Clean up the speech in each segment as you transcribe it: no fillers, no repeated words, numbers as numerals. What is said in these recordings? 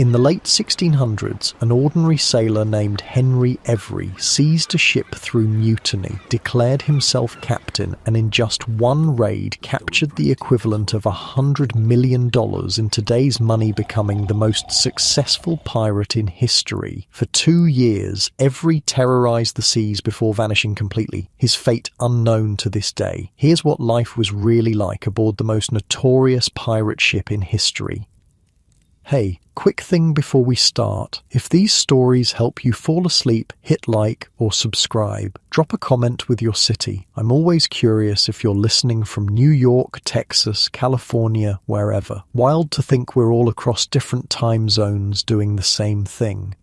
In the late 1600s, an ordinary sailor named Henry Every seized a ship through mutiny, declared himself captain, and in just one raid captured the equivalent of $100 million in today's money, becoming the most successful pirate in history. For 2 years, Every terrorized the seas before vanishing completely, his fate unknown to this day. Here's what life was really like aboard the most notorious pirate ship in history. Hey, quick thing before we start. If these stories help you fall asleep, hit like or subscribe. Drop a comment with your city. I'm always curious if you're listening from New York, Texas, California, wherever. Wild to think we're all across different time zones doing the same thing.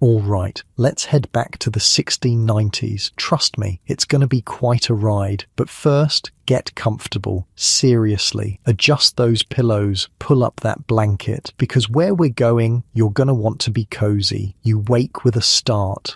All right, let's head back to the 1690s. Trust me, it's going to be quite a ride. But first, get comfortable. Seriously, adjust those pillows, pull up that blanket, because where we're going, you're going to want to be cozy. You wake with a start.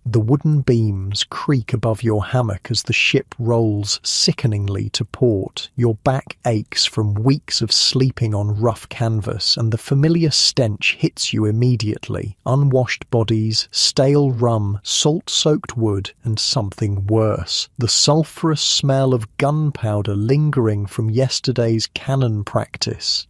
The wooden beams creak above your hammock as the ship rolls sickeningly to port. Your back aches from weeks of sleeping on rough canvas, and the familiar stench hits you immediately. Unwashed bodies, stale rum, salt-soaked wood, and something worse. The sulphurous smell of gunpowder lingering from yesterday's cannon practice.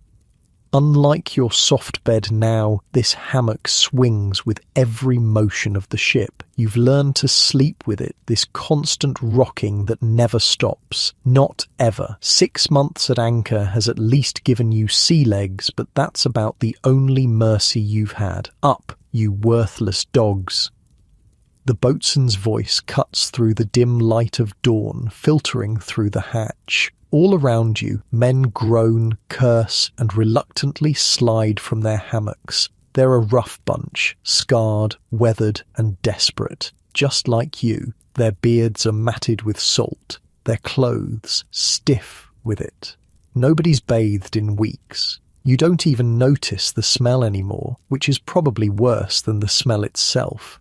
Unlike your soft bed now, this hammock swings with every motion of the ship. You've learned to sleep with it, this constant rocking that never stops. Not ever. 6 months at anchor has at least given you sea legs, but that's about the only mercy you've had. Up, you worthless dogs. The boatswain's voice cuts through the dim light of dawn, filtering through the hatch. All around you, men groan, curse, and reluctantly slide from their hammocks. They're a rough bunch, scarred, weathered, and desperate. Just like you, their beards are matted with salt, their clothes stiff with it. Nobody's bathed in weeks. You don't even notice the smell anymore, which is probably worse than the smell itself.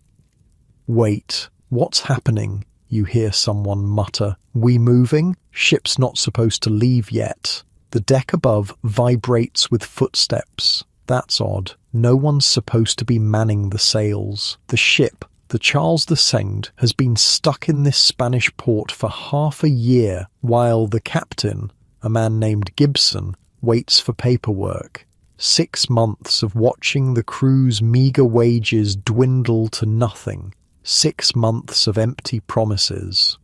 Wait, what's happening? You hear someone mutter. We moving? Ship's not supposed to leave yet. The deck above vibrates with footsteps. That's odd. No one's supposed to be manning the sails. The ship, the Charles II, has been stuck in this Spanish port for half a year, while the captain, a man named Gibson, waits for paperwork. 6 months of watching the crew's meagre wages dwindle to nothing. 6 months of empty promises.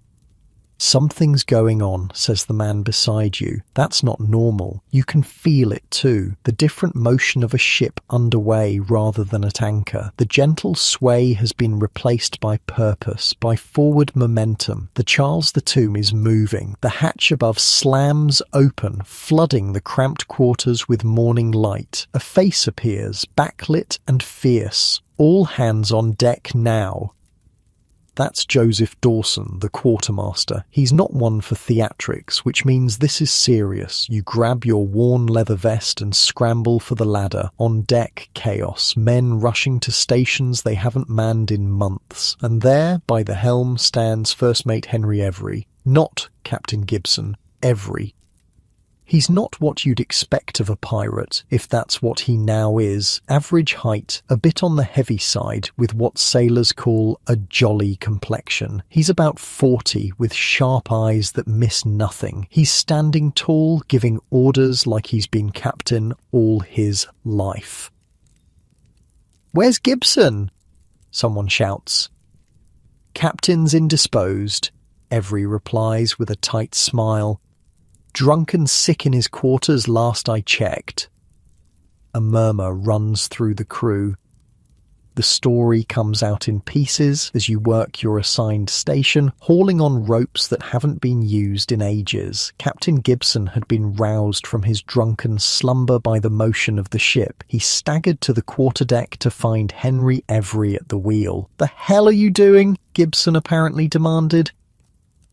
Something's going on, says the man beside you. That's not normal. You can feel it too. The different motion of a ship underway rather than at anchor. The gentle sway has been replaced by purpose, by forward momentum. The Charles II is moving. The hatch above slams open, flooding the cramped quarters with morning light. A face appears, backlit and fierce. All hands on deck now. That's Joseph Dawson, the quartermaster. He's not one for theatrics, which means this is serious. You grab your worn leather vest and scramble for the ladder. On deck, chaos. Men rushing to stations they haven't manned in months. And there, by the helm, stands First Mate Henry Every. Not Captain Gibson. Every. He's not what you'd expect of a pirate, if that's what he now is. Average height, a bit on the heavy side, with what sailors call a jolly complexion. He's about 40, with sharp eyes that miss nothing. He's standing tall, giving orders like he's been captain all his life. "Where's Gibson?" someone shouts. "Captain's indisposed," Every replies with a tight smile. "Drunk and sick in his quarters last I checked." A murmur runs through the crew. The story comes out in pieces as you work your assigned station, hauling on ropes that haven't been used in ages. Captain Gibson had been roused from his drunken slumber by the motion of the ship. He staggered to the quarterdeck to find Henry Every at the wheel. "The hell are you doing?" Gibson apparently demanded.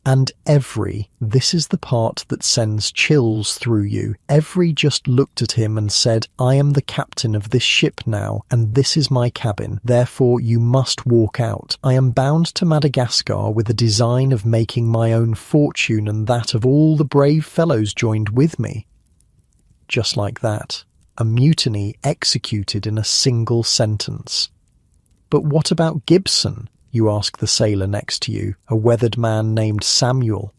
And Every, this is the part that sends chills through you. Every just looked at him and said, "I am the captain of this ship now, and this is my cabin. Therefore you must walk out. I am bound to Madagascar with a design of making my own fortune and that of all the brave fellows joined with me." Just like that, a mutiny executed in a single sentence. But what about Gibson? You ask the sailor next to you, a weathered man named Samuel.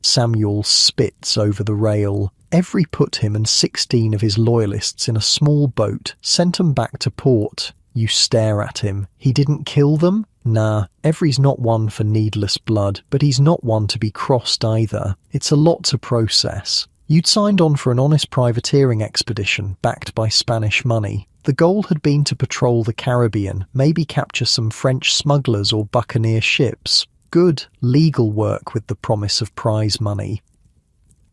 Samuel spits over the rail. Every put him and 16 of his loyalists in a small boat, sent 'em back to port. You stare at him. He didn't kill them? Nah, Every's not one for needless blood, but he's not one to be crossed either. It's a lot to process. You'd signed on for an honest privateering expedition backed by Spanish money. The goal had been to patrol the Caribbean, maybe capture some French smugglers or buccaneer ships. Good, legal work with the promise of prize money.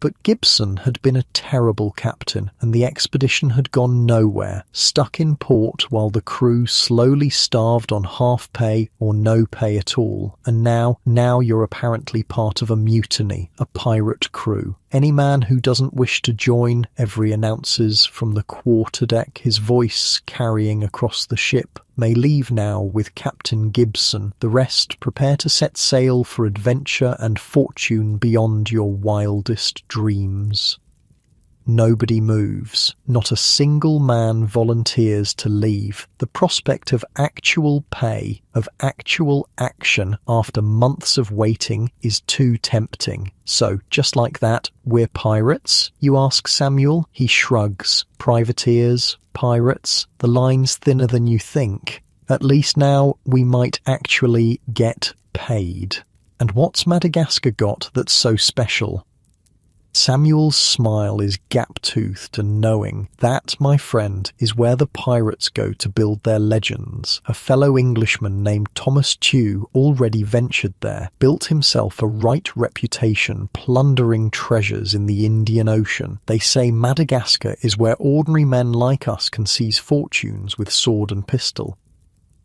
But Gibson had been a terrible captain, and the expedition had gone nowhere, stuck in port while the crew slowly starved on half pay or no pay at all. And now you're apparently part of a mutiny, a pirate crew. Any man who doesn't wish to join, Every announces from the quarterdeck, his voice carrying across the ship, may leave now with Captain Gibson. The rest prepare to set sail for adventure and fortune beyond your wildest dreams. Nobody moves. Not a single man volunteers to leave. The prospect of actual pay, of actual action after months of waiting is too tempting. So, just like that, we're pirates? You ask Samuel. He shrugs. Privateers, pirates, the line's thinner than you think. At least now we might actually get paid. And what's Madagascar got that's so special? Samuel's smile is gap-toothed and knowing. That, my friend, is where the pirates go to build their legends. A fellow Englishman named Thomas Tew already ventured there, built himself a right reputation plundering treasures in the Indian Ocean. They say Madagascar is where ordinary men like us can seize fortunes with sword and pistol.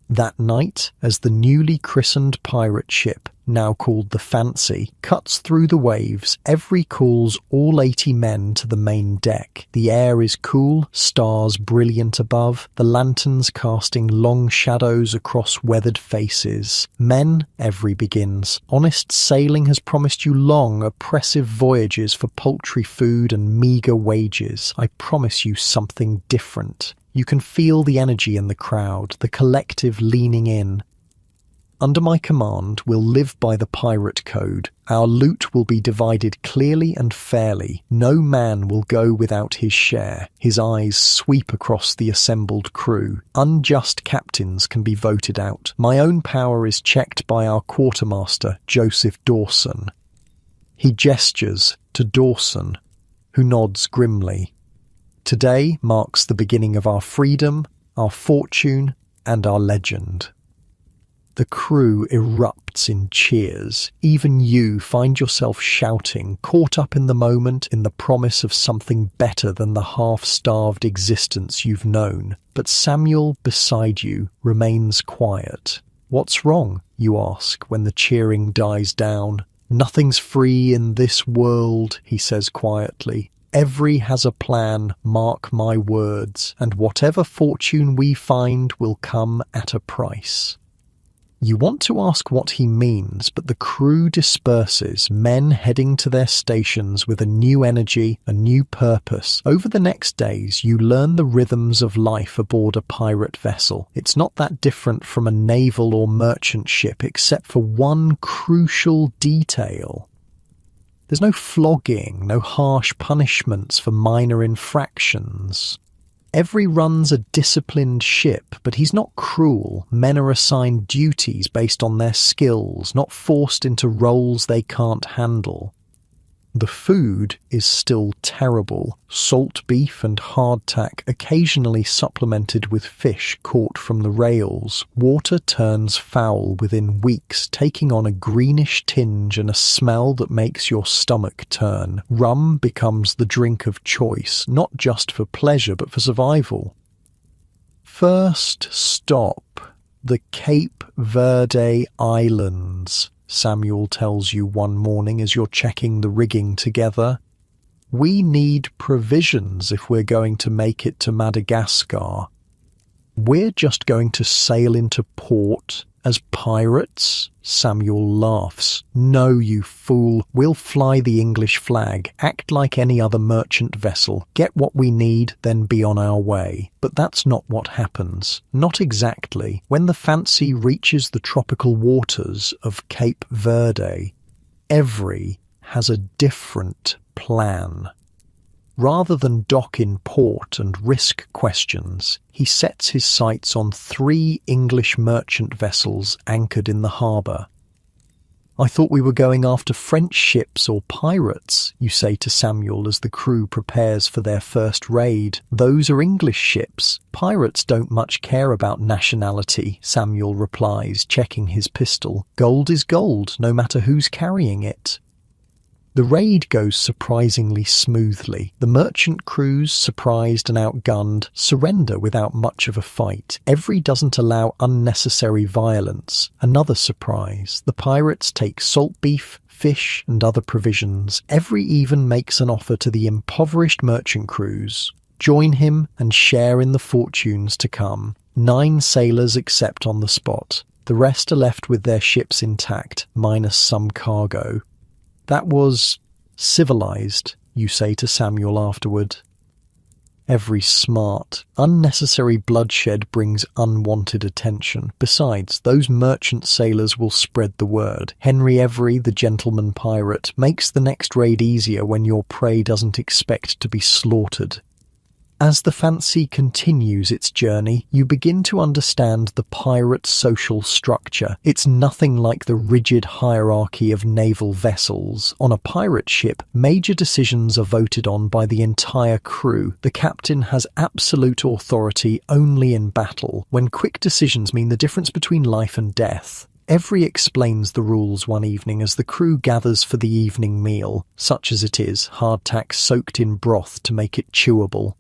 That night, as the newly christened pirate ship, now called the Fancy, cuts through the waves, Every calls all 80 men to the main deck. The air is cool, stars brilliant above, the lanterns casting long shadows across weathered faces. Men, Every begins, honest sailing has promised you long, oppressive voyages for paltry food and meagre wages. I promise you something different. You can feel the energy in the crowd, the collective leaning in. Under my command, we'll live by the pirate code. Our loot will be divided clearly and fairly. No man will go without his share. His eyes sweep across the assembled crew. Unjust captains can be voted out. My own power is checked by our quartermaster, Joseph Dawson. He gestures to Dawson, who nods grimly. Today marks the beginning of our freedom, our fortune, and our legend. The crew erupts in cheers. Even you find yourself shouting, caught up in the moment, in the promise of something better than the half-starved existence you've known. But Samuel, beside you, remains quiet. What's wrong, you ask, when the cheering dies down. Nothing's free in this world, he says quietly. Every has a plan, mark my words, and whatever fortune we find will come at a price. You want to ask what he means, but the crew disperses, men heading to their stations with a new energy, a new purpose. Over the next days, you learn the rhythms of life aboard a pirate vessel. It's not that different from a naval or merchant ship, except for one crucial detail. There's no flogging, no harsh punishments for minor infractions. Every runs a disciplined ship, but he's not cruel. Men are assigned duties based on their skills, not forced into roles they can't handle. The food is still terrible. Salt beef and hardtack, occasionally supplemented with fish caught from the rails. Water turns foul within weeks, taking on a greenish tinge and a smell that makes your stomach turn. Rum becomes the drink of choice, not just for pleasure but for survival. First stop, the Cape Verde Islands, Samuel tells you one morning as you're checking the rigging together. We need provisions if we're going to make it to Madagascar. We're just going to sail into port As pirates? Samuel laughs. No, you fool. We'll fly the English flag, act like any other merchant vessel, get what we need, then be on our way. But that's not what happens. Not exactly. When the Fancy reaches the tropical waters of Cape Verde, Every has a different plan. Rather than dock in port and risk questions, he sets his sights on 3 English merchant vessels anchored in the harbour. "I thought we were going after French ships or pirates," you say to Samuel as the crew prepares for their first raid. "Those are English ships. Pirates don't much care about nationality," Samuel replies, checking his pistol. "Gold is gold, no matter who's carrying it." The raid goes surprisingly smoothly. The merchant crews, surprised and outgunned, surrender without much of a fight. Every doesn't allow unnecessary violence. Another surprise. The pirates take salt beef, fish and other provisions. Every even makes an offer to the impoverished merchant crews. Join him and share in the fortunes to come. 9 sailors accept on the spot. The rest are left with their ships intact, minus some cargo. "That was civilized," you say to Samuel afterward. Every smart. Unnecessary bloodshed brings unwanted attention. Besides, those merchant sailors will spread the word. Henry Every, the gentleman pirate, makes the next raid easier when your prey doesn't expect to be slaughtered. As the Fancy continues its journey, you begin to understand the pirate social structure. It's nothing like the rigid hierarchy of naval vessels. On a pirate ship, major decisions are voted on by the entire crew. The captain has absolute authority only in battle, when quick decisions mean the difference between life and death. Every explains the rules one evening as the crew gathers for the evening meal, such as it is, hardtack soaked in broth to make it chewable.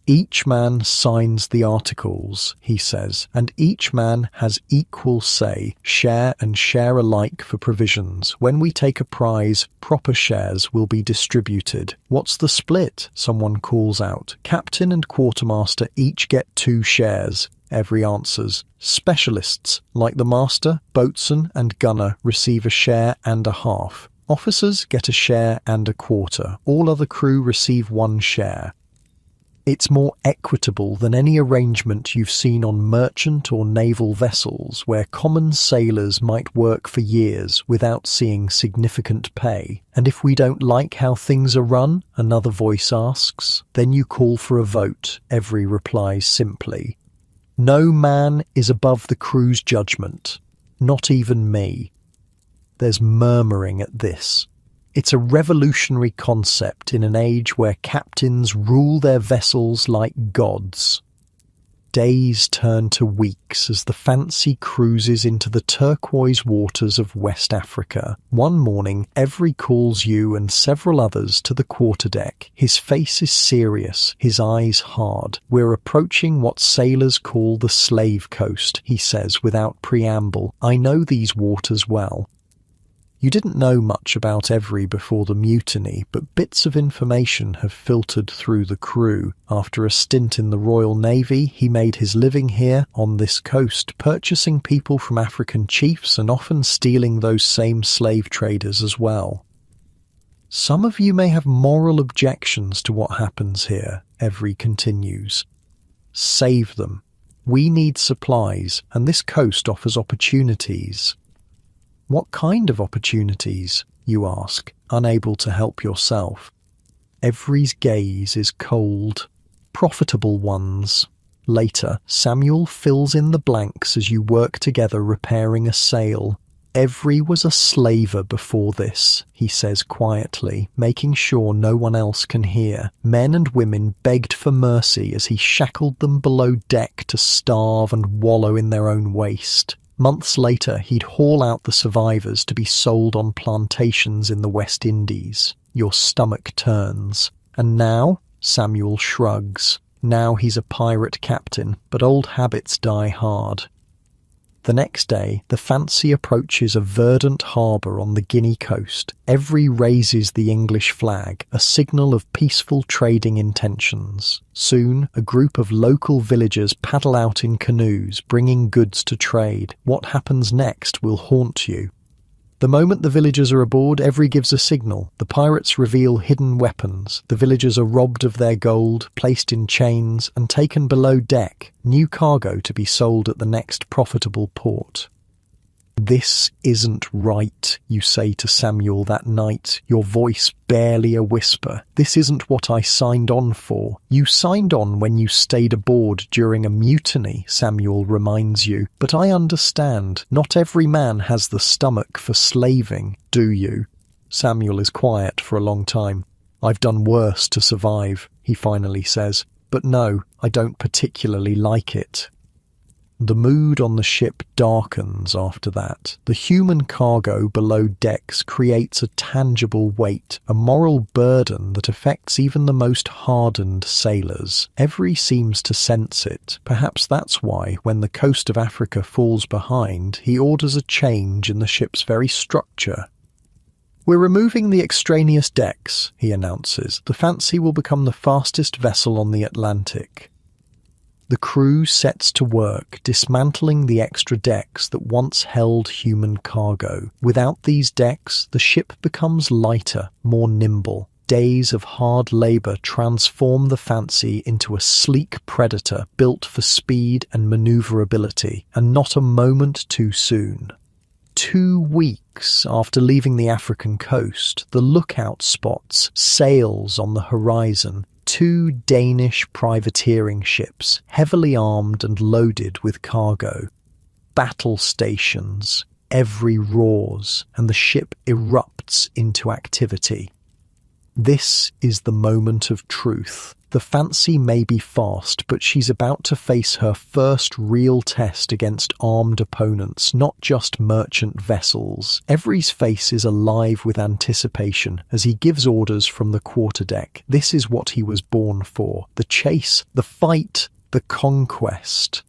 "Each man signs the articles," he says, "and each man has equal say, share and share alike for provisions. When we take a prize, proper shares will be distributed." "What's the split?" someone calls out. "Captain and quartermaster each get 2 shares. Every answers. "Specialists, like the master, boatswain and gunner, receive a share and a half. Officers get a share and a quarter. All other crew receive 1 share. It's more equitable than any arrangement you've seen on merchant or naval vessels where common sailors might work for years without seeing significant pay. "And if we don't like how things are run?" another voice asks. "Then you call for a vote," Every replies simply. "No man is above the crew's judgment, not even me." There's murmuring at this. It's a revolutionary concept in an age where captains rule their vessels like gods. Days turn to weeks as the Fancy cruises into the turquoise waters of West Africa. One morning, Every calls you and several others to the quarterdeck. His face is serious, his eyes hard. "We're approaching what sailors call the Slave Coast," he says without preamble. "I know these waters well." You didn't know much about Every before the mutiny, but bits of information have filtered through the crew. After a stint in the Royal Navy, he made his living here, on this coast, purchasing people from African chiefs and often stealing those same slave traders as well. "Some of you may have moral objections to what happens here," Every continues. "Save them. We need supplies, and this coast offers opportunities." "What kind of opportunities?" you ask, unable to help yourself. Every's gaze is cold. "Profitable ones." Later, Samuel fills in the blanks as you work together repairing a sail. "Every was a slaver before this," he says quietly, making sure no one else can hear. Men and women begged for mercy as he shackled them below deck to starve and wallow in their own waste. Months later, he'd haul out the survivors to be sold on plantations in the West Indies. Your stomach turns. "And now?" Samuel shrugs. "Now he's a pirate captain, but old habits die hard." The next day, the Fancy approaches a verdant harbour on the Guinea coast. Every raises the English flag, a signal of peaceful trading intentions. Soon, a group of local villagers paddle out in canoes, bringing goods to trade. What happens next will haunt you. The moment the villagers are aboard, Every gives a signal. The pirates reveal hidden weapons. The villagers are robbed of their gold, placed in chains, and taken below deck, new cargo to be sold at the next profitable port. "This isn't right," you say to Samuel that night, your voice barely a whisper. "This isn't what I signed on for." "You signed on when you stayed aboard during a mutiny," Samuel reminds you. "But I understand. Not every man has the stomach for slaving, do you?" Samuel is quiet for a long time. "I've done worse to survive," he finally says. "But no, I don't particularly like it." The mood on the ship darkens after that. The human cargo below decks creates a tangible weight, a moral burden that affects even the most hardened sailors. Every seems to sense it. Perhaps that's why, when the coast of Africa falls behind, he orders a change in the ship's very structure. "We're removing the extraneous decks," he announces. "The Fancy will become the fastest vessel on the Atlantic." The crew sets to work, dismantling the extra decks that once held human cargo. Without these decks, the ship becomes lighter, more nimble. Days of hard labour transform the Fancy into a sleek predator built for speed and manoeuvrability, and not a moment too soon. 2 weeks after leaving the African coast, the lookout spots sails on the horizon. 2 Danish privateering ships, heavily armed and loaded with cargo. Battle stations, Every roars, and the ship erupts into activity. This is the moment of truth. The Fancy may be fast, but she's about to face her first real test against armed opponents, not just merchant vessels. Every's face is alive with anticipation as he gives orders from the quarterdeck. This is what he was born for: the chase, the fight, the conquest.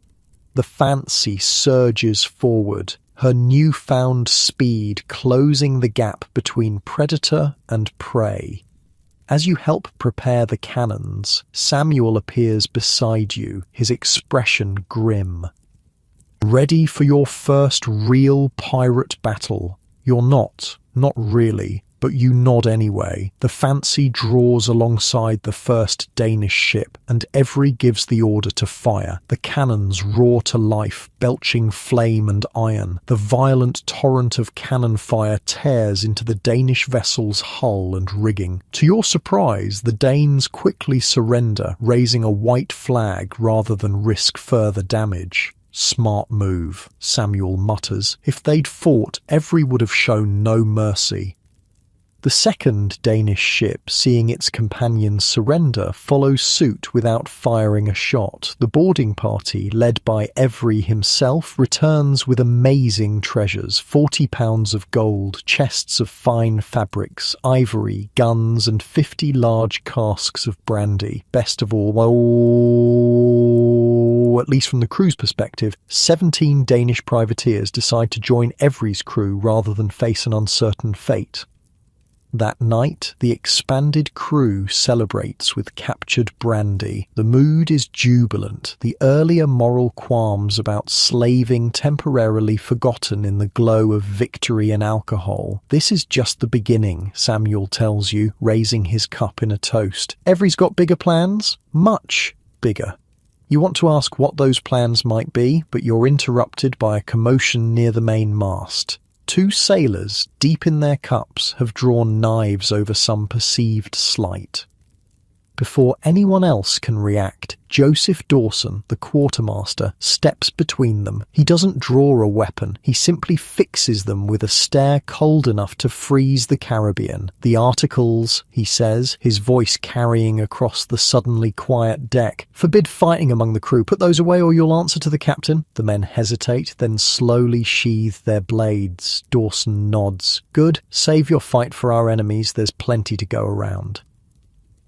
The Fancy surges forward, her newfound speed closing the gap between predator and prey. As you help prepare the cannons, Samuel appears beside you, his expression grim. "Ready for your first real pirate battle?" "You're not really, but you nod anyway." The Fancy draws alongside the first Danish ship, and Every gives the order to fire. The cannons roar to life, belching flame and iron. The violent torrent of cannon fire tears into the Danish vessel's hull and rigging. To your surprise, the Danes quickly surrender, raising a white flag rather than risk further damage. "Smart move," Samuel mutters. "If they'd fought, Every would have shown no mercy." The second Danish ship, seeing its companions surrender, follows suit without firing a shot. The boarding party, led by Every himself, returns with amazing treasures: 40 pounds of gold, chests of fine fabrics, ivory, guns, and 50 large casks of brandy. Best of all, at least from the crew's perspective, 17 Danish privateers decide to join Every's crew rather than face an uncertain fate. That night, the expanded crew celebrates with captured brandy. The mood is jubilant, the earlier moral qualms about slaving temporarily forgotten in the glow of victory and alcohol. "This is just the beginning," Samuel tells you, raising his cup in a toast. "Every's got bigger plans? Much bigger." You want to ask what those plans might be, but you're interrupted by a commotion near the main mast. 2 sailors, deep in their cups, have drawn knives over some perceived slight. Before anyone else can react, Joseph Dawson, the quartermaster, steps between them. He doesn't draw a weapon, he simply fixes them with a stare cold enough to freeze the Caribbean. "The articles," he says, his voice carrying across the suddenly quiet deck, "forbid fighting among the crew. Put those away or you'll answer to the captain." The men hesitate, then slowly sheathe their blades. Dawson nods. "Good, save your fight for our enemies, there's plenty to go around."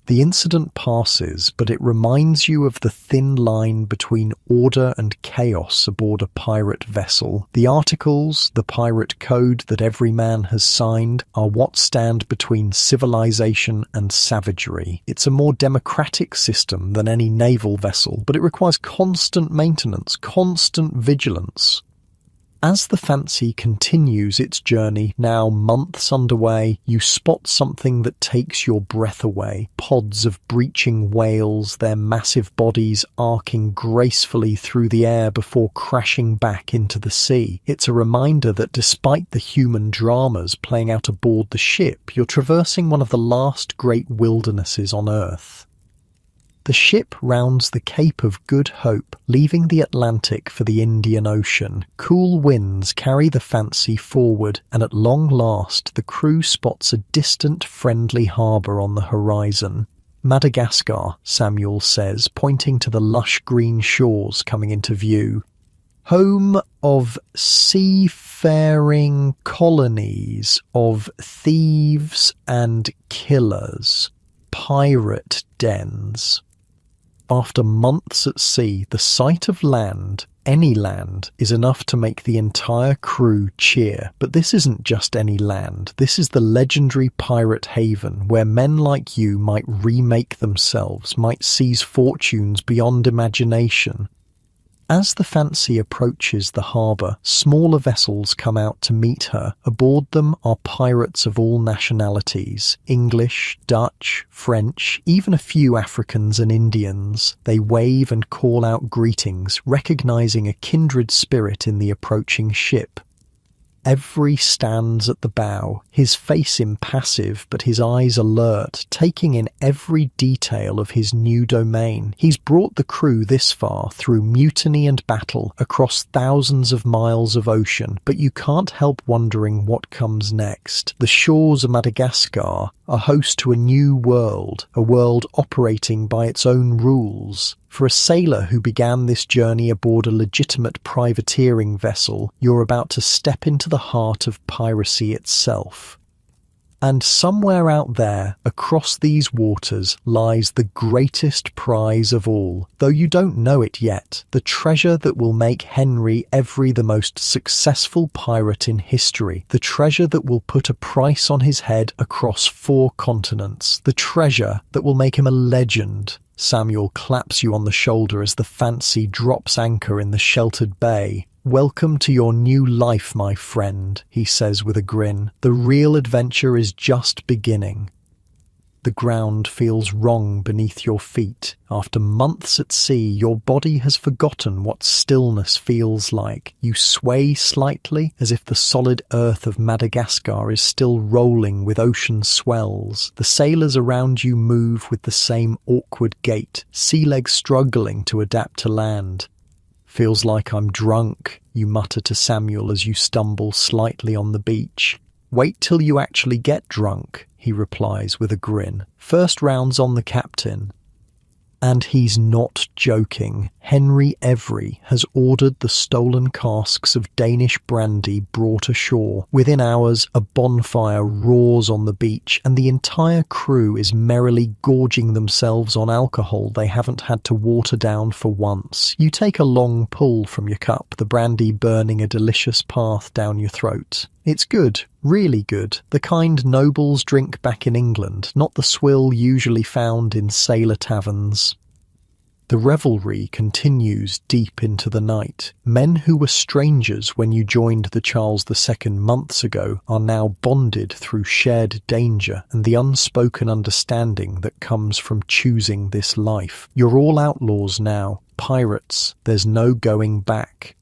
The incident passes, but it reminds you of the thin line between order and chaos aboard a pirate vessel. The articles, the pirate code that every man has signed, are what stand between civilization and savagery. It's a more democratic system than any naval vessel, but it requires constant maintenance, constant vigilance. As the Fancy continues its journey, now months underway, you spot something that takes your breath away. Pods of breaching whales, their massive bodies arcing gracefully through the air before crashing back into the sea. It's a reminder that despite the human dramas playing out aboard the ship, you're traversing one of the last great wildernesses on Earth. The ship rounds the Cape of Good Hope, leaving the Atlantic for the Indian Ocean. Cool winds carry the Fancy forward, and at long last the crew spots a distant, friendly harbour on the horizon. Madagascar, Samuel says, pointing to the lush green shores coming into view. Home of seafaring colonies of thieves and killers. Pirate dens. After months at sea, the sight of land, any land, is enough to make the entire crew cheer. But this isn't just any land. This is the legendary pirate haven where men like you might remake themselves, might seize fortunes beyond imagination. As the Fancy approaches the harbour, smaller vessels come out to meet her. Aboard them are pirates of all nationalities, English, Dutch, French, even a few Africans and Indians. They wave and call out greetings, recognising a kindred spirit in the approaching ship. Every stands at the bow, his face impassive but his eyes alert, taking in every detail of his new domain. He's brought the crew this far through mutiny and battle, across thousands of miles of ocean, but you can't help wondering what comes next. The shores of Madagascar are host to a new world, a world operating by its own rules. For a sailor who began this journey aboard a legitimate privateering vessel, you're about to step into the heart of piracy itself. And somewhere out there, across these waters, lies the greatest prize of all, though you don't know it yet, the treasure that will make Henry Every the most successful pirate in history, the treasure that will put a price on his head across 4 continents, the treasure that will make him a legend. Samuel claps you on the shoulder as the Fancy drops anchor in the sheltered bay. "Welcome to your new life, my friend," he says with a grin. "The real adventure is just beginning." The ground feels wrong beneath your feet. After months at sea, your body has forgotten what stillness feels like. You sway slightly, as if the solid earth of Madagascar is still rolling with ocean swells. The sailors around you move with the same awkward gait, sea legs struggling to adapt to land. "Feels like I'm drunk," you mutter to Samuel as you stumble slightly on the beach. "Wait till you actually get drunk," he replies with a grin. "First round's on the captain." And he's not joking. Henry Every has ordered the stolen casks of Danish brandy brought ashore. Within hours, a bonfire roars on the beach, and the entire crew is merrily gorging themselves on alcohol they haven't had to water down for once. You take a long pull from your cup, the brandy burning a delicious path down your throat. It's good, really good, the kind nobles drink back in England, not the swill usually found in sailor taverns. The revelry continues deep into the night. Men who were strangers when you joined the Charles II months ago are now bonded through shared danger and the unspoken understanding that comes from choosing this life. You're all outlaws now, pirates, there's no going back.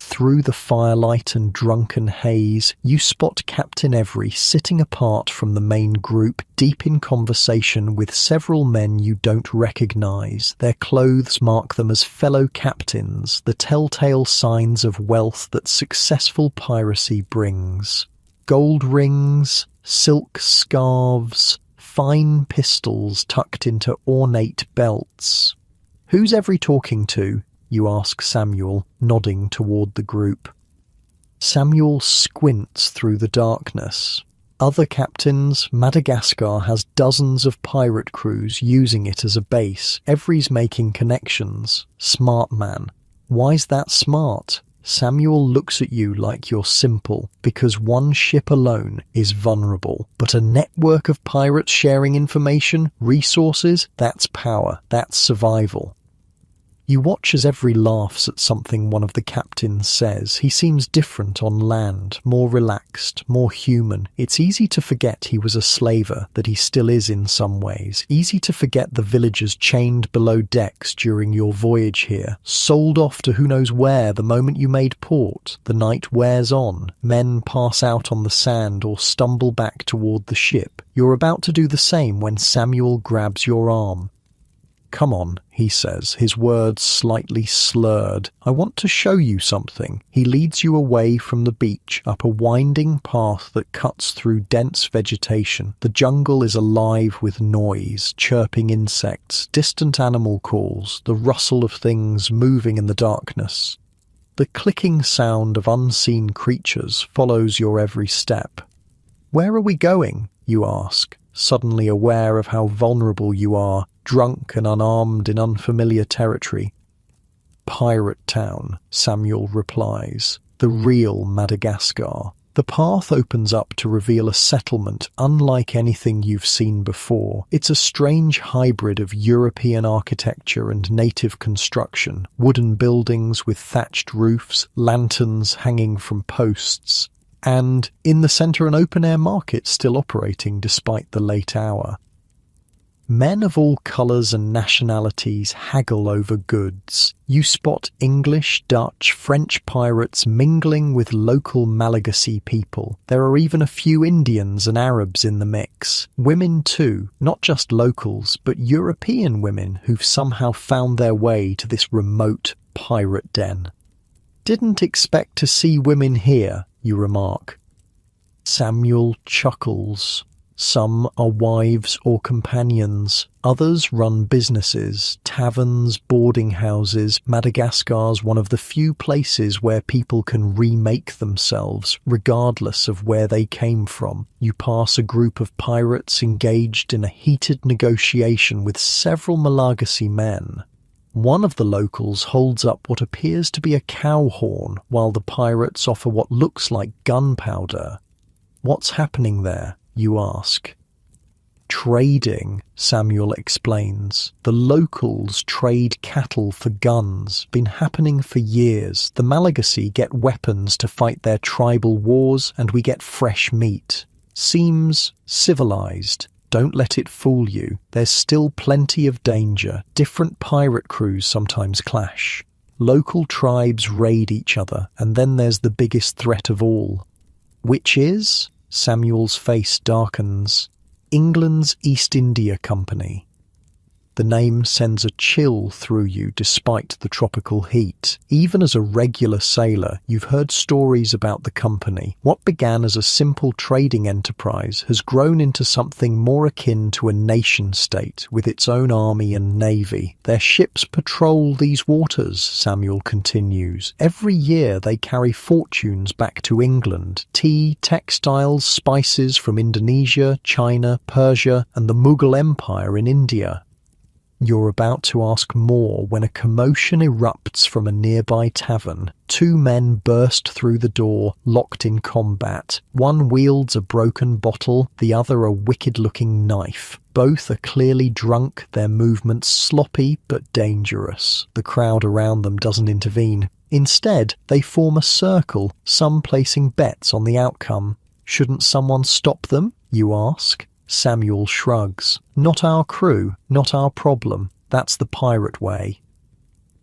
Through the firelight and drunken haze, you spot Captain Every sitting apart from the main group, deep in conversation with several men you don't recognise. Their clothes mark them as fellow captains, the telltale signs of wealth that successful piracy brings. Gold rings, silk scarves, fine pistols tucked into ornate belts. "Who's Every talking to?" you ask Samuel, nodding toward the group. Samuel squints through the darkness. Other captains, Madagascar has dozens of pirate crews using it as a base. Every's making connections. Smart man. Why's that smart? Samuel looks at you like you're simple, because one ship alone is vulnerable. But a network of pirates sharing information, resources, that's power, that's survival. You watch as Every laughs at something one of the captains says. He seems different on land, more relaxed, more human. It's easy to forget he was a slaver, that he still is in some ways. Easy to forget the villagers chained below decks during your voyage here, sold off to who knows where the moment you made port. The night wears on. Men pass out on the sand or stumble back toward the ship. You're about to do the same when Samuel grabs your arm. "Come on," he says, his words slightly slurred. "I want to show you something." He leads you away from the beach, up a winding path that cuts through dense vegetation. The jungle is alive with noise, chirping insects, distant animal calls, the rustle of things moving in the darkness. The clicking sound of unseen creatures follows your every step. "Where are we going?" you ask, suddenly aware of how vulnerable you are, drunk and unarmed in unfamiliar territory. "Pirate Town," Samuel replies. "The real Madagascar." The path opens up to reveal a settlement unlike anything you've seen before. It's a strange hybrid of European architecture and native construction. Wooden buildings with thatched roofs, lanterns hanging from posts, and in the centre an open-air market still operating despite the late hour. Men of all colours and nationalities haggle over goods. You spot English, Dutch, French pirates mingling with local Malagasy people. There are even a few Indians and Arabs in the mix. Women too, not just locals, but European women who've somehow found their way to this remote pirate den. "Didn't expect to see women here," you remark. Samuel chuckles. Some are wives or companions. Others run businesses, taverns, boarding houses. Madagascar's one of the few places where people can remake themselves, regardless of where they came from. You pass a group of pirates engaged in a heated negotiation with several Malagasy men. One of the locals holds up what appears to be a cow horn, while the pirates offer what looks like gunpowder. "What's happening there?" you ask. "Trading," Samuel explains. "The locals trade cattle for guns. Been happening for years. The Malagasy get weapons to fight their tribal wars, and we get fresh meat. Seems civilized. Don't let it fool you. There's still plenty of danger. Different pirate crews sometimes clash. Local tribes raid each other, and then there's the biggest threat of all." "Which is?" Samuel's face darkens. "England's East India Company." The name sends a chill through you despite the tropical heat. Even as a regular sailor, you've heard stories about the company. What began as a simple trading enterprise has grown into something more akin to a nation-state with its own army and navy. Their ships patrol these waters, Samuel continues. Every year they carry fortunes back to England. Tea, textiles, spices from Indonesia, China, Persia, and the Mughal Empire in India. You're about to ask more when a commotion erupts from a nearby tavern. Two men burst through the door, locked in combat. One wields a broken bottle, the other a wicked-looking knife. Both are clearly drunk, their movements sloppy but dangerous. The crowd around them doesn't intervene. Instead, they form a circle, some placing bets on the outcome. "Shouldn't someone stop them?" you ask. Samuel shrugs. "Not our crew, not our problem. That's the pirate way."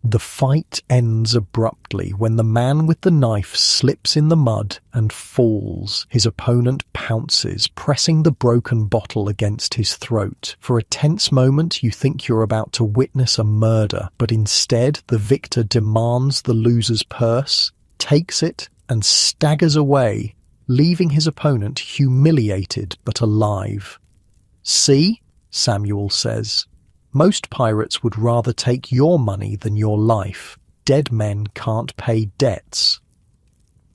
The fight ends abruptly when the man with the knife slips in the mud and falls. His opponent pounces, pressing the broken bottle against his throat. For a tense moment you think you're about to witness a murder, but instead the victor demands the loser's purse, takes it, and staggers away, leaving his opponent humiliated but alive. "See?" Samuel says. "Most pirates would rather take your money than your life. Dead men can't pay debts."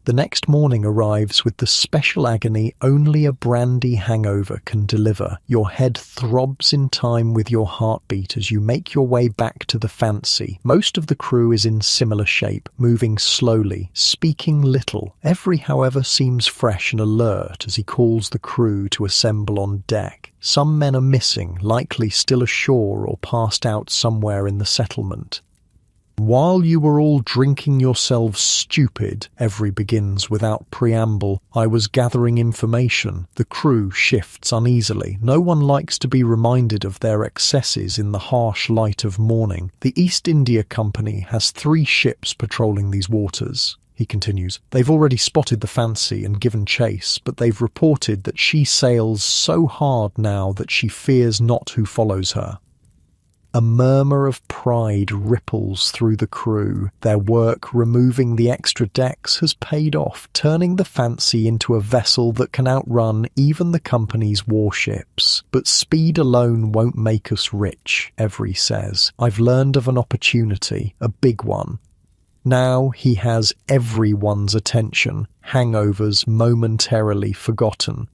The next morning arrives with the special agony only a brandy hangover can deliver. Your head throbs in time with your heartbeat as you make your way back to the fancy. Most of the crew is in similar shape, moving slowly, speaking little. Every, however, seems fresh and alert as he calls the crew to assemble on deck. Some men are missing, likely still ashore or passed out somewhere in the settlement. "While you were all drinking yourselves stupid," Every begins without preamble, "I was gathering information." The crew shifts uneasily. No one likes to be reminded of their excesses in the harsh light of morning. "The East India Company has 3 ships patrolling these waters," he continues. "They've already spotted the Fancy and given chase, but they've reported that she sails so hard now that she fears not who follows her." A murmur of pride ripples through the crew. Their work removing the extra decks has paid off, turning the Fancy into a vessel that can outrun even the company's warships. "But speed alone won't make us rich," Every says. "I've learned of an opportunity, a big one." Now he has everyone's attention, hangovers momentarily forgotten.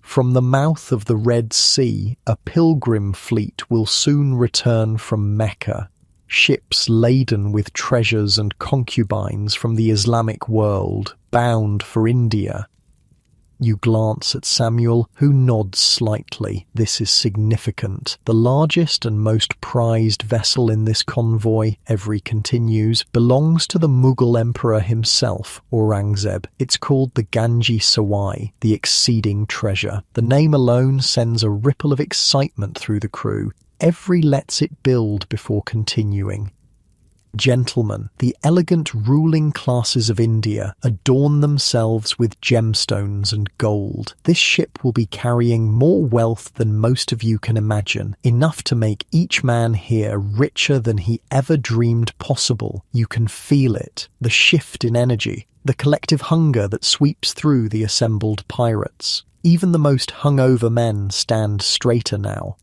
From the mouth of the Red Sea, a pilgrim fleet will soon return from Mecca, ships laden with treasures and concubines from the Islamic world, bound for India. You glance at Samuel, who nods slightly. This is significant. The largest and most prized vessel in this convoy, Every continues, belongs to the Mughal emperor himself, Aurangzeb. It's called the Ganji Sawai, the exceeding treasure. The name alone sends a ripple of excitement through the crew. Every lets it build before continuing. "Gentlemen, the elegant ruling classes of India adorn themselves with gemstones and gold. This ship will be carrying more wealth than most of you can imagine, enough to make each man here richer than he ever dreamed possible. You can feel it, the shift in energy, the collective hunger that sweeps through the assembled pirates. Even the most hungover men stand straighter now.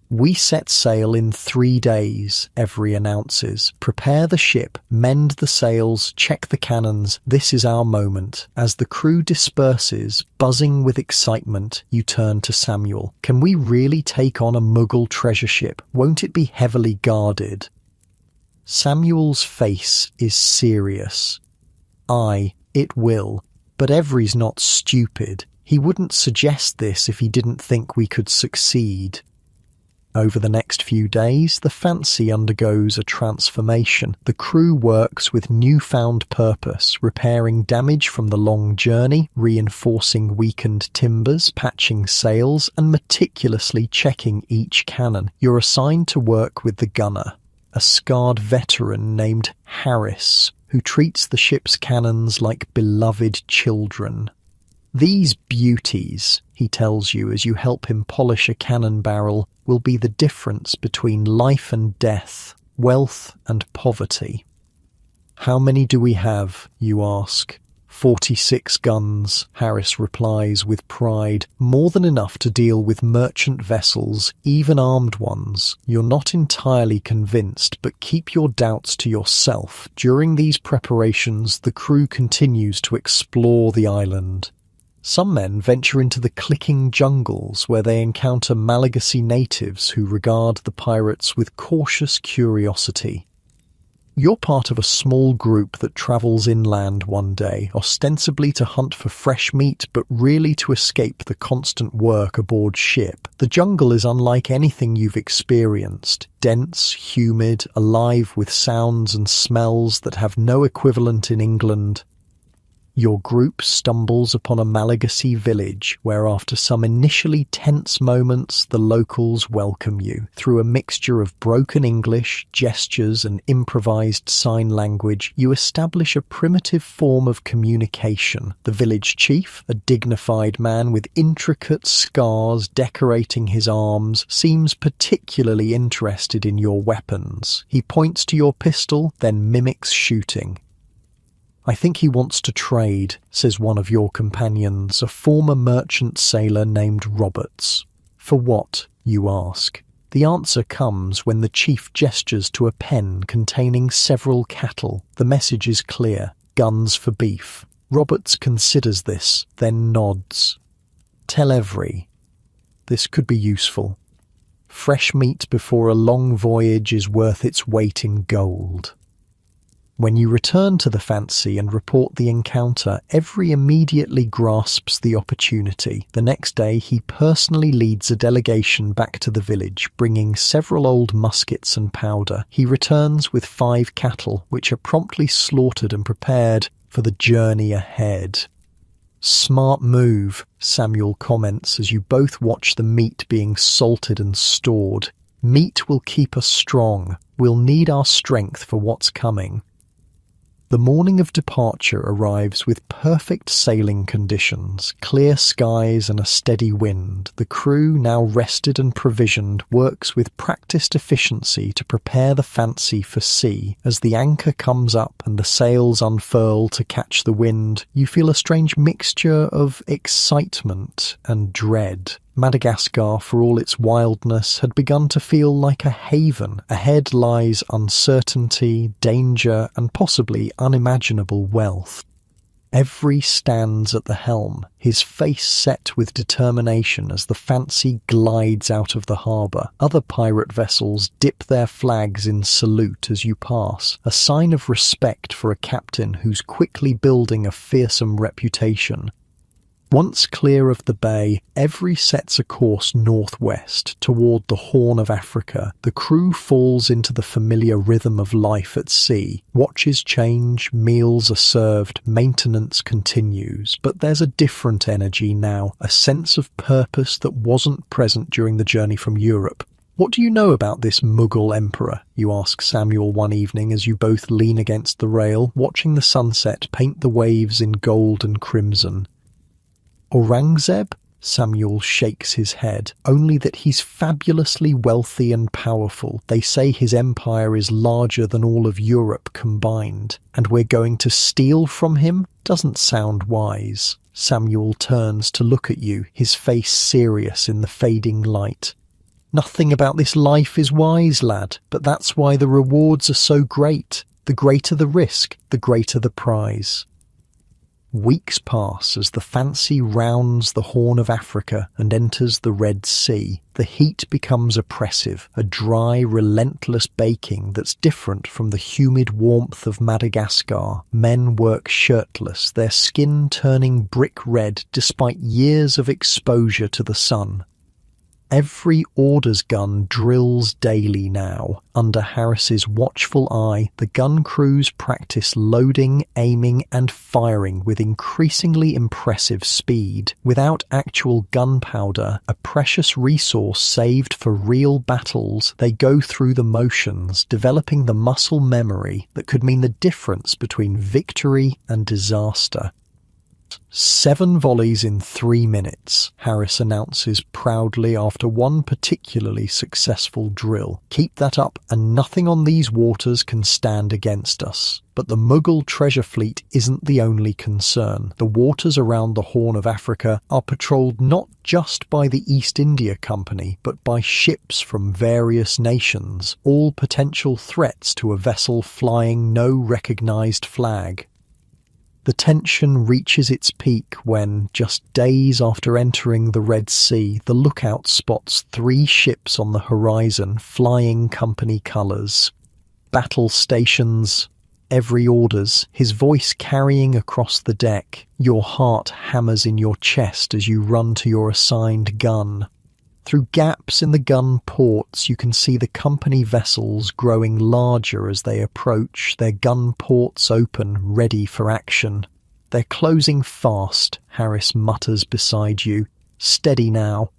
We set sail in 3 days, Every announces. Prepare the ship, mend the sails, check the cannons. This is our moment. As the crew disperses, buzzing with excitement, you turn to Samuel. Can we really take on a Mughal treasure ship? Won't it be heavily guarded? Samuel's face is serious. Aye, it will. But Every's not stupid. He wouldn't suggest this if he didn't think we could succeed. Over the next few days, the Fancy undergoes a transformation. The crew works with newfound purpose, repairing damage from the long journey, reinforcing weakened timbers, patching sails, and meticulously checking each cannon. You're assigned to work with the gunner, a scarred veteran named Harris, who treats the ship's cannons like beloved children. "These beauties," he tells you as you help him polish a cannon barrel, "will be the difference between life and death, wealth and poverty." "How many do we have?" you ask. 46 guns, Harris replies with pride. "More than enough to deal with merchant vessels, even armed ones. You're not entirely convinced, but keep your doubts to yourself." During these preparations, the crew continues to explore the island. Some men venture into the clicking jungles where they encounter Malagasy natives who regard the pirates with cautious curiosity. You're part of a small group that travels inland one day, ostensibly to hunt for fresh meat, but really to escape the constant work aboard ship. The jungle is unlike anything you've experienced. Dense, humid, alive with sounds and smells that have no equivalent in England. Your group stumbles upon a Malagasy village where, after some initially tense moments, the locals welcome you. Through a mixture of broken English, gestures and improvised sign language, you establish a primitive form of communication. The village chief, a dignified man with intricate scars decorating his arms, seems particularly interested in your weapons. He points to your pistol, then mimics shooting. "I think he wants to trade," says one of your companions, a former merchant sailor named Roberts. "For what?" you ask. The answer comes when the chief gestures to a pen containing several cattle. The message is clear: guns for beef. Roberts considers this, then nods. Tell Every. This could be useful. Fresh meat before a long voyage is worth its weight in gold. When you return to the Fancy and report the encounter, Every immediately grasps the opportunity. The next day, he personally leads a delegation back to the village, bringing several old muskets and powder. He returns with 5 cattle, which are promptly slaughtered and prepared for the journey ahead. Smart move, Samuel comments as you both watch the meat being salted and stored. Meat will keep us strong. We'll need our strength for what's coming. The morning of departure arrives with perfect sailing conditions, clear skies and a steady wind. The crew, now rested and provisioned, works with practiced efficiency to prepare the Fancy for sea. As the anchor comes up and the sails unfurl to catch the wind, you feel a strange mixture of excitement and dread. Madagascar, for all its wildness, had begun to feel like a haven. Ahead lies uncertainty, danger, and possibly unimaginable wealth. Every stands at the helm, his face set with determination as the Fancy glides out of the harbour. Other pirate vessels dip their flags in salute as you pass, a sign of respect for a captain who's quickly building a fearsome reputation. Once clear of the bay, Every sets a course northwest toward the Horn of Africa. The crew falls into the familiar rhythm of life at sea. Watches change, meals are served, maintenance continues. But there's a different energy now, a sense of purpose that wasn't present during the journey from Europe. "What do you know about this Mughal emperor?" you ask Samuel one evening as you both lean against the rail, watching the sunset paint the waves in gold and crimson. "Aurangzeb?" Samuel shakes his head. "Only that he's fabulously wealthy and powerful. They say his empire is larger than all of Europe combined. And we're going to steal from him? Doesn't sound wise." Samuel turns to look at you, his face serious in the fading light. "Nothing about this life is wise, lad, but that's why the rewards are so great. The greater the risk, the greater the prize." Weeks pass as the Fancy rounds the Horn of Africa and enters the Red Sea. The heat becomes oppressive, a dry, relentless baking that's different from the humid warmth of Madagascar. Men work shirtless, their skin turning brick red despite years of exposure to the sun. Every orders gun drills daily now. Under Harris's watchful eye, the gun crews practice loading, aiming, and firing with increasingly impressive speed. Without actual gunpowder, a precious resource saved for real battles, they go through the motions, developing the muscle memory that could mean the difference between victory and disaster. 7 volleys in 3 minutes, Harris announces proudly after one particularly successful drill. "Keep that up and nothing on these waters can stand against us." But the Mughal treasure fleet isn't the only concern. The waters around the Horn of Africa are patrolled not just by the East India Company, but by ships from various nations, all potential threats to a vessel flying no recognized flag. The tension reaches its peak when, just days after entering the Red Sea, the lookout spots 3 ships on the horizon flying company colours. "Battle stations." Every orders, his voice carrying across the deck. Your heart hammers in your chest as you run to your assigned gun. Through gaps in the gun ports, you can see the company vessels growing larger as they approach, their gun ports open, ready for action. "They're closing fast," Harris mutters beside you. "Steady now."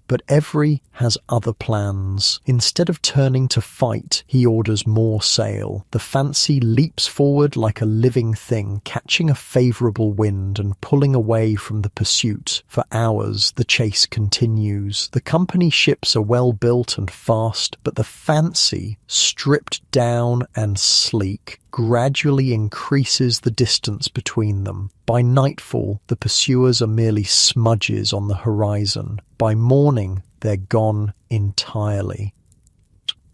But Every has other plans. Instead of turning to fight, he orders more sail. The Fancy leaps forward like a living thing, catching a favourable wind and pulling away from the pursuit. For hours, the chase continues. The company ships are well built and fast, but the Fancy, stripped down and sleek, gradually increases the distance between them. By nightfall, the pursuers are merely smudges on the horizon. By morning, they're gone entirely.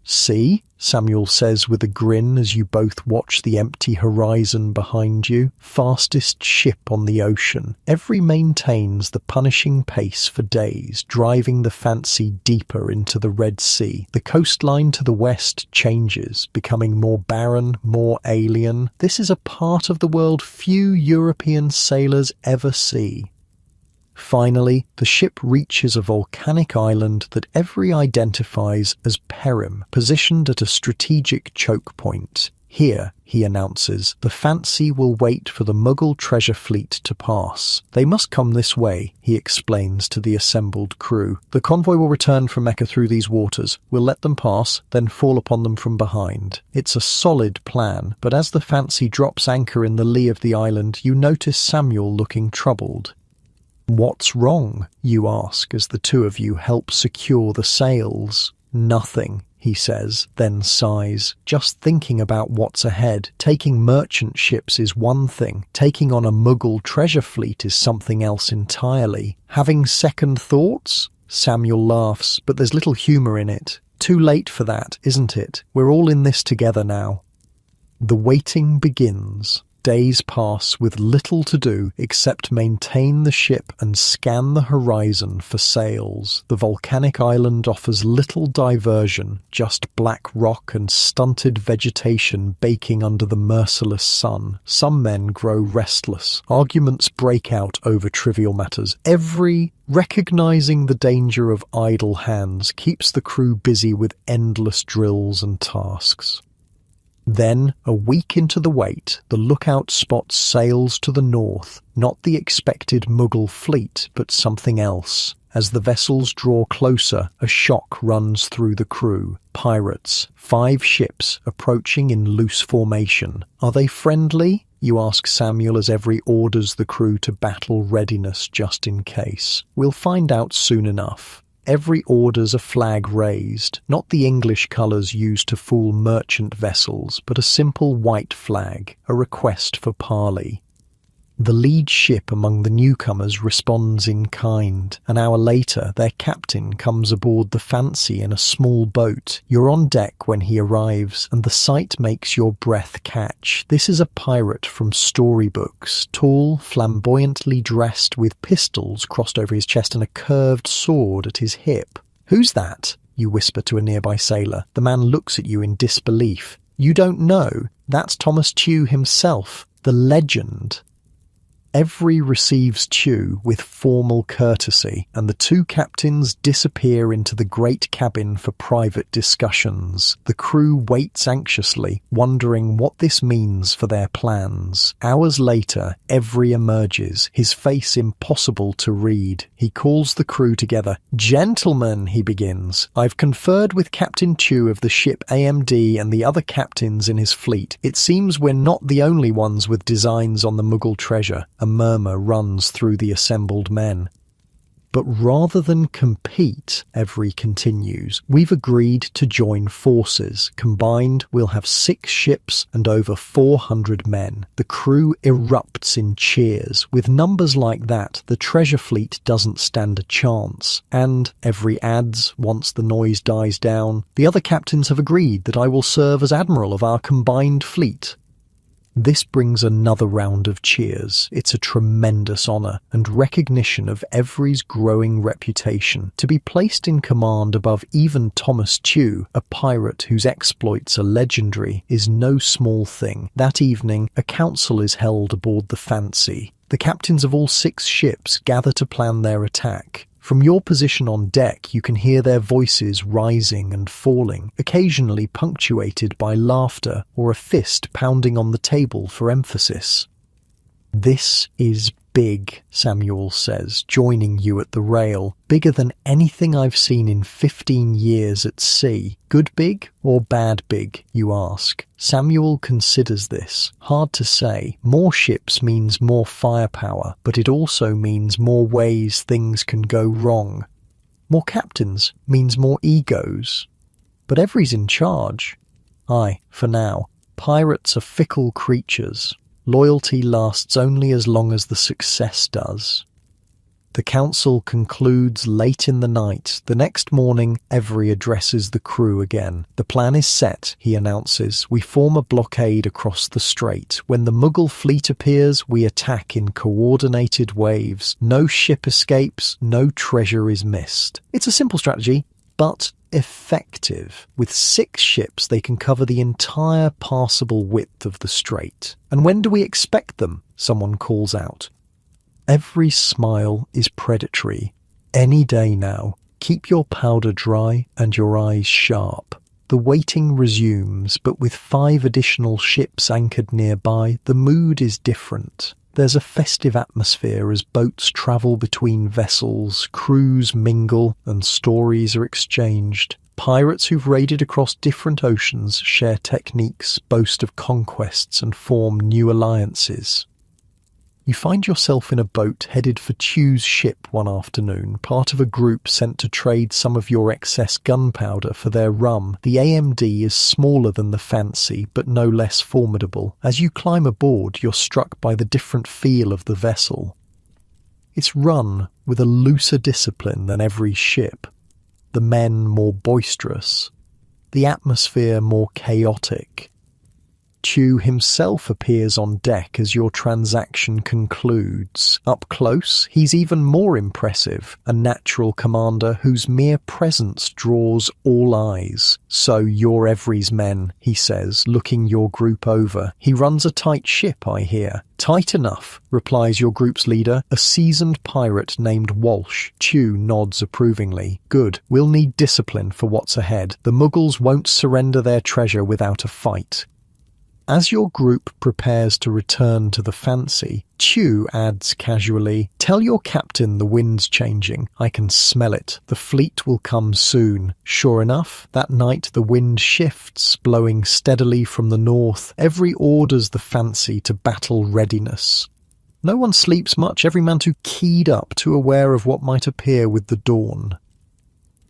"See?" Samuel says with a grin as you both watch the empty horizon behind you. Fastest ship on the ocean. Every maintains the punishing pace for days, driving the Fancy deeper into the Red Sea. The coastline to the west changes, becoming more barren, more alien. This is a part of the world few European sailors ever see. Finally, the ship reaches a volcanic island that Every identifies as Perim, positioned at a strategic choke point. Here, he announces, the Fancy will wait for the Mughal treasure fleet to pass. They must come this way, he explains to the assembled crew. The convoy will return from Mecca through these waters. We'll let them pass, then fall upon them from behind. It's a solid plan, but as the Fancy drops anchor in the lee of the island, you notice Samuel looking troubled. "What's wrong?" you ask as the two of you help secure the sails. "Nothing," he says, then sighs. "Just thinking about what's ahead. Taking merchant ships is one thing. Taking on a Mughal treasure fleet is something else entirely. Having second thoughts?" Samuel laughs, but there's little humour in it. "Too late for that, isn't it? We're all in this together now." The waiting begins. Days pass with little to do except maintain the ship and scan the horizon for sails. The volcanic island offers little diversion, just black rock and stunted vegetation baking under the merciless sun. Some men grow restless. Arguments break out over trivial matters. Every recognizing the danger of idle hands keeps the crew busy with endless drills and tasks. Then, a week into the wait, the lookout spots sails to the north, not the expected Mughal fleet, but something else. As the vessels draw closer, a shock runs through the crew. Pirates, 5 ships, approaching in loose formation. Are they friendly? You ask Samuel as Every orders the crew to battle readiness just in case. We'll find out soon enough. Every orders a flag raised, not the English colours used to fool merchant vessels, but a simple white flag, a request for parley. The lead ship among the newcomers responds in kind. An hour later, their captain comes aboard the Fancy in a small boat. You're on deck when he arrives, and the sight makes your breath catch. This is a pirate from storybooks, tall, flamboyantly dressed, with pistols crossed over his chest and a curved sword at his hip. "Who's that?" you whisper to a nearby sailor. The man looks at you in disbelief. "You don't know? That's Thomas Tew himself, the legend." Every receives Tew with formal courtesy, and the two captains disappear into the great cabin for private discussions. The crew waits anxiously, wondering what this means for their plans. Hours later, Every emerges, his face impossible to read. He calls the crew together. "Gentlemen," he begins, "I've conferred with Captain Tew of the ship AMD and the other captains in his fleet. It seems we're not the only ones with designs on the Mughal treasure." A murmur runs through the assembled men. "But rather than compete," Every continues, "we've agreed to join forces. Combined, we'll have 6 ships and over 400 men." The crew erupts in cheers. With numbers like that, the treasure fleet doesn't stand a chance. And, Every adds, once the noise dies down, "The other captains have agreed that I will serve as admiral of our combined fleet." This brings another round of cheers. It's a tremendous honour and recognition of Every's growing reputation. To be placed in command above even Thomas Tew, a pirate whose exploits are legendary, is no small thing. That evening, a council is held aboard the Fancy. The captains of all 6 ships gather to plan their attack. From your position on deck, you can hear their voices rising and falling, occasionally punctuated by laughter or a fist pounding on the table for emphasis. "This is big," Samuel says, joining you at the rail. "Bigger than anything I've seen in 15 years at sea." "Good big or bad big?" you ask. Samuel considers this. Hard to say. More ships means more firepower, but it also means more ways things can go wrong. More captains means more egos. But Every's in charge. Aye, for now. Pirates are fickle creatures. Loyalty lasts only as long as the success does. The council concludes late in the night. The next morning, Every addresses the crew again. The plan is set, he announces. We form a blockade across the strait. When the Mughal fleet appears, we attack in coordinated waves. No ship escapes, no treasure is missed. It's a simple strategy, but effective. With 6 ships, they can cover the entire passable width of the strait. And when do we expect them? Someone calls out. Every smile is predatory. Any day now. Keep your powder dry and your eyes sharp. The waiting resumes, but with 5 additional ships anchored nearby, the mood is different. There's a festive atmosphere as boats travel between vessels, crews mingle, and stories are exchanged. Pirates who've raided across different oceans share techniques, boast of conquests, and form new alliances. You find yourself in a boat headed for Chew's ship one afternoon, part of a group sent to trade some of your excess gunpowder for their rum. The AMD is smaller than the Fancy, but no less formidable. As you climb aboard, you're struck by the different feel of the vessel. It's run with a looser discipline than Every ship. The men more boisterous, the atmosphere more chaotic. Chew himself appears on deck as your transaction concludes. Up close, he's even more impressive, a natural commander whose mere presence draws all eyes. So you're Every's men, he says, looking your group over. He runs a tight ship, I hear. Tight enough, replies your group's leader, a seasoned pirate named Walsh. Chew nods approvingly. Good, we'll need discipline for what's ahead. The Mughals won't surrender their treasure without a fight. As your group prepares to return to the Fancy, Chew adds casually, "Tell your captain the wind's changing. I can smell it. The fleet will come soon." Sure enough, that night the wind shifts, blowing steadily from the north. Every orders the Fancy to battle readiness. No one sleeps much, every man too keyed up, too aware of what might appear with the dawn.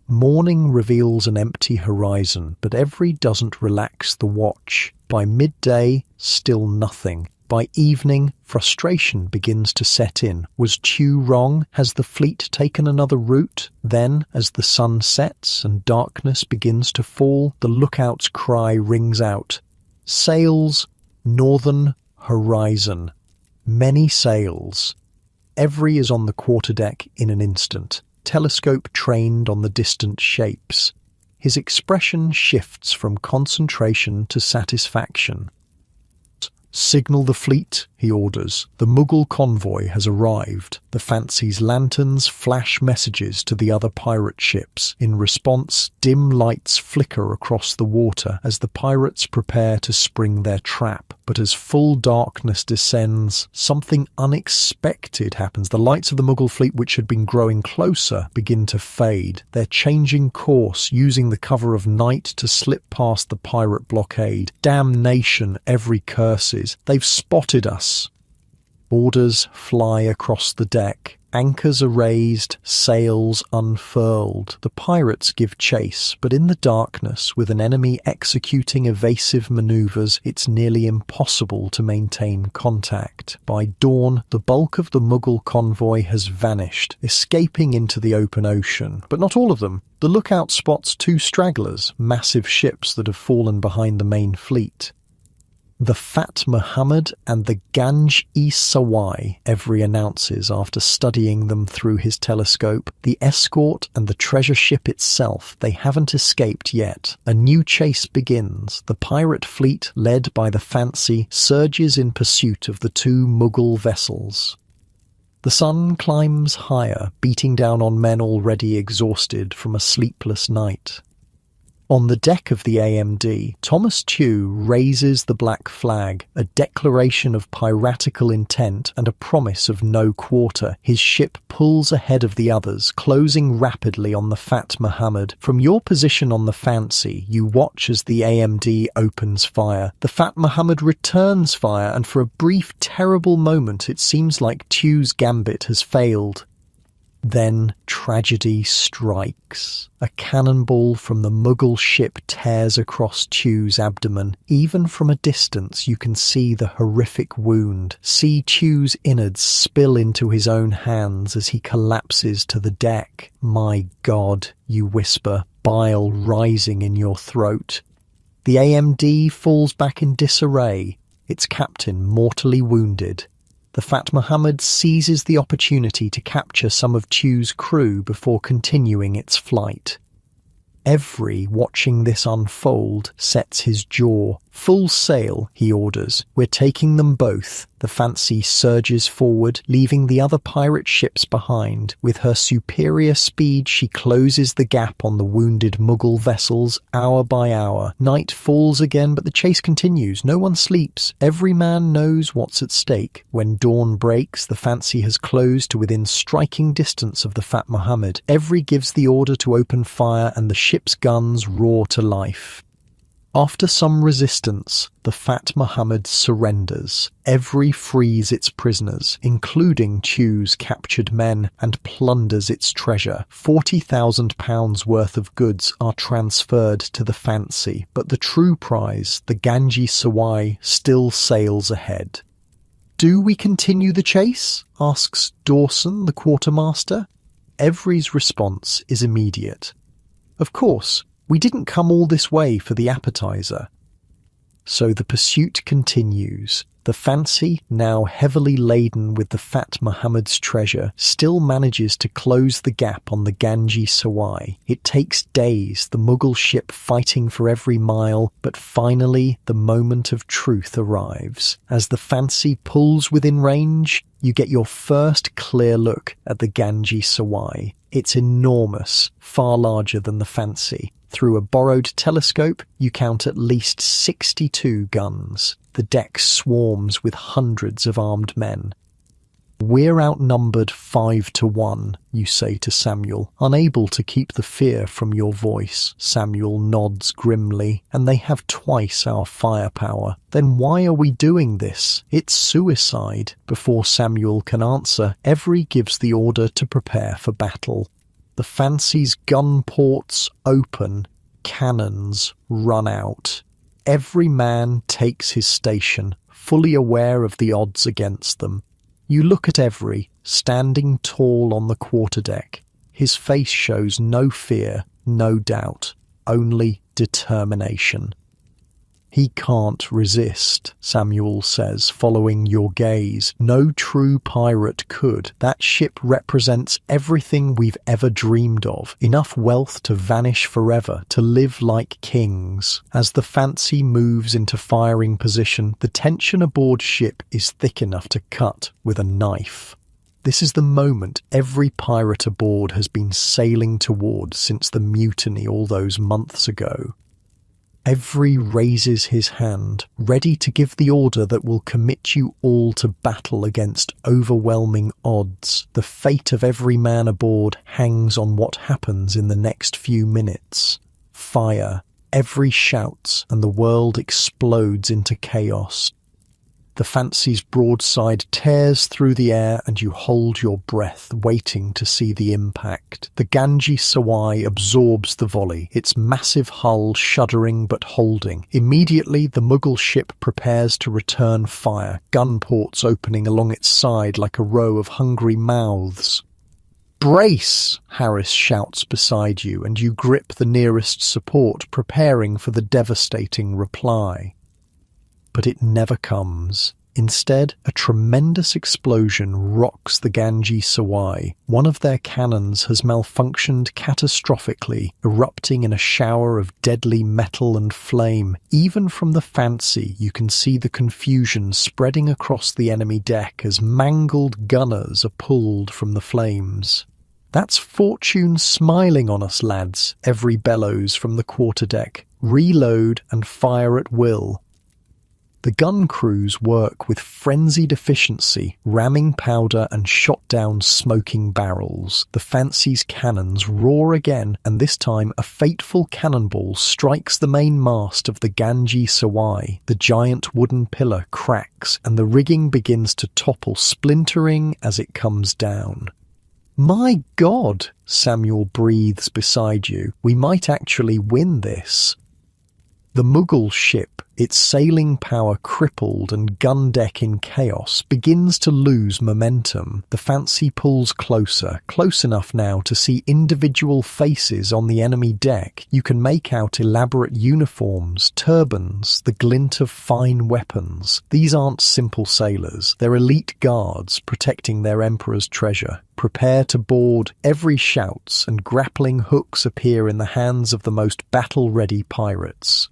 Morning reveals an empty horizon, but Every doesn't relax the watch. By midday, still nothing. By evening, frustration begins to set in. Was Chew wrong? Has the fleet taken another route? Then, as the sun sets and darkness begins to fall, the lookout's cry rings out. Sails, northern horizon. Many sails. Every is on the quarterdeck in an instant. Telescope trained on the distant shapes. His expression shifts from concentration to satisfaction. "Signal the fleet," he orders. "The Mughal convoy has arrived." The Fancy's lanterns flash messages to the other pirate ships. In response, dim lights flicker across the water as the pirates prepare to spring their trap. But as full darkness descends, something unexpected happens. The lights of the Mughal fleet, which had been growing closer, begin to fade. They're changing course, using the cover of night to slip past the pirate blockade. Damnation, Every curses. They've spotted us. Orders fly across the deck. Anchors are raised, sails unfurled. The pirates give chase, but in the darkness, with an enemy executing evasive maneuvers, it's nearly impossible to maintain contact. By dawn, the bulk of the Mughal convoy has vanished, escaping into the open ocean. But not all of them. The lookout spots 2 stragglers, massive ships that have fallen behind the main fleet. The Fat Muhammad and the Ganj-e-Sawai, Every announces after studying them through his telescope. The escort and the treasure ship itself, they haven't escaped yet. A new chase begins. The pirate fleet, led by the Fancy, surges in pursuit of the 2 Mughal vessels. The sun climbs higher, beating down on men already exhausted from a sleepless night. On the deck of the AMD, Thomas Chew raises the black flag, a declaration of piratical intent and a promise of no quarter. His ship pulls ahead of the others, closing rapidly on the Fat Muhammad. From your position on the Fancy, you watch as the AMD opens fire. The Fat Muhammad returns fire, and for a brief, terrible moment it seems like Chew's gambit has failed. Then tragedy strikes. A cannonball from the Mughal ship tears across Chu's abdomen. Even from a distance you can see the horrific wound. See Chu's innards spill into his own hands as he collapses to the deck. My God, you whisper, bile rising in your throat. The AMD falls back in disarray, its captain mortally wounded. The Fat Muhammad seizes the opportunity to capture some of Chu's crew before continuing its flight. Every watching this unfold sets his jaw. Full sail, he orders. We're taking them both. The Fancy surges forward, leaving the other pirate ships behind. With her superior speed, she closes the gap on the wounded Mughal vessels hour by hour. Night falls again, but the chase continues. No one sleeps. Every man knows what's at stake. When dawn breaks, the Fancy has closed to within striking distance of the Fat Muhammad. Every gives the order to open fire, and the ship's guns roar to life. After some resistance, the Fat Muhammad surrenders. Every frees its prisoners, including Chu's captured men, and plunders its treasure. £40,000 worth of goods are transferred to the Fancy, but the true prize, the Ganges Sawai, still sails ahead. Do we continue the chase? Asks Dawson, the quartermaster. Every's response is immediate. Of course. We didn't come all this way for the appetizer. So the pursuit continues. The Fancy, now heavily laden with the Fat Muhammad's treasure, still manages to close the gap on the Ganges Sawai. It takes days, the Mughal ship fighting for every mile, but finally the moment of truth arrives. As the Fancy pulls within range, you get your first clear look at the Ganges Sawai. It's enormous, far larger than the Fancy. Through a borrowed telescope, you count at least 62 guns. The deck swarms with hundreds of armed men. We're outnumbered 5-1, you say to Samuel, unable to keep the fear from your voice. Samuel nods grimly, and they have twice our firepower. Then why are we doing this? It's suicide. Before Samuel can answer, Every gives the order to prepare for battle. The Fancy's gun ports open, cannons run out. Every man takes his station, fully aware of the odds against them. You look at Every, standing tall on the quarterdeck. His face shows no fear, no doubt, only determination. He can't resist, Samuel says, following your gaze. No true pirate could. That ship represents everything we've ever dreamed of. Enough wealth to vanish forever, to live like kings. As the Fancy moves into firing position, the tension aboard ship is thick enough to cut with a knife. This is the moment every pirate aboard has been sailing towards since the mutiny all those months ago. Every raises his hand, ready to give the order that will commit you all to battle against overwhelming odds. The fate of every man aboard hangs on what happens in the next few minutes. Fire. Every shouts, and the world explodes into chaos. The Fancy's broadside tears through the air, and you hold your breath, waiting to see the impact. The Ganges Sawai absorbs the volley, its massive hull shuddering but holding. Immediately, the Mughal ship prepares to return fire, gun ports opening along its side like a row of hungry mouths. "Brace!" Harris shouts beside you, and you grip the nearest support, preparing for the devastating reply. But it never comes. Instead, a tremendous explosion rocks the Ganges Sawai. One of their cannons has malfunctioned catastrophically, erupting in a shower of deadly metal and flame. Even from the Fancy, you can see the confusion spreading across the enemy deck as mangled gunners are pulled from the flames. "That's fortune smiling on us, lads," Every bellows from the quarterdeck. "Reload and fire at will." The gun crews work with frenzied efficiency, ramming powder and shot down smoking barrels. The Fancy's cannons roar again, and this time a fateful cannonball strikes the main mast of the Ganges Sawai. The giant wooden pillar cracks, and the rigging begins to topple, splintering as it comes down. My God, Samuel breathes beside you. We might actually win this. The Mughal ship, its sailing power crippled and gun deck in chaos, begins to lose momentum. The Fancy pulls closer, close enough now to see individual faces on the enemy deck. You can make out elaborate uniforms, turbans, the glint of fine weapons. These aren't simple sailors, they're elite guards protecting their emperor's treasure. Prepare to board. Every shouts, and grappling hooks appear in the hands of the most battle-ready pirates.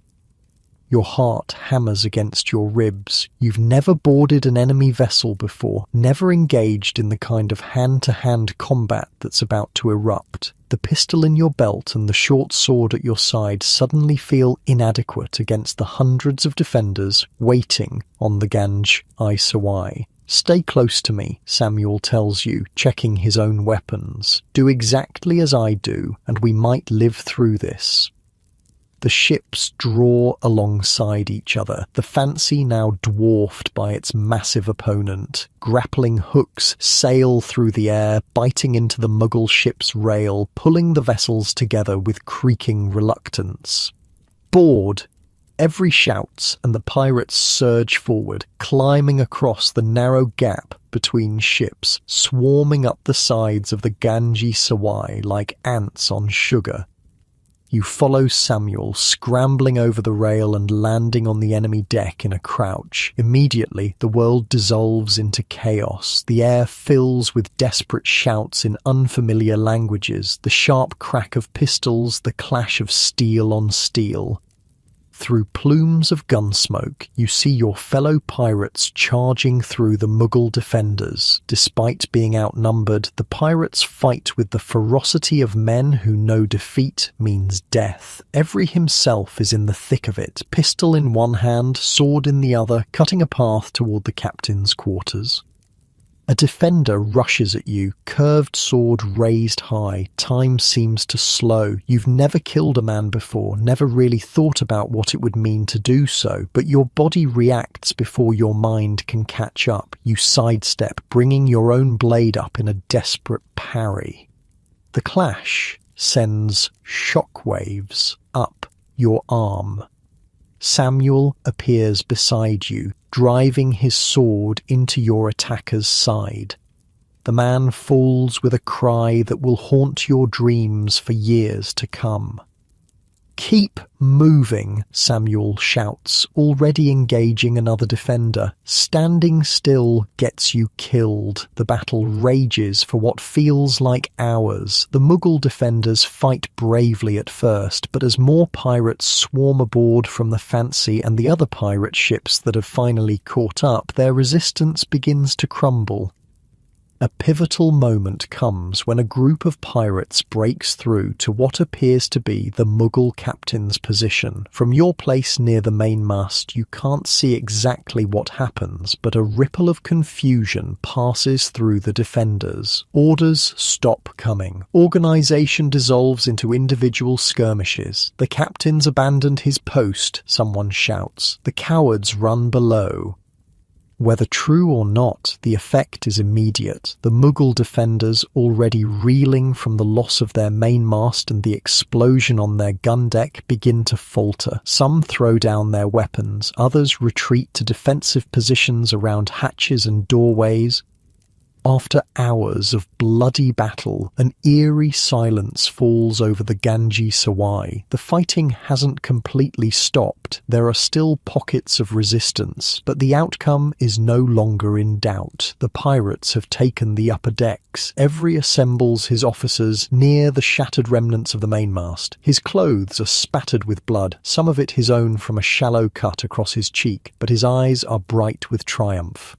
Your heart hammers against your ribs. You've never boarded an enemy vessel before, never engaged in the kind of hand-to-hand combat that's about to erupt. The pistol in your belt and the short sword at your side suddenly feel inadequate against the hundreds of defenders waiting on the Ganj-i Sawai. Stay close to me, Samuel tells you, checking his own weapons. Do exactly as I do, and we might live through this. The ships draw alongside each other, the Fancy now dwarfed by its massive opponent. Grappling hooks sail through the air, biting into the Mughal ship's rail, pulling the vessels together with creaking reluctance. Board! Every shouts, and the pirates surge forward, climbing across the narrow gap between ships, swarming up the sides of the Ganj-i Sawai like ants on sugar. You follow Samuel, scrambling over the rail and landing on the enemy deck in a crouch. Immediately, the world dissolves into chaos. The air fills with desperate shouts in unfamiliar languages, the sharp crack of pistols, the clash of steel on steel. Through plumes of gunsmoke, you see your fellow pirates charging through the Mughal defenders. Despite being outnumbered, the pirates fight with the ferocity of men who know defeat means death. Every himself is in the thick of it, pistol in one hand, sword in the other, cutting a path toward the captain's quarters. A defender rushes at you, curved sword raised high. Time seems to slow. You've never killed a man before, never really thought about what it would mean to do so, but your body reacts before your mind can catch up. You sidestep, bringing your own blade up in a desperate parry. The clash sends shockwaves up your arm. Samuel appears beside you, driving his sword into your attacker's side. The man falls with a cry that will haunt your dreams for years to come. "Keep moving," Samuel shouts, already engaging another defender. Standing still gets you killed. The battle rages for what feels like hours. The Mughal defenders fight bravely at first, but as more pirates swarm aboard from the Fancy and the other pirate ships that have finally caught up, their resistance begins to crumble. A pivotal moment comes when a group of pirates breaks through to what appears to be the Mughal captain's position. From your place near the mainmast, you can't see exactly what happens, but a ripple of confusion passes through the defenders. Orders stop coming. Organization dissolves into individual skirmishes. The captain's abandoned his post, someone shouts. The cowards run below. Whether true or not, the effect is immediate. The Mughal defenders, already reeling from the loss of their mainmast and the explosion on their gun deck, begin to falter. Some throw down their weapons, others retreat to defensive positions around hatches and doorways. After hours of bloody battle, an eerie silence falls over the Ganj-i Sawai. The fighting hasn't completely stopped. There are still pockets of resistance, but the outcome is no longer in doubt. The pirates have taken the upper decks. Every assembles his officers near the shattered remnants of the mainmast. His clothes are spattered with blood, some of it his own from a shallow cut across his cheek, but his eyes are bright with triumph.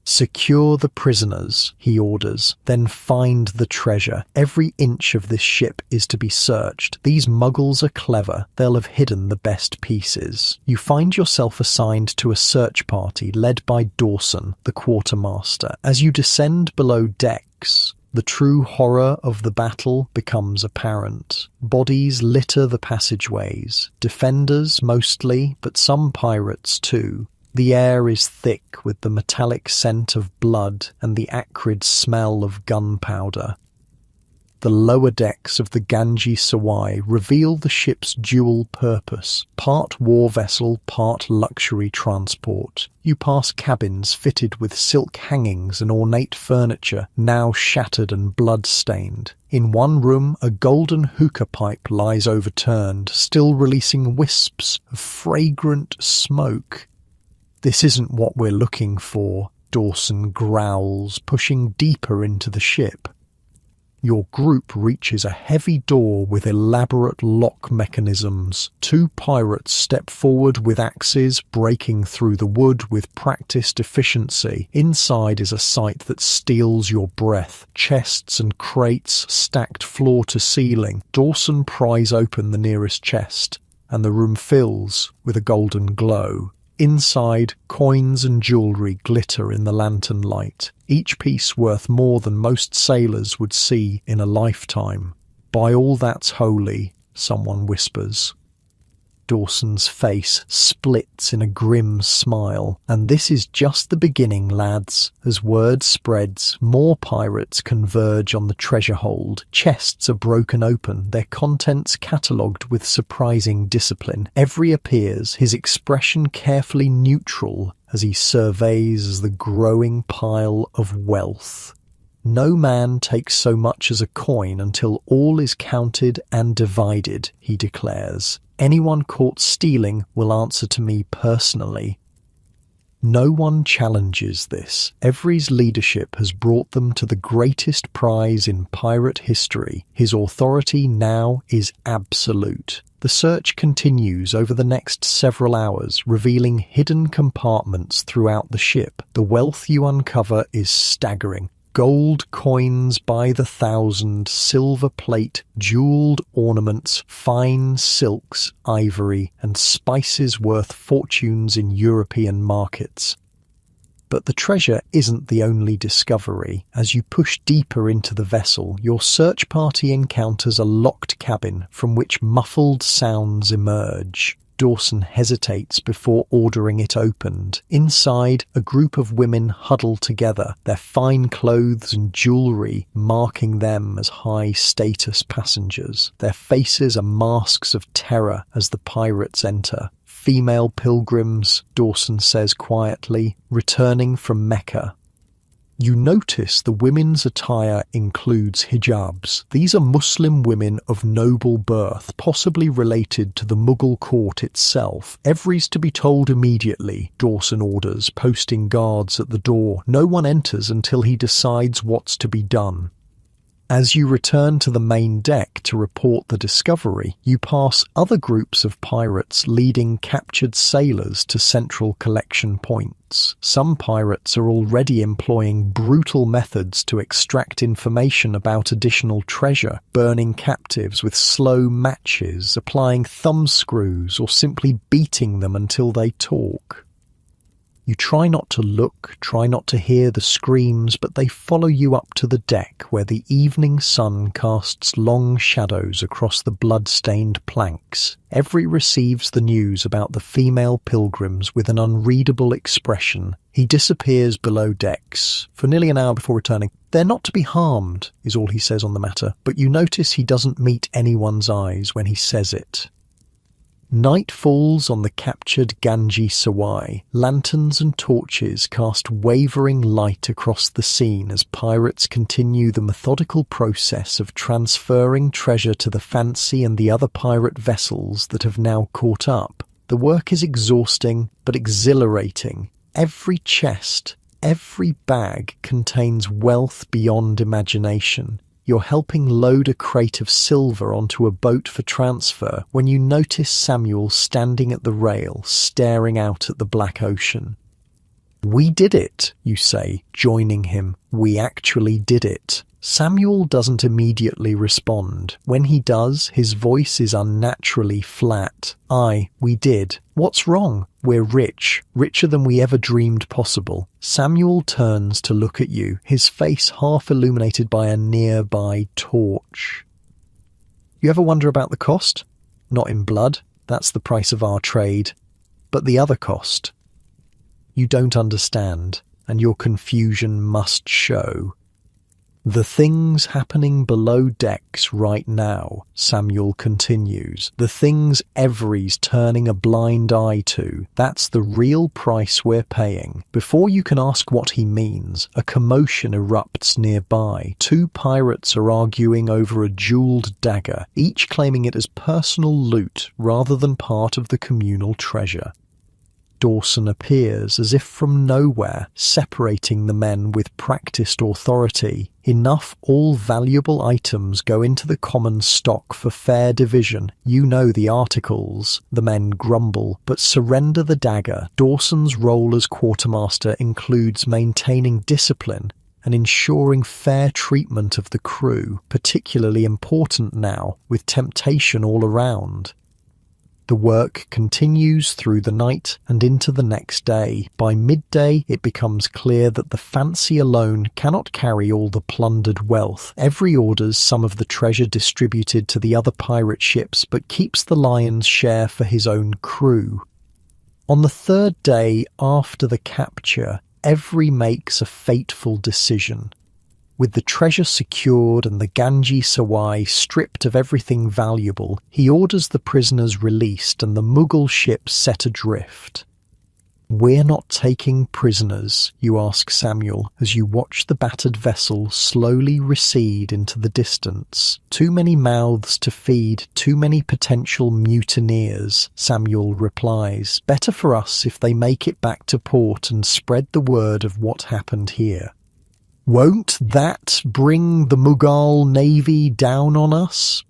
"Secure the prisoners," he orders, "then find the treasure. Every inch of this ship is to be searched. These Mughals are clever. They'll have hidden the best pieces." You find yourself assigned to a search party led by Dawson, the quartermaster. As you descend below decks, the true horror of the battle becomes apparent. Bodies litter the passageways. Defenders mostly, but some pirates too. The air is thick with the metallic scent of blood and the acrid smell of gunpowder. The lower decks of the Ganges Sawai reveal the ship's dual purpose, part war vessel, part luxury transport. You pass cabins fitted with silk hangings and ornate furniture, now shattered and blood-stained. In one room, a golden hookah pipe lies overturned, still releasing wisps of fragrant smoke. "This isn't what we're looking for," Dawson growls, pushing deeper into the ship. Your group reaches a heavy door with elaborate lock mechanisms. Two pirates step forward with axes, breaking through the wood with practiced efficiency. Inside is a sight that steals your breath. Chests and crates stacked floor to ceiling. Dawson pries open the nearest chest, and the room fills with a golden glow. Inside, coins and jewellery glitter in the lantern light, each piece worth more than most sailors would see in a lifetime. "By all that's holy," someone whispers. Dawson's face splits in a grim smile. "And this is just the beginning, lads." As word spreads, more pirates converge on the treasure hold. Chests are broken open, their contents catalogued with surprising discipline. Every appears, his expression carefully neutral as he surveys the growing pile of wealth. "No man takes so much as a coin until all is counted and divided," he declares. "Anyone caught stealing will answer to me personally." No one challenges this. Every's leadership has brought them to the greatest prize in pirate history. His authority now is absolute. The search continues over the next several hours, revealing hidden compartments throughout the ship. The wealth you uncover is staggering. Gold coins by the thousand, silver plate, jewelled ornaments, fine silks, ivory, and spices worth fortunes in European markets. But the treasure isn't the only discovery. As you push deeper into the vessel, your search party encounters a locked cabin from which muffled sounds emerge. Dawson hesitates before ordering it opened. Inside, a group of women huddle together, their fine clothes and jewellery marking them as high-status passengers. Their faces are masks of terror as the pirates enter. "Female pilgrims," Dawson says quietly, "returning from Mecca." You notice the women's attire includes hijabs. These are Muslim women of noble birth, possibly related to the Mughal court itself. "Every's to be told immediately," Dawson orders, posting guards at the door. No one enters until he decides what's to be done. As you return to the main deck to report the discovery, you pass other groups of pirates leading captured sailors to central collection points. Some pirates are already employing brutal methods to extract information about additional treasure, burning captives with slow matches, applying thumbscrews, or simply beating them until they talk. You try not to look, try not to hear the screams, but they follow you up to the deck where the evening sun casts long shadows across the blood-stained planks. Every receives the news about the female pilgrims with an unreadable expression. He disappears below decks for nearly an hour before returning. "They're not to be harmed," is all he says on the matter, but you notice he doesn't meet anyone's eyes when he says it. Night falls on the captured Ganges Sawai. Lanterns and torches cast wavering light across the scene as pirates continue the methodical process of transferring treasure to the Fancy and the other pirate vessels that have now caught up. The work is exhausting but exhilarating. Every chest, every bag contains wealth beyond imagination. You're helping load a crate of silver onto a boat for transfer when you notice Samuel standing at the rail, staring out at the black ocean. "We did it," you say, joining him. "We actually did it." Samuel doesn't immediately respond. When he does, his voice is unnaturally flat. "Aye, we did. What's wrong? We're rich. Richer than we ever dreamed possible." Samuel turns to look at you, his face half illuminated by a nearby torch. "You ever wonder about the cost? Not in blood. That's the price of our trade. But the other cost. You don't understand, and your confusion must show. "The things happening below decks right now," Samuel continues, "the things every's turning a blind eye to, that's the real price we're paying." Before you can ask what he means, a commotion erupts nearby. Two pirates are arguing over a jeweled dagger, each claiming it as personal loot rather than part of the communal treasure. Dawson appears as if from nowhere, separating the men with practiced authority. "Enough all valuable items go into the common stock for fair division. You know the articles," the men grumble, but surrender the dagger. Dawson's role as quartermaster includes maintaining discipline and ensuring fair treatment of the crew, particularly important now, with temptation all around. The work continues through the night and into the next day. By midday, it becomes clear that the Fancy alone cannot carry all the plundered wealth. Every orders some of the treasure distributed to the other pirate ships, but keeps the lion's share for his own crew. On the third day after the capture, Every makes a fateful decision. With the treasure secured and the Ganji Sawai stripped of everything valuable, he orders the prisoners released and the Mughal ship set adrift. "We're not taking prisoners," you ask Samuel as you watch the battered vessel slowly recede into the distance. "Too many mouths to feed, too many potential mutineers," Samuel replies. "Better for us if they make it back to port and spread the word of what happened here." "Won't that bring the Mughal navy down on us?"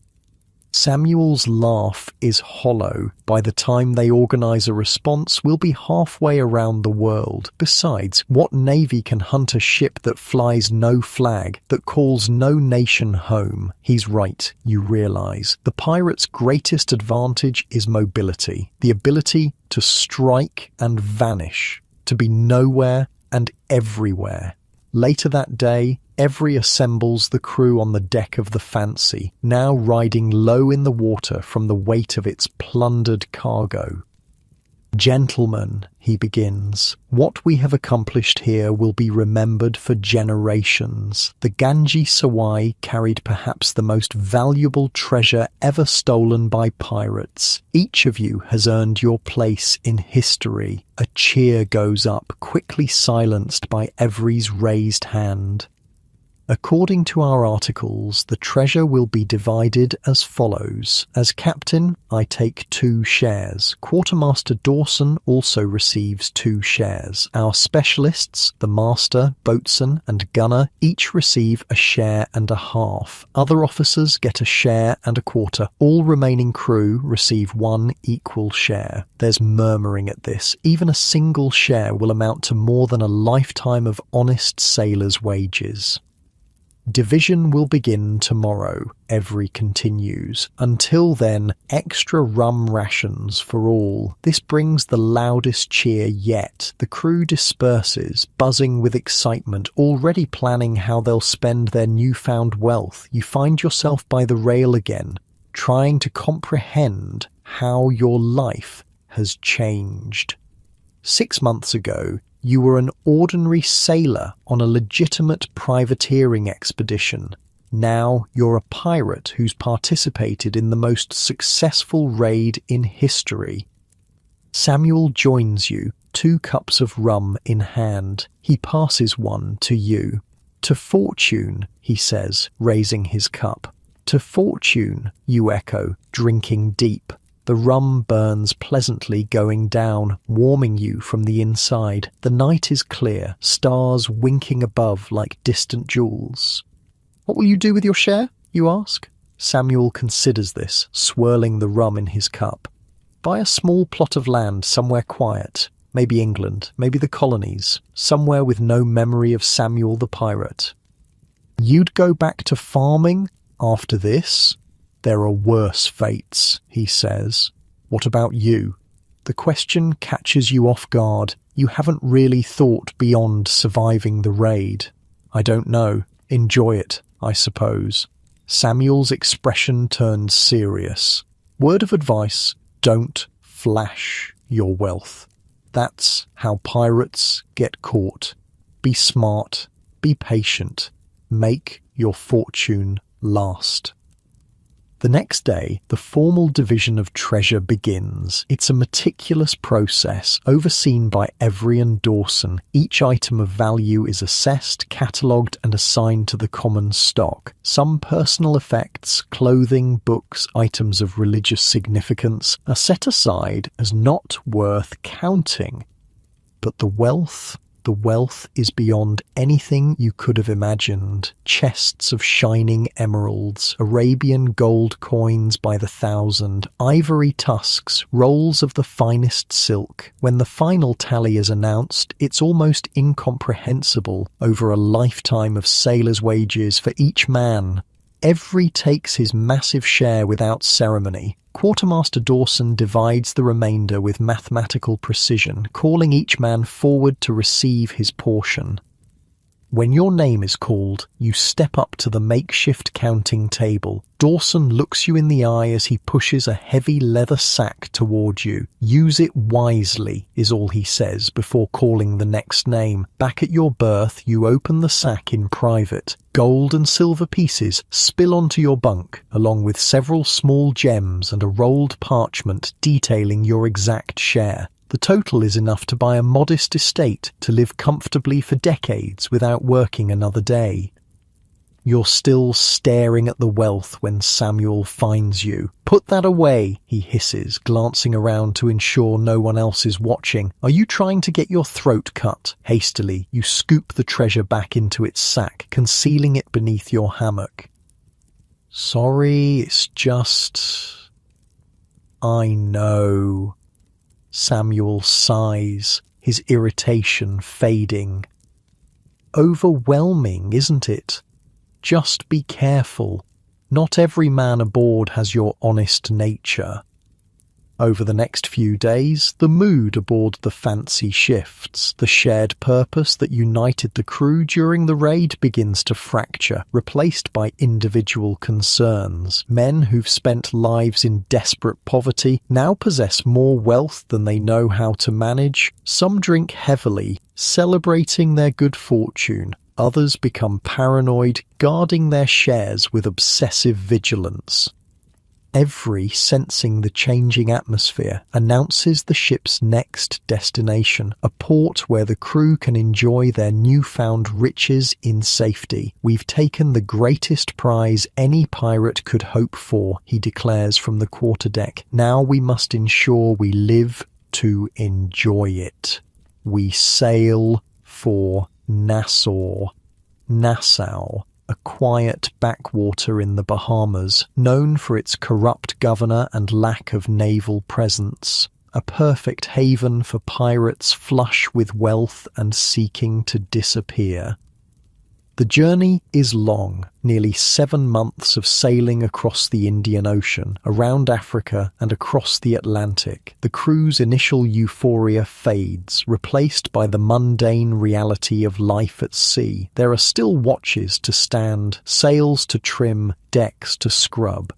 Samuel's laugh is hollow. "By the time they organise a response, we'll be halfway around the world. Besides, what navy can hunt a ship that flies no flag, that calls no nation home?" He's right, you realise. The pirate's greatest advantage is mobility, the ability to strike and vanish, to be nowhere and everywhere. Later that day, Every assembles the crew on the deck of the Fancy, now riding low in the water from the weight of its plundered cargo. "Gentlemen," he begins, "what we have accomplished here will be remembered for generations. The Ganji Sawai carried perhaps the most valuable treasure ever stolen by pirates. Each of you has earned your place in history." A cheer goes up, quickly silenced by Every's raised hand. According to our articles, the treasure will be divided as follows. As captain, I take 2 shares. Quartermaster Dawson also receives 2 shares. Our specialists, the master, boatswain, and gunner, each receive a share and a half. Other officers get a share and a quarter. All remaining crew receive 1 equal share. There's murmuring at this. Even a single share will amount to more than a lifetime of honest sailors' wages. Division will begin tomorrow, Every continues. Until then, extra rum rations for all. This brings the loudest cheer yet. The crew disperses, buzzing with excitement, already planning how they'll spend their newfound wealth. You find yourself by the rail again, trying to comprehend how your life has changed. 6 months ago, you were an ordinary sailor on a legitimate privateering expedition. Now you're a pirate who's participated in the most successful raid in history. Samuel joins you, 2 cups of rum in hand. He passes one to you. "To fortune," he says, raising his cup. "To fortune," you echo, drinking deep. The rum burns pleasantly going down, warming you from the inside. The night is clear, stars winking above like distant jewels. "What will you do with your share?" you ask. Samuel considers this, swirling the rum in his cup. "Buy a small plot of land somewhere quiet. Maybe England, maybe the colonies. Somewhere with no memory of Samuel the pirate." "You'd go back to farming after this?" "There are worse fates," he says. "What about you?" The question catches you off guard. You haven't really thought beyond surviving the raid. "I don't know. Enjoy it, I suppose." Samuel's expression turns serious. "Word of advice, don't flash your wealth. That's how pirates get caught. Be smart, be patient, Make your fortune last. The next day, the formal division of treasure begins. It's a meticulous process, overseen by Every and Dawson. Each item of value is assessed, catalogued, and assigned to the common stock. Some personal effects, clothing, books, items of religious significance, are set aside as not worth counting. But the wealth is beyond anything you could have imagined. Chests of shining emeralds, Arabian gold coins by the thousand, ivory tusks, rolls of the finest silk. When the final tally is announced, it's almost incomprehensible. Over a lifetime of sailors' wages for each man. Every takes his massive share without ceremony. Quartermaster Dawson divides the remainder with mathematical precision, calling each man forward to receive his portion. When your name is called, you step up to the makeshift counting table. Dawson looks you in the eye as he pushes a heavy leather sack toward you. Use it wisely, is all he says before calling the next name. Back at your berth, you open the sack in private. Gold and silver pieces spill onto your bunk, along with several small gems and a rolled parchment detailing your exact share. The total is enough to buy a modest estate to live comfortably for decades without working another day. You're still staring at the wealth when Samuel finds you. "Put that away," he hisses, glancing around to ensure no one else is watching. "Are you trying to get your throat cut?" Hastily, you scoop the treasure back into its sack, concealing it beneath your hammock. "Sorry, it's just... I know." Samuel sighs, his irritation fading. "Overwhelming, isn't it? Just be careful. Not every man aboard has your honest nature." Over the next few days, the mood aboard the Fancy shifts. The shared purpose that united the crew during the raid begins to fracture, replaced by individual concerns. Men who've spent lives in desperate poverty now possess more wealth than they know how to manage. Some drink heavily, celebrating their good fortune. Others become paranoid, guarding their shares with obsessive vigilance. Every, sensing the changing atmosphere, announces the ship's next destination, a port where the crew can enjoy their newfound riches in safety. "We've taken the greatest prize any pirate could hope for," he declares from the quarterdeck. "Now we must ensure we live to enjoy it." We sail for Nassau, a quiet backwater in the Bahamas, known for its corrupt governor and lack of naval presence, a perfect haven for pirates flush with wealth and seeking to disappear. The journey is long, nearly 7 months of sailing across the Indian Ocean, around Africa and across the Atlantic. The crew's initial euphoria fades, replaced by the mundane reality of life at sea. There are still watches to stand, sails to trim, decks to scrub.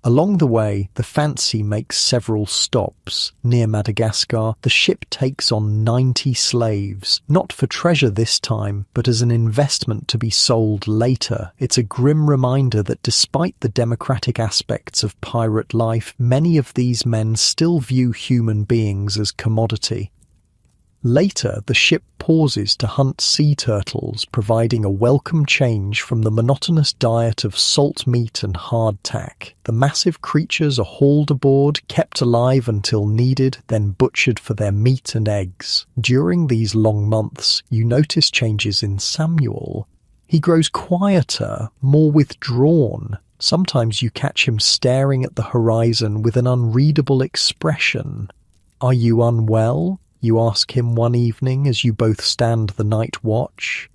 Along the way, the Fancy makes several stops. Near Madagascar, the ship takes on 90 slaves, not for treasure this time, but as an investment to be sold later. It's a grim reminder that despite the democratic aspects of pirate life, many of these men still view human beings as commodity. Later, the ship pauses to hunt sea turtles, providing a welcome change from the monotonous diet of salt meat and hardtack. The massive creatures are hauled aboard, kept alive until needed, then butchered for their meat and eggs. During these long months, you notice changes in Samuel. He grows quieter, more withdrawn. Sometimes you catch him staring at the horizon with an unreadable expression. "Are you unwell?" you ask him one evening as you both stand the night watch.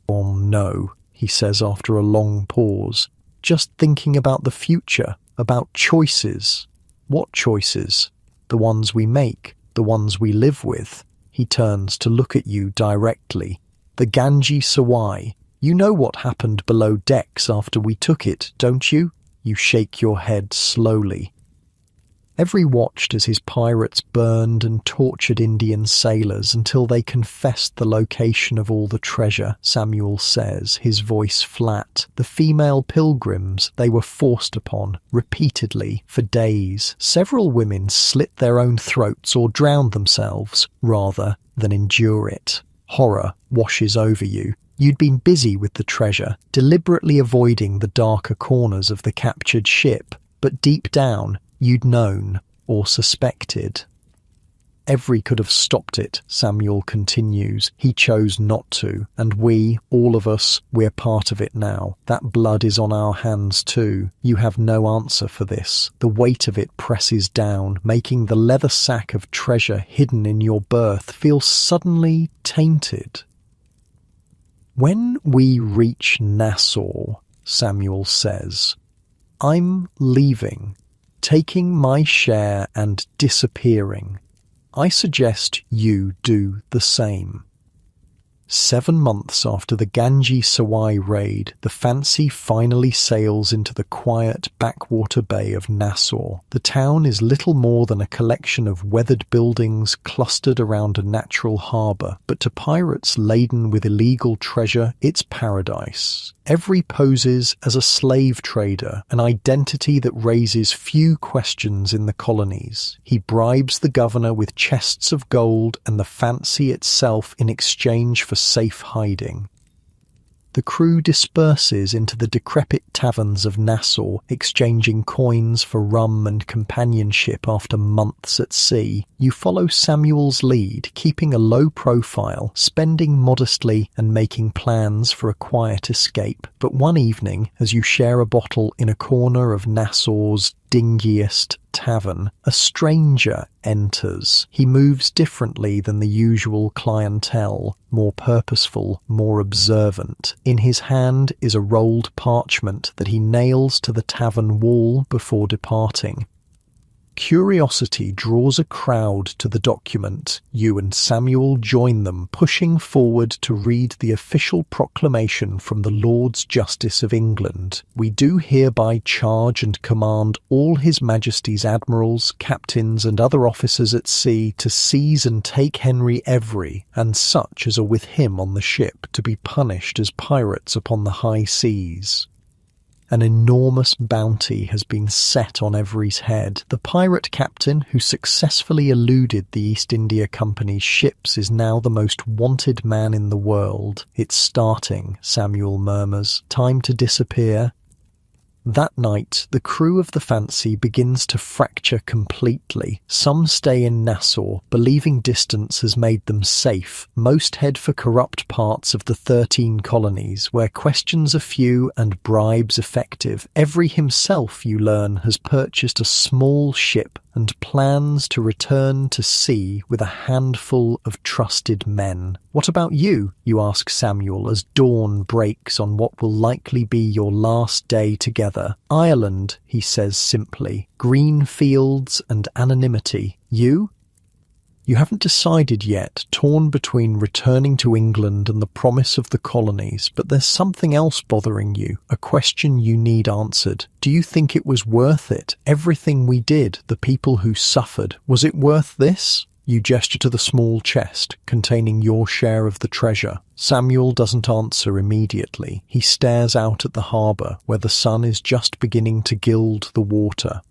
"Oh no," he says after a long pause. "Just thinking about the future, about choices." "What choices?" "The ones we make, the ones we live with." He turns to look at you directly. "The Ganges Sawai. You know what happened below decks after we took it, don't you?" You shake your head slowly. Every watched as his pirates burned and tortured Indian sailors until they confessed the location of all the treasure, Samuel says, his voice flat. The female pilgrims they were forced upon, repeatedly, for days. Several women slit their own throats or drowned themselves, rather than endure it. Horror washes over you. You'd been busy with the treasure, deliberately avoiding the darker corners of the captured ship, but deep down, you'd known or suspected. Every could have stopped it, Samuel continues. He chose not to, and we, all of us, we're part of it now. That blood is on our hands too. You have no answer for this. The weight of it presses down, making the leather sack of treasure hidden in your berth feel suddenly tainted. When we reach Nassau, Samuel says, I'm leaving, taking my share and disappearing. I suggest you do the same. 7 months after the Ganges Sawai raid, the Fancy finally sails into the quiet backwater bay of Nassau. The town is little more than a collection of weathered buildings clustered around a natural harbour, but to pirates laden with illegal treasure, it's paradise. Every poses as a slave trader, an identity that raises few questions in the colonies. He bribes the governor with chests of gold and the Fancy itself in exchange for safe hiding. The crew disperses into the decrepit taverns of Nassau, exchanging coins for rum and companionship after months at sea. You follow Samuel's lead, keeping a low profile, spending modestly and making plans for a quiet escape. But one evening, as you share a bottle in a corner of Nassau's dingiest tavern, a stranger enters. He moves differently than the usual clientele, more purposeful, more observant. In his hand is a rolled parchment that he nails to the tavern wall before departing. Curiosity draws a crowd to the document. You and Samuel join them, pushing forward to read the official proclamation from the Lords Justice of England. We do hereby charge and command all His Majesty's admirals, captains and other officers at sea to seize and take Henry Every, and such as are with him on the ship, to be punished as pirates upon the high seas. An enormous bounty has been set on Every's head. The pirate captain who successfully eluded the East India Company's ships is now the most wanted man in the world. It's starting, Samuel murmurs. Time to disappear. That night, the crew of the Fancy begins to fracture completely. Some stay in Nassau, believing distance has made them safe. Most head for corrupt parts of the 13 colonies, where questions are few and bribes effective. Every himself, you learn, has purchased a small ship and plans to return to sea with a handful of trusted men. What about you? You ask Samuel as dawn breaks on what will likely be your last day together. Ireland, he says simply. Green fields and anonymity. You? You haven't decided yet, torn between returning to England and the promise of the colonies, but there's something else bothering you, a question you need answered. Do you think it was worth it? Everything we did, the people who suffered, was it worth this? You gesture to the small chest, containing your share of the treasure. Samuel doesn't answer immediately. He stares out at the harbour, where the sun is just beginning to gild the water.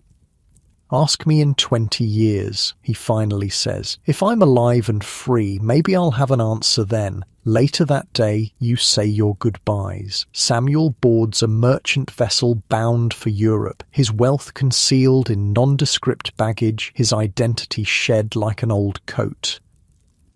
Ask me in 20 years, he finally says. If I'm alive and free, maybe I'll have an answer then. Later that day, you say your goodbyes. Samuel boards a merchant vessel bound for Europe, his wealth concealed in nondescript baggage, his identity shed like an old coat.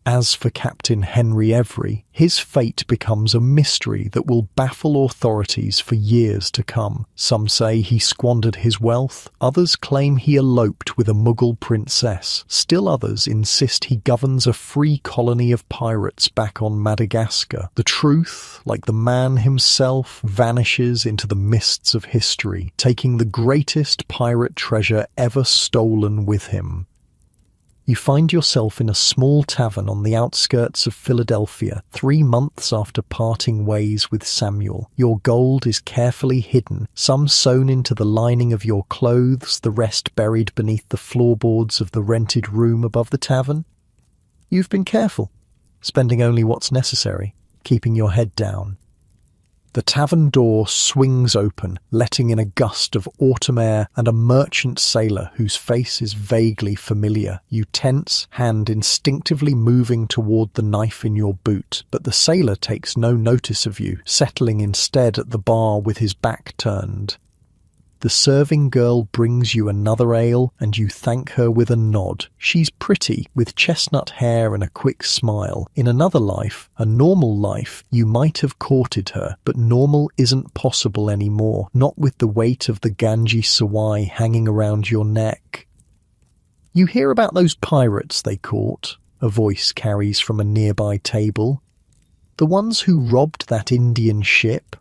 As for Captain Henry Every, his fate becomes a mystery that will baffle authorities for years to come. Some say he squandered his wealth, others claim he eloped with a Mughal princess, still others insist he governs a free colony of pirates back on Madagascar. The truth, like the man himself, vanishes into the mists of history, taking the greatest pirate treasure ever stolen with him. You find yourself in a small tavern on the outskirts of Philadelphia, 3 months after parting ways with Samuel. Your gold is carefully hidden, some sewn into the lining of your clothes, the rest buried beneath the floorboards of the rented room above the tavern. You've been careful, spending only what's necessary, keeping your head down. The tavern door swings open, letting in a gust of autumn air and a merchant sailor whose face is vaguely familiar. You tense, hand instinctively moving toward the knife in your boot, but the sailor takes no notice of you, settling instead at the bar with his back turned. The serving girl brings you another ale, and you thank her with a nod. She's pretty, with chestnut hair and a quick smile. In another life, a normal life, you might have courted her, but normal isn't possible anymore, not with the weight of the Ganges Sawai hanging around your neck. You hear about those pirates they caught, a voice carries from a nearby table. The ones who robbed that Indian ship?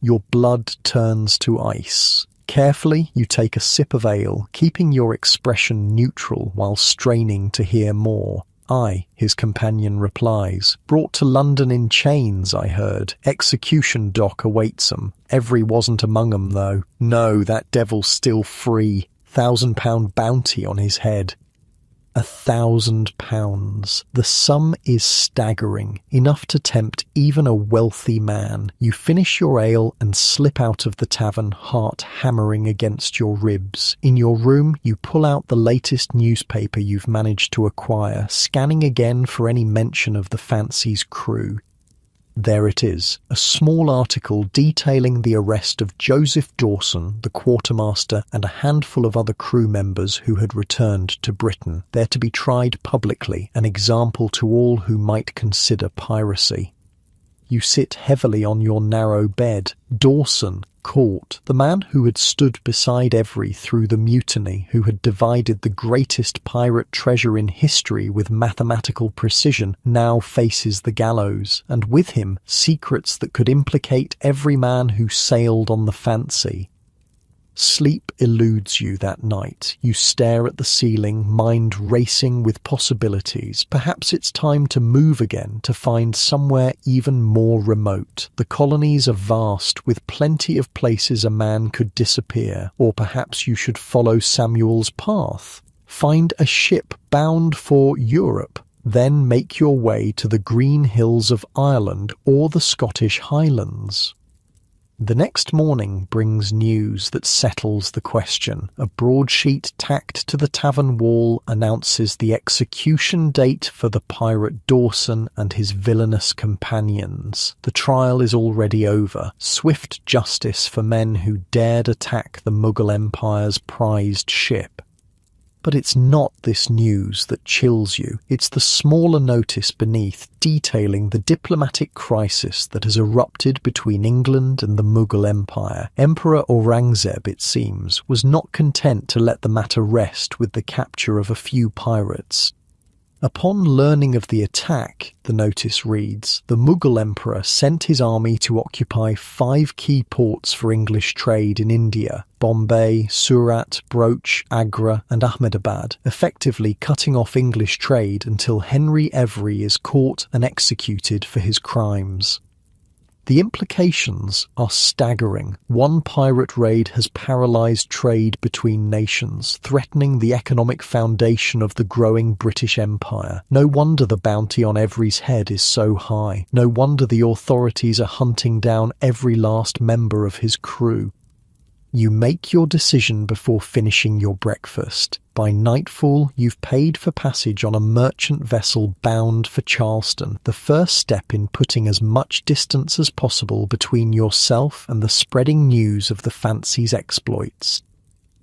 Your blood turns to ice. Carefully, you take a sip of ale, keeping your expression neutral while straining to hear more. "Aye," his companion replies. "Brought to London in chains, I heard. Execution dock awaits 'em. Every wasn't among 'em, though. No, that devil's still free. £1,000 bounty on his head." £1,000. The sum is staggering, enough to tempt even a wealthy man. You finish your ale and slip out of the tavern, heart hammering against your ribs. In your room, you pull out the latest newspaper you've managed to acquire, scanning again for any mention of the Fancy's crew. There it is, a small article detailing the arrest of Joseph Dawson, the quartermaster, and a handful of other crew members who had returned to Britain. They're to be tried publicly, an example to all who might consider piracy. You sit heavily on your narrow bed. Dawson, caught, the man who had stood beside Every through the mutiny, who had divided the greatest pirate treasure in history with mathematical precision, now faces the gallows, and with him secrets that could implicate every man who sailed on the Fancy. Sleep eludes you that night. You stare at the ceiling, mind racing with possibilities. Perhaps it's time to move again, to find somewhere even more remote. The colonies are vast, with plenty of places a man could disappear. Or perhaps you should follow Samuel's path. Find a ship bound for Europe. Then make your way to the green hills of Ireland or the Scottish Highlands. The next morning brings news that settles the question. A broadsheet tacked to the tavern wall announces the execution date for the pirate Dawson and his villainous companions. The trial is already over. Swift justice for men who dared attack the Mughal Empire's prized ship. But it's not this news that chills you. It's the smaller notice beneath, detailing the diplomatic crisis that has erupted between England and the Mughal Empire. Emperor Aurangzeb, it seems, was not content to let the matter rest with the capture of a few pirates. Upon learning of the attack, the notice reads, the Mughal emperor sent his army to occupy 5 key ports for English trade in India: Bombay, Surat, Broach, Agra and Ahmedabad, effectively cutting off English trade until Henry Every is caught and executed for his crimes. The implications are staggering. One pirate raid has paralysed trade between nations, threatening the economic foundation of the growing British Empire. No wonder the bounty on Every's head is so high. No wonder the authorities are hunting down every last member of his crew. You make your decision before finishing your breakfast. By nightfall, you've paid for passage on a merchant vessel bound for Charleston, the first step in putting as much distance as possible between yourself and the spreading news of the Fancy's exploits.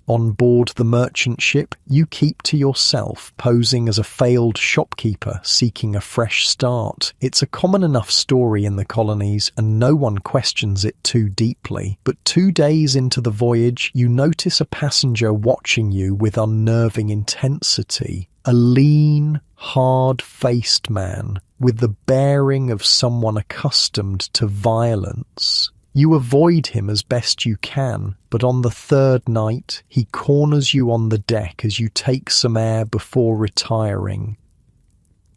On board the merchant ship, you keep to yourself, posing as a failed shopkeeper seeking a fresh start. It's a common enough story in the colonies, and no one questions it too deeply. But 2 days into the voyage, you notice a passenger watching you with unnerving intensity. A lean, hard-faced man, with the bearing of someone accustomed to violence. You avoid him as best you can, but on the third night, he corners you on the deck as you take some air before retiring.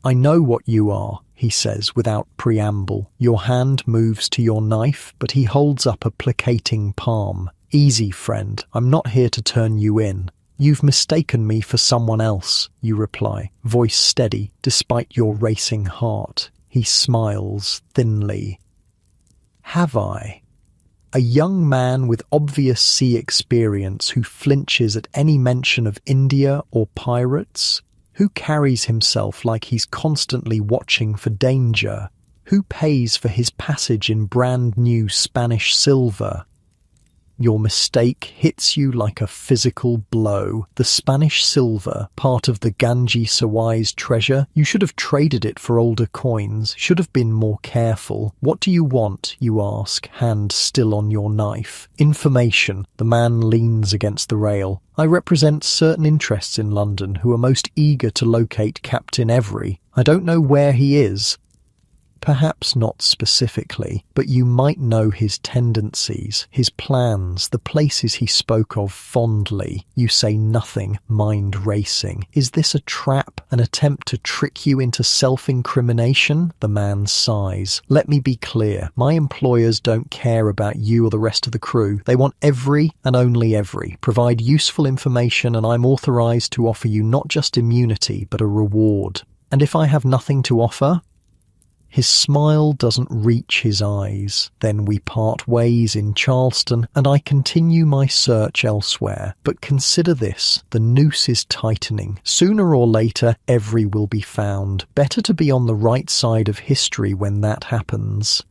"I know what you are," he says without preamble. Your hand moves to your knife, but he holds up a placating palm. "Easy, friend. I'm not here to turn you in." "You've mistaken me for someone else," you reply, voice steady despite your racing heart. He smiles thinly. "Have I?" A young man with obvious sea experience who flinches at any mention of India or pirates? Who carries himself like he's constantly watching for danger? Who pays for his passage in brand new Spanish silver? Your mistake hits you like a physical blow. The Spanish silver, part of the Ganges Sawai's treasure, you should have traded it for older coins, should have been more careful. "What do you want?" you ask, hand still on your knife. "Information." The man leans against the rail. "I represent certain interests in London who are most eager to locate Captain Every. I don't know where he is." Perhaps not specifically, but you might know his tendencies, his plans, the places he spoke of fondly. You say nothing, mind racing. "Is this a trap, an attempt to trick you into self-incrimination?" The man sighs. "Let me be clear. My employers don't care about you or the rest of the crew. They want Every and only Every. Provide useful information and I'm authorized to offer you not just immunity, but a reward. And if I have nothing to offer?" His smile doesn't reach his eyes. Then we part ways in Charleston, and I continue my search elsewhere. But consider this, the noose is tightening. Sooner or later, Every will be found. Better to be on the right side of history when that happens.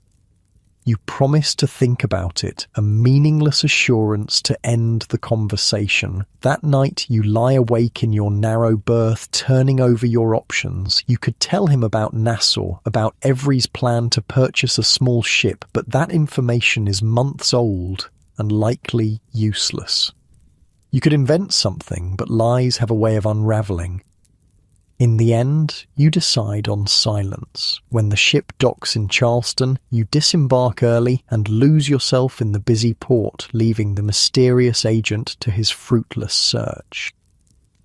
You promise to think about it, a meaningless assurance to end the conversation. That night you lie awake in your narrow berth, turning over your options. You could tell him about Nassau, about Every's plan to purchase a small ship, but that information is months old and likely useless. You could invent something, but lies have a way of unraveling. In the end, you decide on silence. When the ship docks in Charleston, you disembark early and lose yourself in the busy port, leaving the mysterious agent to his fruitless search.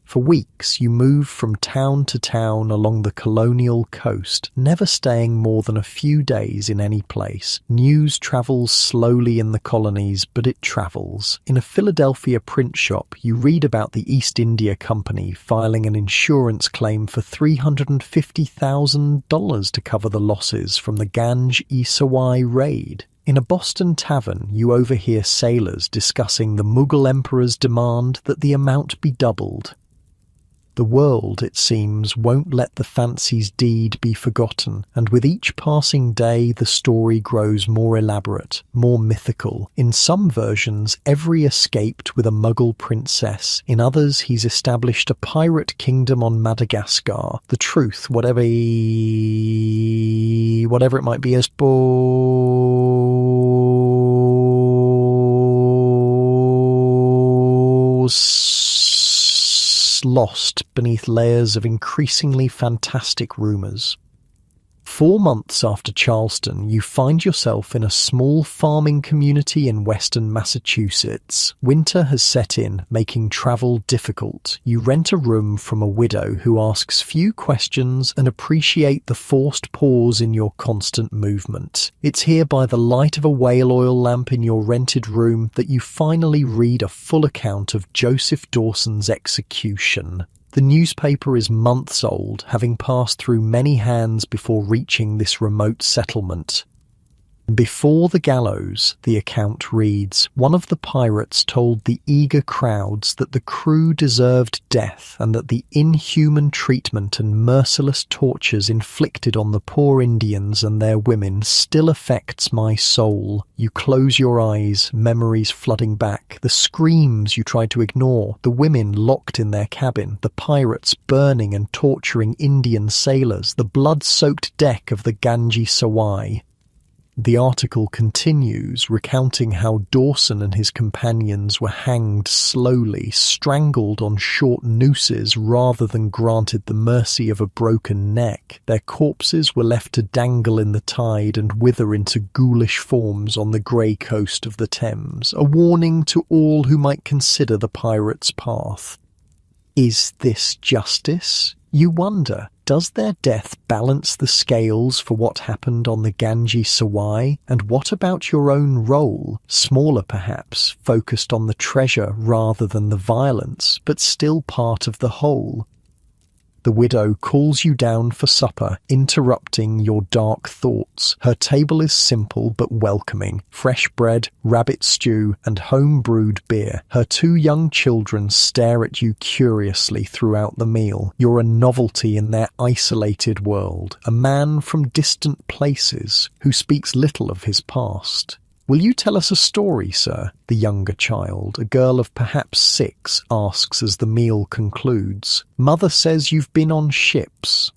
For weeks, you move from town to town along the colonial coast, never staying more than a few days in any place. News travels slowly in the colonies, but it travels. In a Philadelphia print shop, you read about the East India Company filing an insurance claim for $350,000 to cover the losses from the Ganges Sawai raid. In a Boston tavern, you overhear sailors discussing the Mughal emperor's demand that the amount be doubled. The world, it seems, won't let the fancy's deed be forgotten, and with each passing day the story grows more elaborate, more mythical. In some versions, Every escaped with a Mughal princess. In others, he's established a pirate kingdom on Madagascar. The truth, whatever it might be, is lost beneath layers of increasingly fantastic rumours. 4 months after Charleston, you find yourself in a small farming community in western Massachusetts. Winter has set in, making travel difficult. You rent a room from a widow who asks few questions and appreciate the forced pause in your constant movement. It's here by the light of a whale oil lamp in your rented room that you finally read a full account of Joseph Dawson's execution. The newspaper is months old, having passed through many hands before reaching this remote settlement. Before the gallows, the account reads, one of the pirates told the eager crowds that the crew deserved death and that the inhuman treatment and merciless tortures inflicted on the poor Indians and their women still affects my soul. You close your eyes, memories flooding back, the screams you tried to ignore, the women locked in their cabin, the pirates burning and torturing Indian sailors, the blood-soaked deck of the Ganges Sawai. The article continues, recounting how Dawson and his companions were hanged slowly, strangled on short nooses rather than granted the mercy of a broken neck. Their corpses were left to dangle in the tide and wither into ghoulish forms on the grey coast of the Thames, a warning to all who might consider the pirates' path. Is this justice? You wonder. Does their death balance the scales for what happened on the Ganges Sawai? And what about your own role? Smaller perhaps, focused on the treasure rather than the violence, but still part of the whole. The widow calls you down for supper, interrupting your dark thoughts. Her table is simple but welcoming. Fresh bread, rabbit stew, and home-brewed beer. Her 2 young children stare at you curiously throughout the meal. You're a novelty in their isolated world, a man from distant places who speaks little of his past. "Will you tell us a story, sir?" the younger child, a girl of perhaps 6, asks as the meal concludes. "Mother says you've been on ships."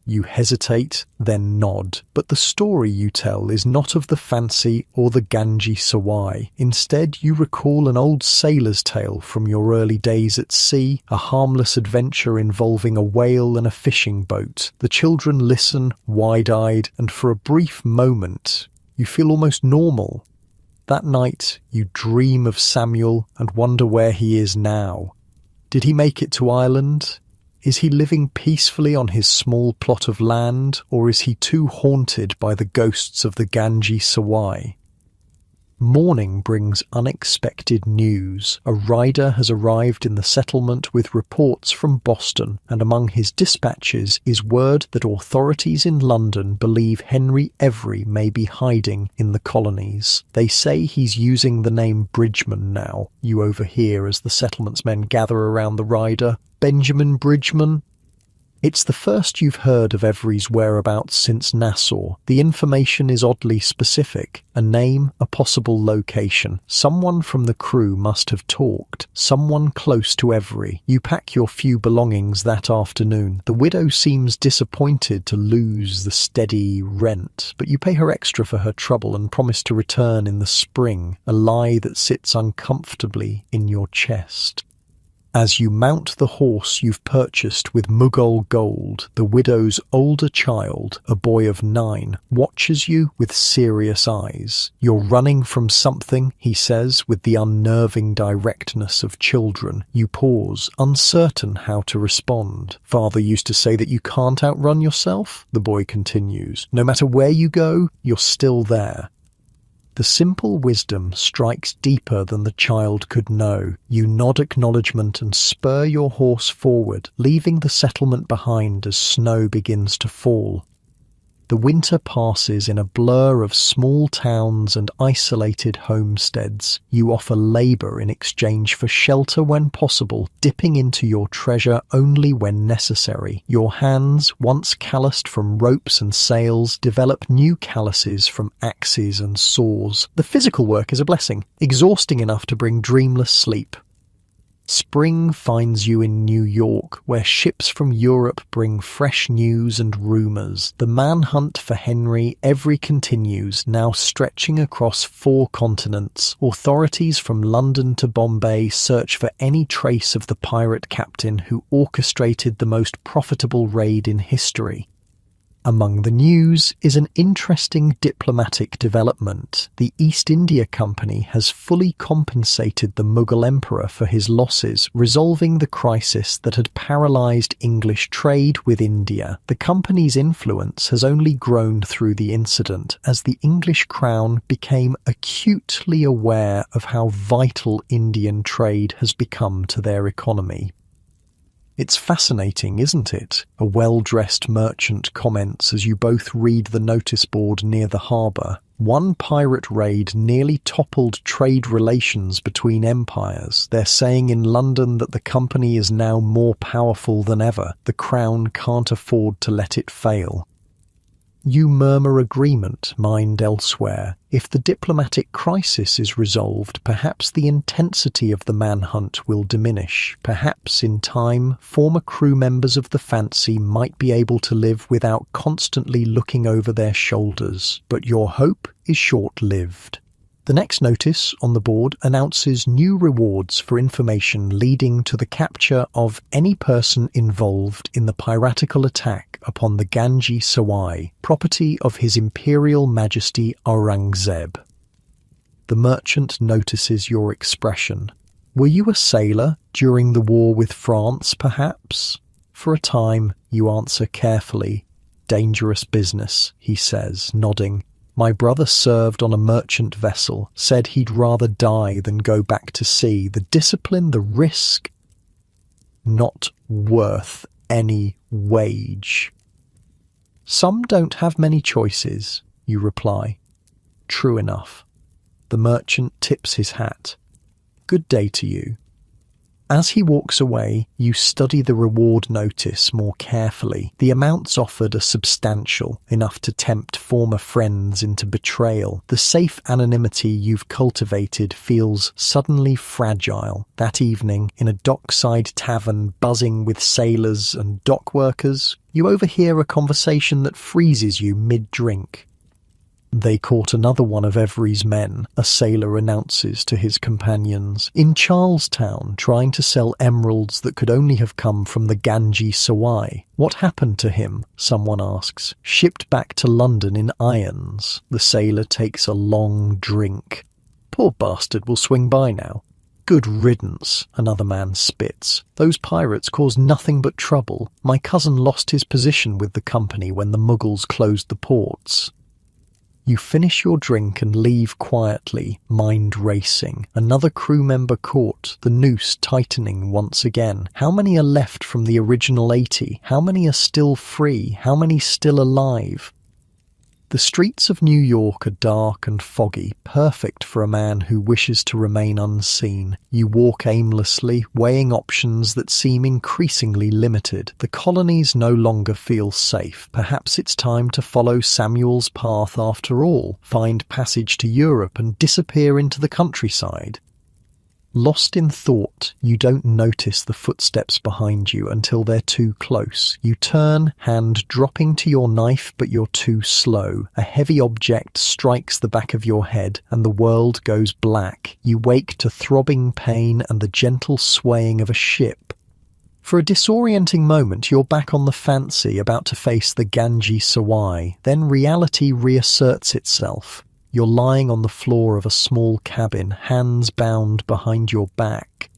You hesitate, then nod. But the story you tell is not of the fancy or the Ganges Sawai. Instead, you recall an old sailor's tale from your early days at sea, a harmless adventure involving a whale and a fishing boat. The children listen, wide-eyed, and for a brief moment, you feel almost normal. That night, you dream of Samuel and wonder where he is now. Did he make it to Ireland? Is he living peacefully on his small plot of land, or is he too haunted by the ghosts of the Ganges Sawai? Morning brings unexpected news. A rider has arrived in the settlement with reports from Boston, and among his dispatches is word that authorities in London believe Henry Every may be hiding in the colonies. They say he's using the name Bridgman now. You overhear as the settlement's men gather around the rider. Benjamin Bridgman? It's the first you've heard of Every's whereabouts since Nassau. The information is oddly specific. A name, a possible location. Someone from the crew must have talked. Someone close to Every. You pack your few belongings that afternoon. The widow seems disappointed to lose the steady rent, but you pay her extra for her trouble and promise to return in the spring, a lie that sits uncomfortably in your chest. As you mount the horse you've purchased with Mughal gold, the widow's older child, a boy of 9, watches you with serious eyes. "You're running from something," he says with the unnerving directness of children. You pause, uncertain how to respond. "Father used to say that you can't outrun yourself," the boy continues. "No matter where you go, you're still there." The simple wisdom strikes deeper than the child could know. You nod acknowledgement and spur your horse forward, leaving the settlement behind as snow begins to fall. The winter passes in a blur of small towns and isolated homesteads. You offer labour in exchange for shelter when possible, dipping into your treasure only when necessary. Your hands, once calloused from ropes and sails, develop new calluses from axes and saws. The physical work is a blessing, exhausting enough to bring dreamless sleep. Spring finds you in New York, where ships from Europe bring fresh news and rumours. The manhunt for Henry Every continues, now stretching across 4 continents. Authorities from London to Bombay search for any trace of the pirate captain who orchestrated the most profitable raid in history. Among the news is an interesting diplomatic development. The East India Company has fully compensated the Mughal emperor for his losses, resolving the crisis that had paralysed English trade with India. The company's influence has only grown through the incident, as the English crown became acutely aware of how vital Indian trade has become to their economy. "It's fascinating, isn't it?" a well-dressed merchant comments as you both read the notice board near the harbour. "One pirate raid nearly toppled trade relations between empires. They're saying in London that the company is now more powerful than ever. The crown can't afford to let it fail." You murmur agreement, mind elsewhere. If the diplomatic crisis is resolved, perhaps the intensity of the manhunt will diminish. Perhaps, in time, former crew members of the Fancy might be able to live without constantly looking over their shoulders. But your hope is short-lived. The next notice on the board announces new rewards for information leading to the capture of any person involved in the piratical attack upon the Ganji Sawai, property of His Imperial Majesty Aurangzeb. The merchant notices your expression. Were you a sailor during the war with France, perhaps? For a time, you answer carefully. Dangerous business, he says, nodding. My brother served on a merchant vessel, said he'd rather die than go back to sea. The discipline, the risk, not worth any wage. Some don't have many choices, you reply. True enough. The merchant tips his hat. Good day to you. As he walks away, you study the reward notice more carefully. The amounts offered are substantial, enough to tempt former friends into betrayal. The safe anonymity you've cultivated feels suddenly fragile. That evening, in a dockside tavern buzzing with sailors and dock workers, you overhear a conversation that freezes you mid-drink. They caught another one of Every's men, a sailor announces to his companions, in Charlestown trying to sell emeralds that could only have come from the Ganji Sawai. What happened to him? Someone asks. Shipped back to London in irons. The sailor takes a long drink. Poor bastard will swing by now. Good riddance, another man spits. Those pirates caused nothing but trouble. My cousin lost his position with the company when the Mughals closed the ports. You finish your drink and leave quietly, mind racing. Another crew member caught, the noose tightening once again. How many are left from the original 80? How many are still free? How many still alive? The streets of New York are dark and foggy, perfect for a man who wishes to remain unseen. You walk aimlessly, weighing options that seem increasingly limited. The colonies no longer feel safe. Perhaps it's time to follow Samuel's path after all, find passage to Europe and disappear into the countryside. Lost in thought, you don't notice the footsteps behind you until they're too close. You turn, hand dropping to your knife, but you're too slow. A heavy object strikes the back of your head, and the world goes black. You wake to throbbing pain and the gentle swaying of a ship. For a disorienting moment, you're back on the Fancy, about to face the Ganji Sawai. Then reality reasserts itself. You're lying on the floor of a small cabin, hands bound behind your back.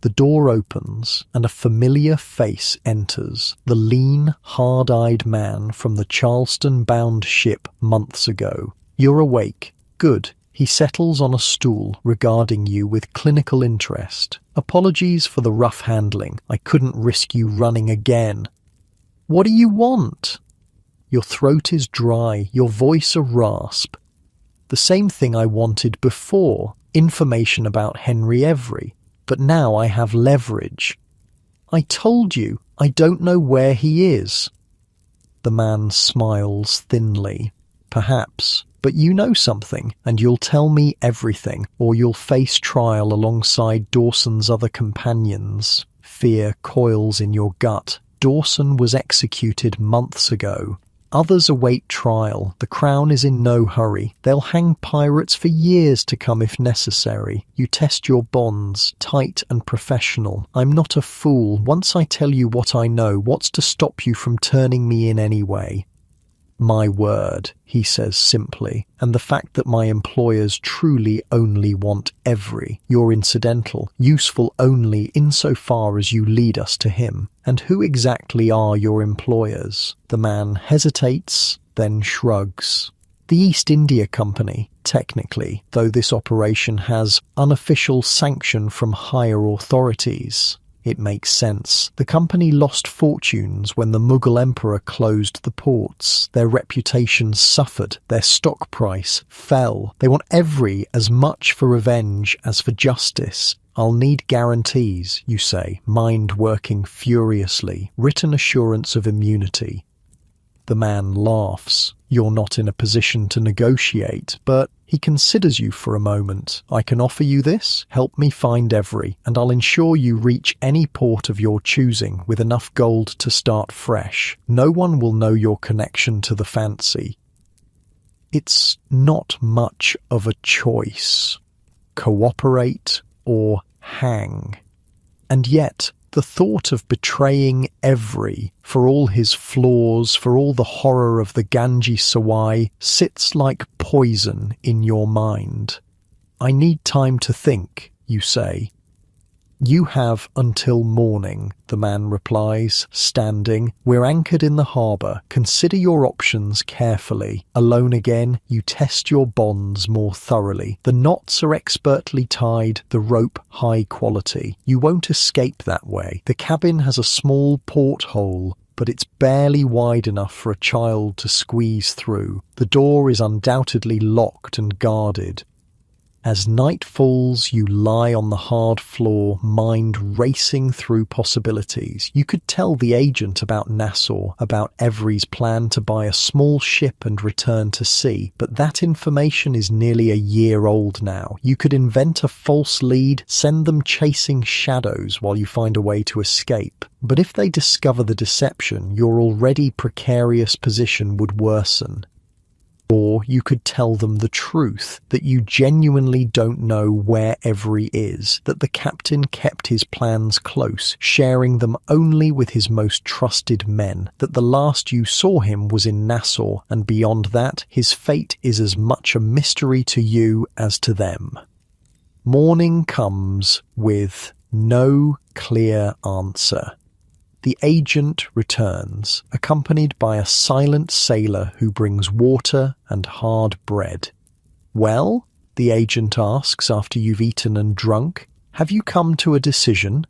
The door opens, and a familiar face enters, the lean, hard-eyed man from the Charleston-bound ship months ago. You're awake. Good. He settles on a stool, regarding you with clinical interest. Apologies for the rough handling. I couldn't risk you running again. What do you want? Your throat is dry, your voice a rasp. The same thing I wanted before, information about Henry Every, but now I have leverage. I told you, I don't know where he is. The man smiles thinly. Perhaps, but you know something, and you'll tell me everything, or you'll face trial alongside Dawson's other companions. Fear coils in your gut. Dawson was executed months ago. Others await trial. The Crown is in no hurry. They'll hang pirates for years to come if necessary. You test your bonds, tight and professional. I'm not a fool. Once I tell you what I know, what's to stop you from turning me in anyway? My word, he says simply, and the fact that my employers truly only want Every. You're incidental, useful only insofar as you lead us to him. And who exactly are your employers? The man hesitates, then shrugs. The East India Company, technically, though this operation has unofficial sanction from higher authorities. It makes sense. The company lost fortunes when the Mughal emperor closed the ports. Their reputation suffered. Their stock price fell. They want Every as much for revenge as for justice. I'll need guarantees, you say, mind working furiously. Written assurance of immunity. The man laughs. You're not in a position to negotiate, but he considers you for a moment. I can offer you this. Help me find Every, and I'll ensure you reach any port of your choosing with enough gold to start fresh. No one will know your connection to the Fancy. It's not much of a choice. Cooperate or hang. And yet, the thought of betraying Every, for all his flaws, for all the horror of the Ganges Sawai, sits like poison in your mind. I need time to think, you say. You have until morning, the man replies, standing. We're anchored in the harbour. Consider your options carefully. Alone again, you test your bonds more thoroughly. The knots are expertly tied, the rope high quality. You won't escape that way. The cabin has a small porthole, but it's barely wide enough for a child to squeeze through. The door is undoubtedly locked and guarded. As night falls, you lie on the hard floor, mind racing through possibilities. You could tell the agent about Nassau, about Every's plan to buy a small ship and return to sea, but that information is nearly a year old now. You could invent a false lead, send them chasing shadows while you find a way to escape. But if they discover the deception, your already precarious position would worsen. Or you could tell them the truth, that you genuinely don't know where Every is, that the captain kept his plans close, sharing them only with his most trusted men, that the last you saw him was in Nassau, and beyond that, his fate is as much a mystery to you as to them. Morning comes with no clear answer. The agent returns, accompanied by a silent sailor who brings water and hard bread. "Well," the agent asks after you've eaten and drunk, "have you come to a decision?"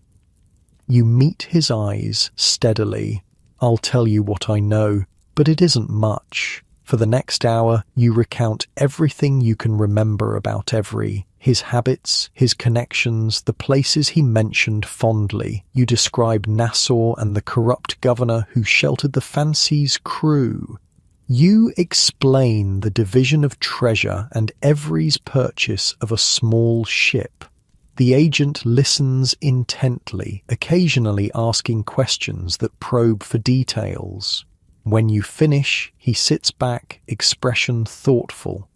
You meet his eyes steadily. "I'll tell you what I know, but it isn't much." For the next hour, you recount everything you can remember about Every. His habits, his connections, the places he mentioned fondly. You describe Nassau and the corrupt governor who sheltered the Fancy's crew. You explain the division of treasure and Every's purchase of a small ship. The agent listens intently, occasionally asking questions that probe for details. When you finish, he sits back, expression thoughtful.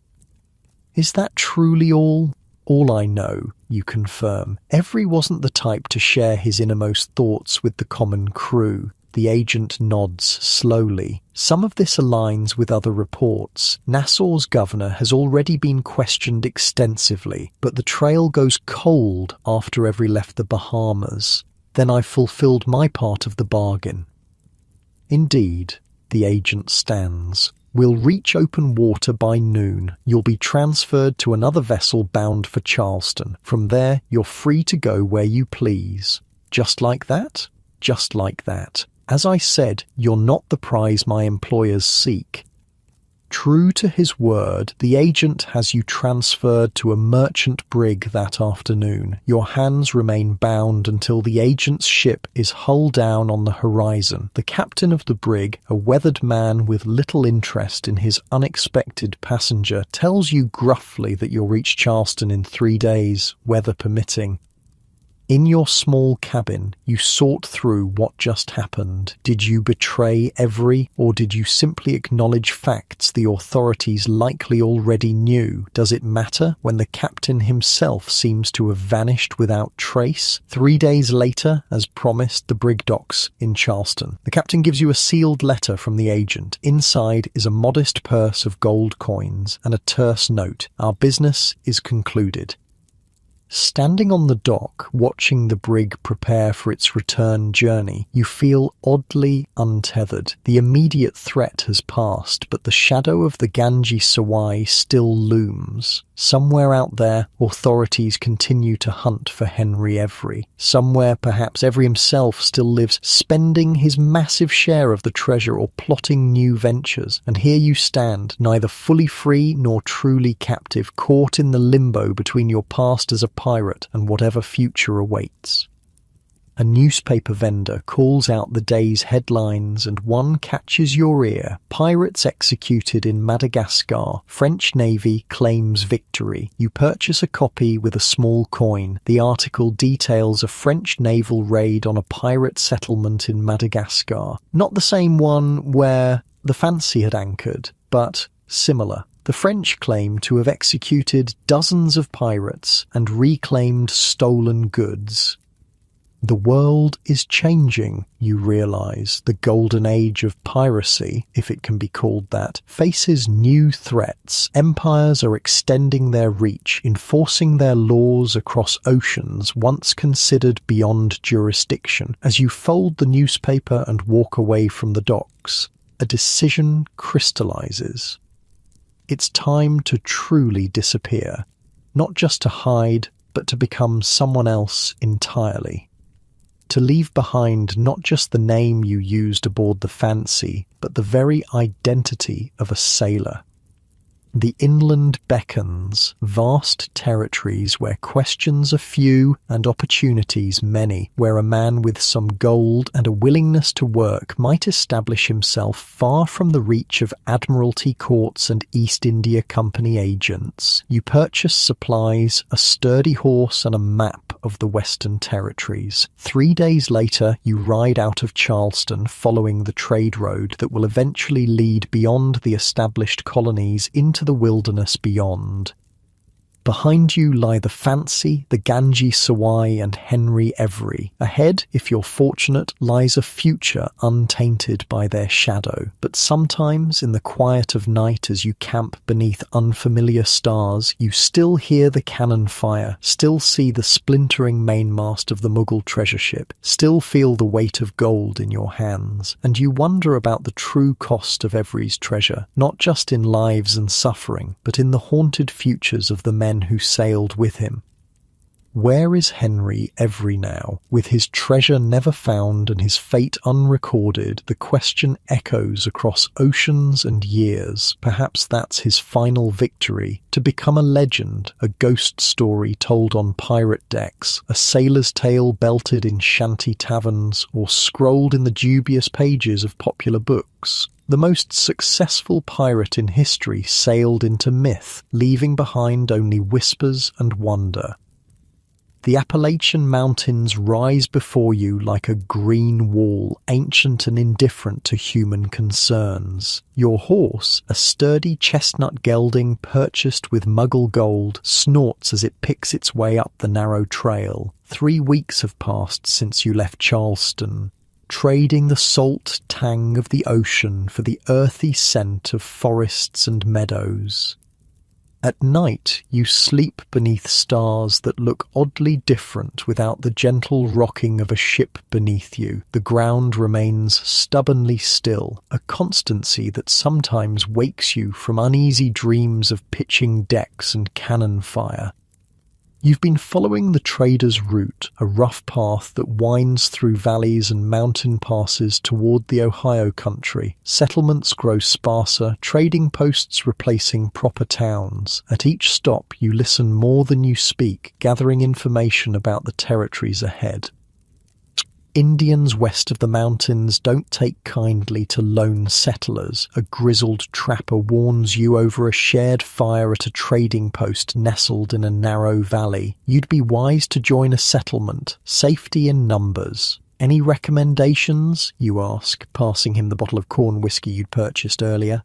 "Is that truly all?" "All I know," you confirm. Every wasn't the type to share his innermost thoughts with the common crew. The agent nods slowly. Some of this aligns with other reports. Nassau's governor has already been questioned extensively, but the trail goes cold after Every left the Bahamas. Then I've fulfilled my part of the bargain. Indeed, the agent stands. "We'll reach open water by noon. You'll be transferred to another vessel bound for Charleston. From there, you're free to go where you please." "Just like that?" "Just like that. As I said, you're not the prize my employers seek." True to his word, the agent has you transferred to a merchant brig that afternoon. Your hands remain bound until the agent's ship is hull down on the horizon. The captain of the brig, a weathered man with little interest in his unexpected passenger, tells you gruffly that you'll reach Charleston in 3 days, weather permitting. In your small cabin, you sort through what just happened. Did you betray Every, or did you simply acknowledge facts the authorities likely already knew? Does it matter when the captain himself seems to have vanished without trace? 3 days later, as promised, the brig docks in Charleston. The captain gives you a sealed letter from the agent. Inside is a modest purse of gold coins and a terse note. "Our business is concluded." Standing on the dock, watching the brig prepare for its return journey, you feel oddly untethered. The immediate threat has passed, but the shadow of the Ganges Sawai still looms. Somewhere out there, authorities continue to hunt for Henry Every. Somewhere, perhaps Every himself still lives, spending his massive share of the treasure or plotting new ventures. And here you stand, neither fully free nor truly captive, caught in the limbo between your past as a pirate and whatever future awaits. A newspaper vendor calls out the day's headlines, and one catches your ear. "Pirates executed in Madagascar. French Navy claims victory." You purchase a copy with a small coin. The article details a French naval raid on a pirate settlement in Madagascar. Not the same one where the Fancy had anchored, but similar. The French claim to have executed dozens of pirates and reclaimed stolen goods. The world is changing, you realize. The golden age of piracy, if it can be called that, faces new threats. Empires are extending their reach, enforcing their laws across oceans once considered beyond jurisdiction. As you fold the newspaper and walk away from the docks, a decision crystallizes. It's time to truly disappear, not just to hide, but to become someone else entirely. To leave behind not just the name you used aboard the Fancy, but the very identity of a sailor. The inland beckons, vast territories where questions are few and opportunities many, where a man with some gold and a willingness to work might establish himself far from the reach of Admiralty courts and East India Company agents. You purchase supplies, a sturdy horse and a map of the Western Territories. 3 days later, you ride out of Charleston following the trade road that will eventually lead beyond the established colonies into the wilderness beyond. Behind you lie the Fancy, the Ganges Sawai and Henry Every. Ahead, if you're fortunate, lies a future untainted by their shadow. But sometimes, in the quiet of night as you camp beneath unfamiliar stars, you still hear the cannon fire, still see the splintering mainmast of the Mughal treasure ship, still feel the weight of gold in your hands, and you wonder about the true cost of Every's treasure, not just in lives and suffering, but in the haunted futures of the men who sailed with him. Where is Henry Every now? With his treasure never found and his fate unrecorded, the question echoes across oceans and years. Perhaps that's his final victory, to become a legend, a ghost story told on pirate decks, a sailor's tale belted in shanty taverns, or scrolled in the dubious pages of popular books. The most successful pirate in history sailed into myth, leaving behind only whispers and wonder. The Appalachian Mountains rise before you like a green wall, ancient and indifferent to human concerns. Your horse, a sturdy chestnut gelding purchased with Mughal gold, snorts as it picks its way up the narrow trail. 3 weeks have passed since you left Charleston, trading the salt tang of the ocean for the earthy scent of forests and meadows. At night, you sleep beneath stars that look oddly different without the gentle rocking of a ship beneath you. The ground remains stubbornly still, a constancy that sometimes wakes you from uneasy dreams of pitching decks and cannon fire. You've been following the trader's route, a rough path that winds through valleys and mountain passes toward the Ohio country. Settlements grow sparser, trading posts replacing proper towns. At each stop, you listen more than you speak, gathering information about the territories ahead. Indians west of the mountains don't take kindly to lone settlers. A grizzled trapper warns you over a shared fire at a trading post nestled in a narrow valley. You'd be wise to join a settlement. Safety in numbers. Any recommendations? You ask, passing him the bottle of corn whiskey you'd purchased earlier.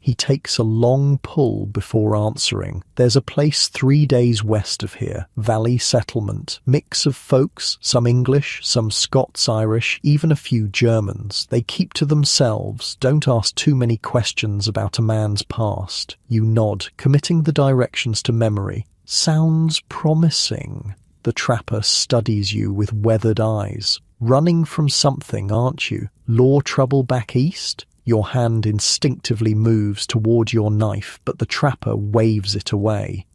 He takes a long pull before answering. There's a place 3 days west of here, Valley Settlement. Mix of folks, some English, some Scots-Irish, even a few Germans. They keep to themselves, don't ask too many questions about a man's past. You nod, committing the directions to memory. Sounds promising. The trapper studies you with weathered eyes. Running from something, aren't you? Law trouble back east? Your hand instinctively moves toward your knife, but the trapper waves it away.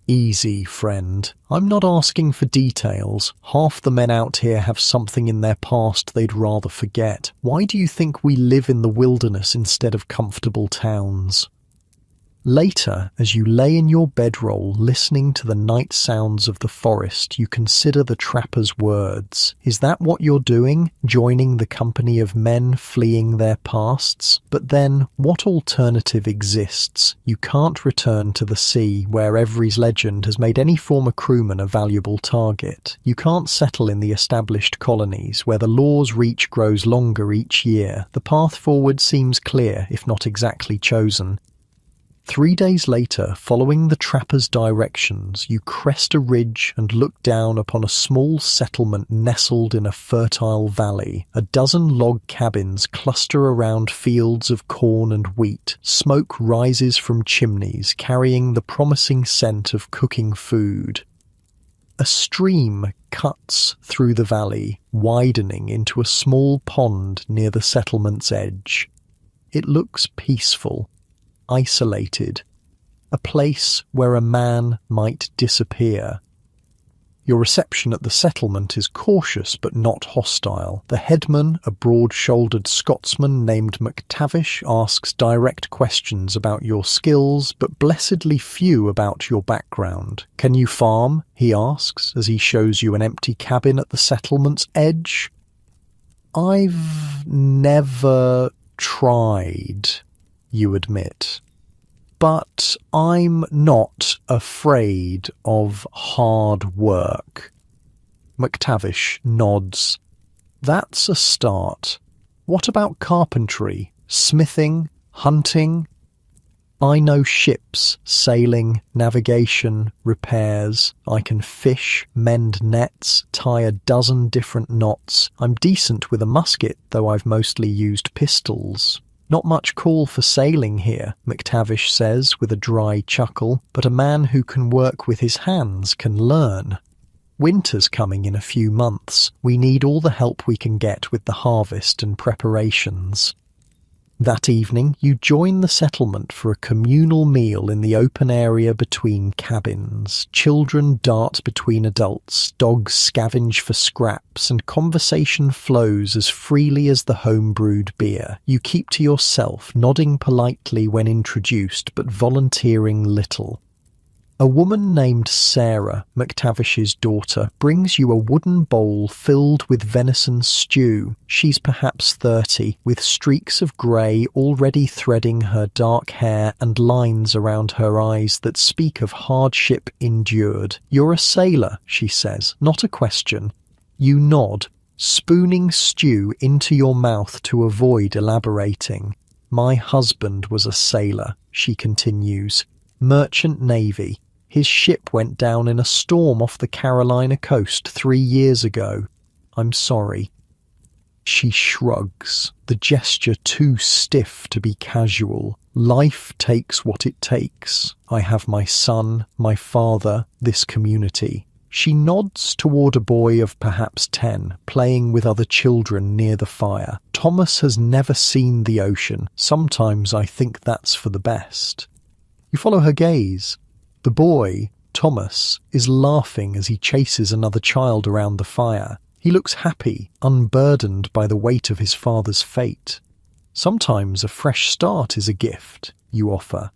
Easy, friend. I'm not asking for details. Half the men out here have something in their past they'd rather forget. Why do you think we live in the wilderness instead of comfortable towns? Later, as you lay in your bedroll listening to the night sounds of the forest, you consider the trapper's words. Is that what you're doing? Joining the company of men fleeing their pasts? But then, what alternative exists? You can't return to the sea, where Every's legend has made any former crewman a valuable target. You can't settle in the established colonies, where the law's reach grows longer each year. The path forward seems clear, if not exactly chosen. 3 days later, following the trapper's directions, you crest a ridge and look down upon a small settlement nestled in a fertile valley. A dozen log cabins cluster around fields of corn and wheat. Smoke rises from chimneys, carrying the promising scent of cooking food. A stream cuts through the valley, widening into a small pond near the settlement's edge. It looks peaceful, isolated, a place where a man might disappear. Your reception at the settlement is cautious but not hostile. The headman, a broad-shouldered Scotsman named McTavish, asks direct questions about your skills, but blessedly few about your background. "Can you farm?" he asks, as he shows you an empty cabin at the settlement's edge. "I've never tried," you admit. "But I'm not afraid of hard work." McTavish nods. "That's a start. What about carpentry, smithing, hunting?" "I know ships, sailing, navigation, repairs. I can fish, mend nets, tie a dozen different knots. I'm decent with a musket, though I've mostly used pistols." "Not much call for sailing here," McTavish says with a dry chuckle, "but a man who can work with his hands can learn. Winter's coming in a few months. We need all the help we can get with the harvest and preparations." That evening, you join the settlement for a communal meal in the open area between cabins. Children dart between adults, dogs scavenge for scraps, and conversation flows as freely as the home-brewed beer. You keep to yourself, nodding politely when introduced, but volunteering little. A woman named Sarah, McTavish's daughter, brings you a wooden bowl filled with venison stew. She's perhaps 30, with streaks of grey already threading her dark hair and lines around her eyes that speak of hardship endured. "You're a sailor," she says, not a question. You nod, spooning stew into your mouth to avoid elaborating. "My husband was a sailor," she continues. "Merchant Navy. His ship went down in a storm off the Carolina coast 3 years ago. I'm sorry." She shrugs, the gesture too stiff to be casual. "Life takes what it takes. I have my son, my father, this community." She nods toward a boy of perhaps 10, playing with other children near the fire. "Thomas has never seen the ocean. Sometimes I think that's for the best." You follow her gaze. The boy, Thomas, is laughing as he chases another child around the fire. He looks happy, unburdened by the weight of his father's fate. "Sometimes a fresh start is a gift," you offer.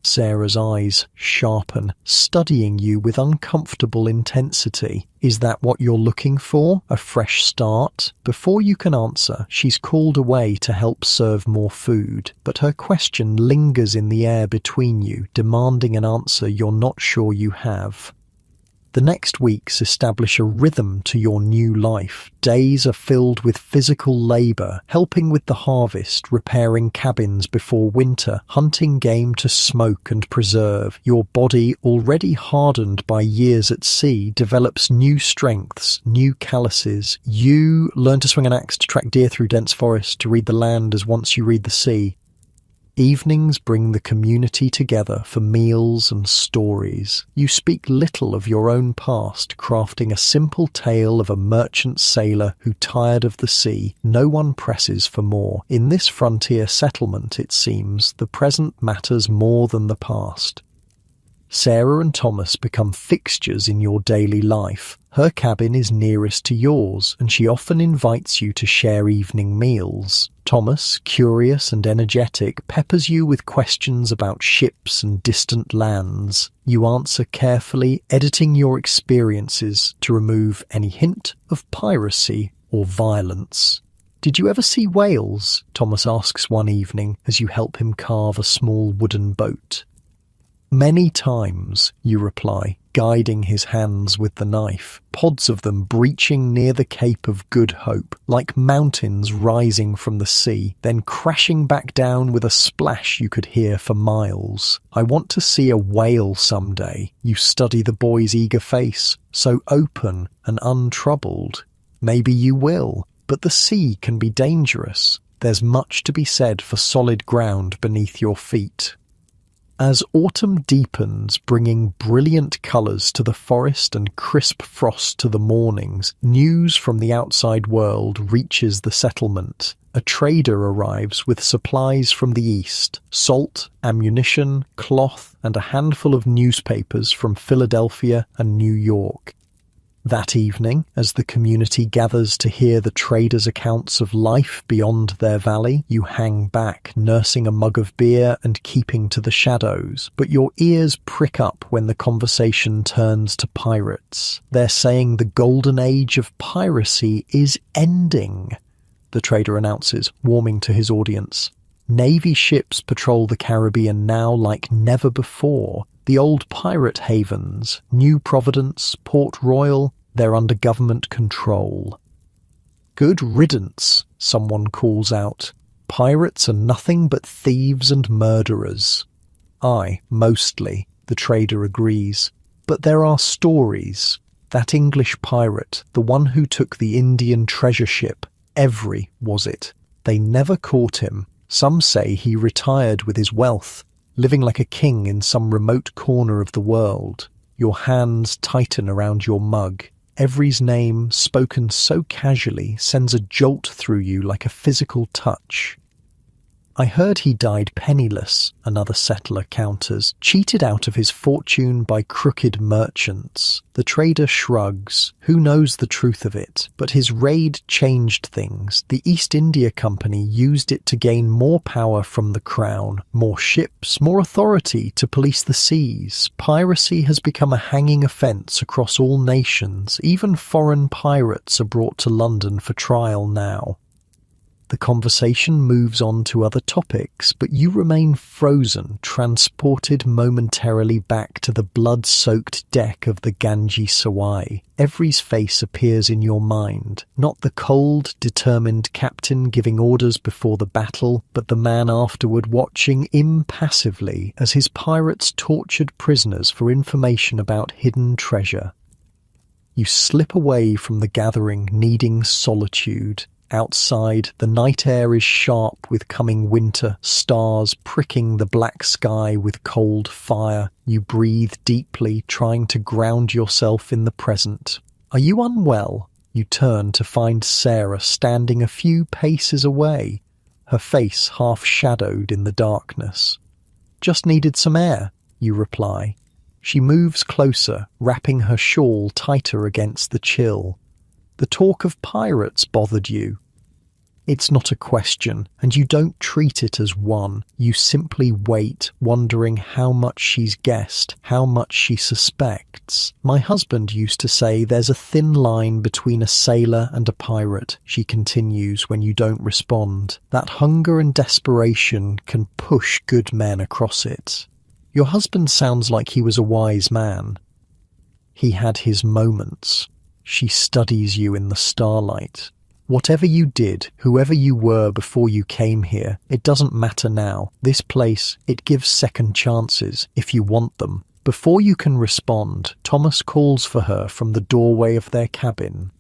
Sarah's eyes sharpen, studying you with uncomfortable intensity. "Is that what you're looking for? A fresh start?" Before you can answer, she's called away to help serve more food, but her question lingers in the air between you, demanding an answer you're not sure you have. The next weeks establish a rhythm to your new life. Days are filled with physical labour, helping with the harvest, repairing cabins before winter, hunting game to smoke and preserve. Your body, already hardened by years at sea, develops new strengths, new calluses. You learn to swing an axe, to track deer through dense forest, to read the land as once you read the sea. Evenings bring the community together for meals and stories. You speak little of your own past, crafting a simple tale of a merchant sailor who tired of the sea. No one presses for more. In this frontier settlement, it seems, the present matters more than the past. Sarah and Thomas become fixtures in your daily life. Her cabin is nearest to yours, and she often invites you to share evening meals. Thomas, curious and energetic, peppers you with questions about ships and distant lands. You answer carefully, editing your experiences to remove any hint of piracy or violence. "Did you ever see whales?" Thomas asks one evening as you help him carve a small wooden boat. "Many times," you reply, guiding his hands with the knife, pods of them breaching near the Cape of Good Hope, like mountains rising from the sea, then crashing back down with a splash you could hear for miles. I want to see a whale someday. You study the boy's eager face, so open and untroubled. Maybe you will, but the sea can be dangerous. There's much to be said for solid ground beneath your feet. As autumn deepens, bringing brilliant colours to the forest and crisp frost to the mornings, news from the outside world reaches the settlement. A trader arrives with supplies from the east, salt, ammunition, cloth, and a handful of newspapers from Philadelphia and New York. That evening, as the community gathers to hear the traders' accounts of life beyond their valley, you hang back, nursing a mug of beer and keeping to the shadows. But your ears prick up when the conversation turns to pirates. They're saying the golden age of piracy is ending, the trader announces, warming to his audience. Navy ships patrol the Caribbean now like never before. The old pirate havens, New Providence, Port Royal, they're under government control. Good riddance, someone calls out. Pirates are nothing but thieves and murderers. Aye, mostly, the trader agrees. But there are stories. That English pirate, the one who took the Indian treasure ship, Every, was it? They never caught him. Some say he retired with his wealth, living like a king in some remote corner of the world. Your hands tighten around your mug. Every's name, spoken so casually, sends a jolt through you like a physical touch. I heard he died penniless, another settler counters, cheated out of his fortune by crooked merchants. The trader shrugs. Who knows the truth of it? But his raid changed things. The East India Company used it to gain more power from the crown, more ships, more authority to police the seas. Piracy has become a hanging offence across all nations. Even foreign pirates are brought to London for trial now. The conversation moves on to other topics, but you remain frozen, transported momentarily back to the blood-soaked deck of the Ganges Sawai. Every's face appears in your mind, not the cold, determined captain giving orders before the battle, but the man afterward watching impassively as his pirates tortured prisoners for information about hidden treasure. You slip away from the gathering, needing solitude. Outside, the night air is sharp with coming winter, stars pricking the black sky with cold fire. You breathe deeply, trying to ground yourself in the present. Are you unwell? You turn to find Sarah standing a few paces away, her face half shadowed in the darkness. Just needed some air, you reply. She moves closer, wrapping her shawl tighter against the chill. The talk of pirates bothered you. It's not a question, and you don't treat it as one. You simply wait, wondering how much she's guessed, how much she suspects. My husband used to say there's a thin line between a sailor and a pirate, she continues when you don't respond. That hunger and desperation can push good men across it. Your husband sounds like he was a wise man. He had his moments. She studies you in the starlight. Whatever you did, whoever you were before you came here, it doesn't matter now. This place, it gives second chances, if you want them. Before you can respond, Thomas calls for her from the doorway of their cabin.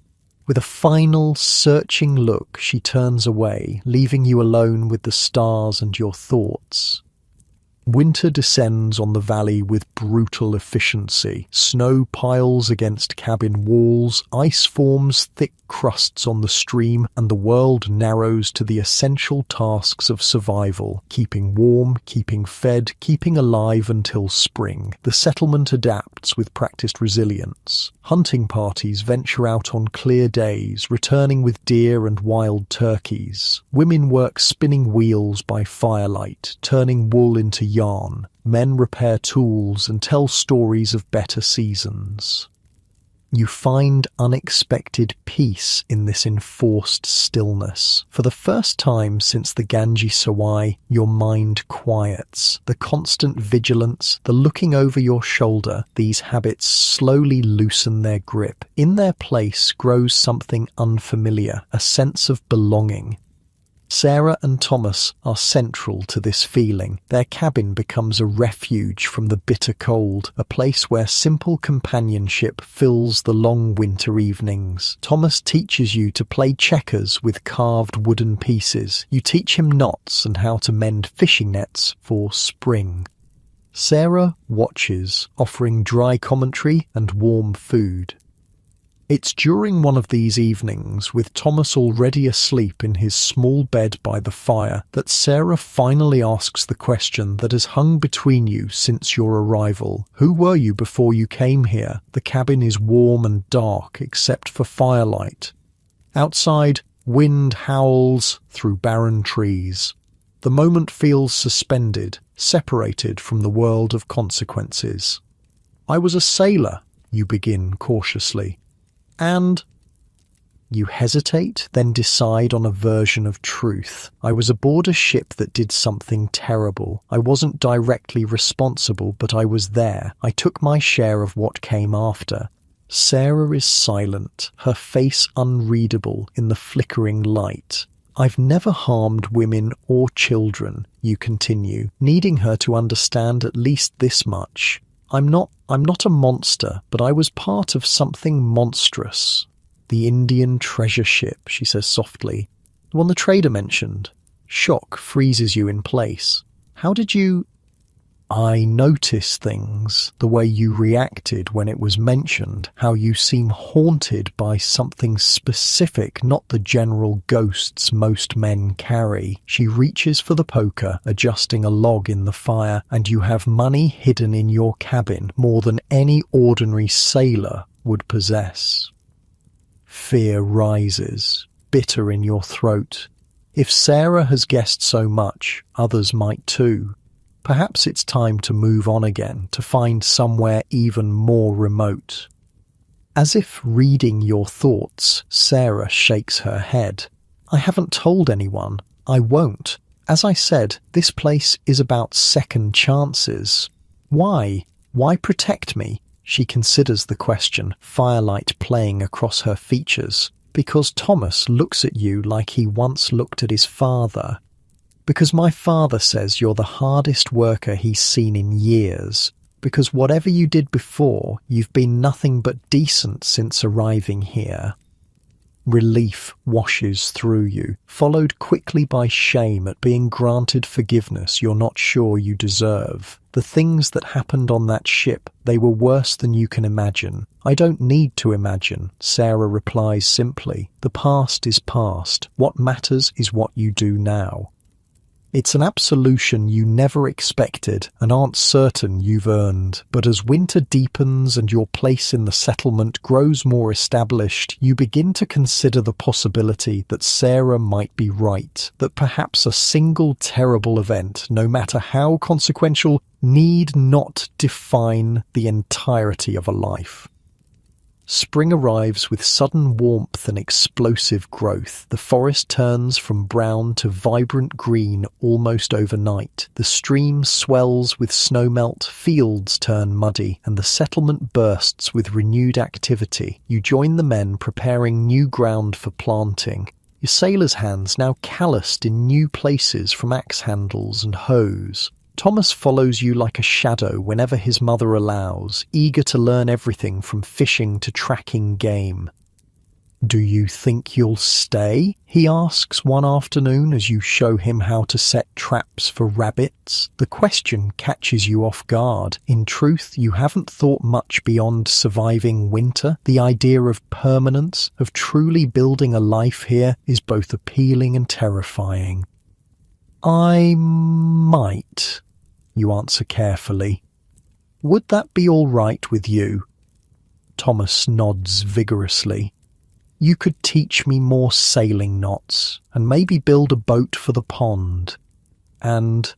With a final, searching look, she turns away, leaving you alone with the stars and your thoughts. Winter descends on the valley with brutal efficiency. Snow piles against cabin walls, ice forms thick crusts on the stream, and the world narrows to the essential tasks of survival, keeping warm, keeping fed, keeping alive until spring. The settlement adapts with practiced resilience. Hunting parties venture out on clear days, returning with deer and wild turkeys. Women work spinning wheels by firelight, turning wool into yarn. Men repair tools and tell stories of better seasons. You find unexpected peace in this enforced stillness. For the first time since the Ganges Sawai, your mind quiets. The constant vigilance, the looking over your shoulder, these habits slowly loosen their grip. In their place grows something unfamiliar, a sense of belonging. Sarah and Thomas are central to this feeling. Their cabin becomes a refuge from the bitter cold, a place where simple companionship fills the long winter evenings. Thomas teaches you to play checkers with carved wooden pieces. You teach him knots and how to mend fishing nets for spring. Sarah watches, offering dry commentary and warm food. It's during one of these evenings, with Thomas already asleep in his small bed by the fire, that Sarah finally asks the question that has hung between you since your arrival. Who were you before you came here? The cabin is warm and dark except for firelight. Outside, wind howls through barren trees. The moment feels suspended, separated from the world of consequences. I was a sailor, you begin cautiously. And you hesitate, then decide on a version of truth. I was aboard a ship that did something terrible. I wasn't directly responsible, but I was there. I took my share of what came after. Sarah is silent, her face unreadable in the flickering light. I've never harmed women or children, you continue, needing her to understand at least this much. I'm not a monster, but I was part of something monstrous. The Indian treasure ship, she says softly. The one the trader mentioned. Shock freezes you in place. How did you... I notice things, the way you reacted when it was mentioned, how you seem haunted by something specific, not the general ghosts most men carry. She reaches for the poker, adjusting a log in the fire, and you have money hidden in your cabin, more than any ordinary sailor would possess. Fear rises, bitter in your throat. If Sarah has guessed so much, others might too. Perhaps it's time to move on again, to find somewhere even more remote. As if reading your thoughts, Sarah shakes her head. I haven't told anyone. I won't. As I said, this place is about second chances. Why? Why protect me? She considers the question, firelight playing across her features. Because Thomas looks at you like he once looked at his father. Because my father says you're the hardest worker he's seen in years. Because whatever you did before, you've been nothing but decent since arriving here. Relief washes through you, followed quickly by shame at being granted forgiveness you're not sure you deserve. The things that happened on that ship, they were worse than you can imagine. I don't need to imagine, Sarah replies simply. The past is past. What matters is what you do now. It's an absolution you never expected and aren't certain you've earned, but as winter deepens and your place in the settlement grows more established, you begin to consider the possibility that Sarah might be right, that perhaps a single terrible event, no matter how consequential, need not define the entirety of a life. Spring arrives with sudden warmth and explosive growth. The forest turns from brown to vibrant green almost overnight. The stream swells with snowmelt, fields turn muddy, and the settlement bursts with renewed activity. You join the men preparing new ground for planting. Your sailor's hands now calloused in new places from axe handles and hoes. Thomas follows you like a shadow whenever his mother allows, eager to learn everything from fishing to tracking game. Do you think you'll stay? He asks one afternoon as you show him how to set traps for rabbits. The question catches you off guard. In truth, you haven't thought much beyond surviving winter. The idea of permanence, of truly building a life here, is both appealing and terrifying. I might, you answer carefully. Would that be all right with you? Thomas nods vigorously. You could teach me more sailing knots, and maybe build a boat for the pond. And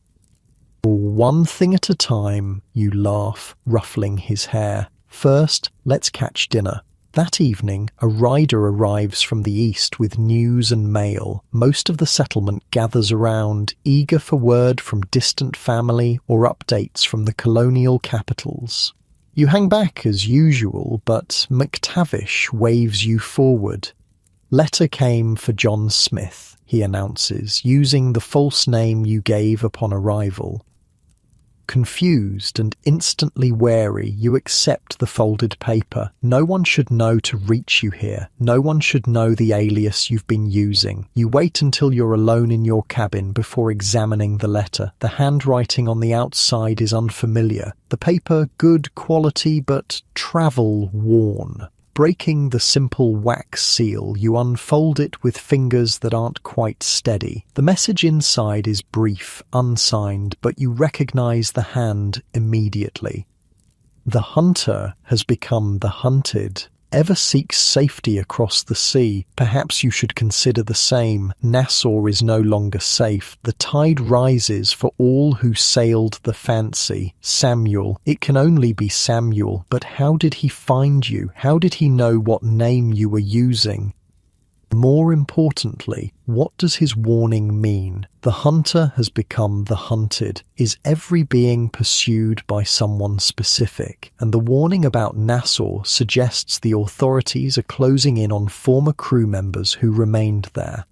one thing at a time, you laugh, ruffling his hair. First, let's catch dinner. That evening, a rider arrives from the east with news and mail. Most of the settlement gathers around, eager for word from distant family or updates from the colonial capitals. You hang back as usual, but McTavish waves you forward. "Letter came for John Smith," he announces, using the false name you gave upon arrival. Confused and instantly wary, you accept the folded paper. No one should know to reach you here. No one should know the alias you've been using. You wait until you're alone in your cabin before examining the letter. The handwriting on the outside is unfamiliar. The paper good quality but travel-worn. Breaking the simple wax seal, you unfold it with fingers that aren't quite steady. The message inside is brief, unsigned, but you recognize the hand immediately. "The hunter has become the hunted. Ever seeks safety across the sea. Perhaps you should consider the same. Nassau is no longer safe. The tide rises for all who sailed the Fancy. Samuel. It can only be Samuel. But how did he find you? How did he know what name you were using? More importantly, what does his warning mean? The hunter has become the hunted. Is every being pursued by someone specific? And the warning about Nassau suggests the authorities are closing in on former crew members who remained there.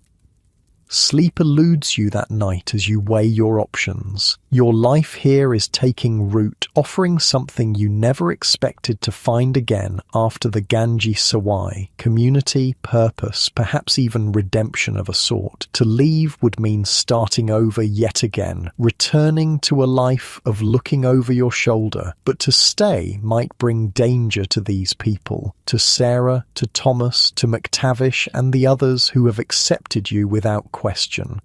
Sleep eludes you that night as you weigh your options. Your life here is taking root, offering something you never expected to find again after the Ganges Sawai. Community, purpose, perhaps even redemption of a sort. To leave would mean starting over yet again, returning to a life of looking over your shoulder. But to stay might bring danger to these people, to Sarah, to Thomas, to McTavish and the others who have accepted you without question.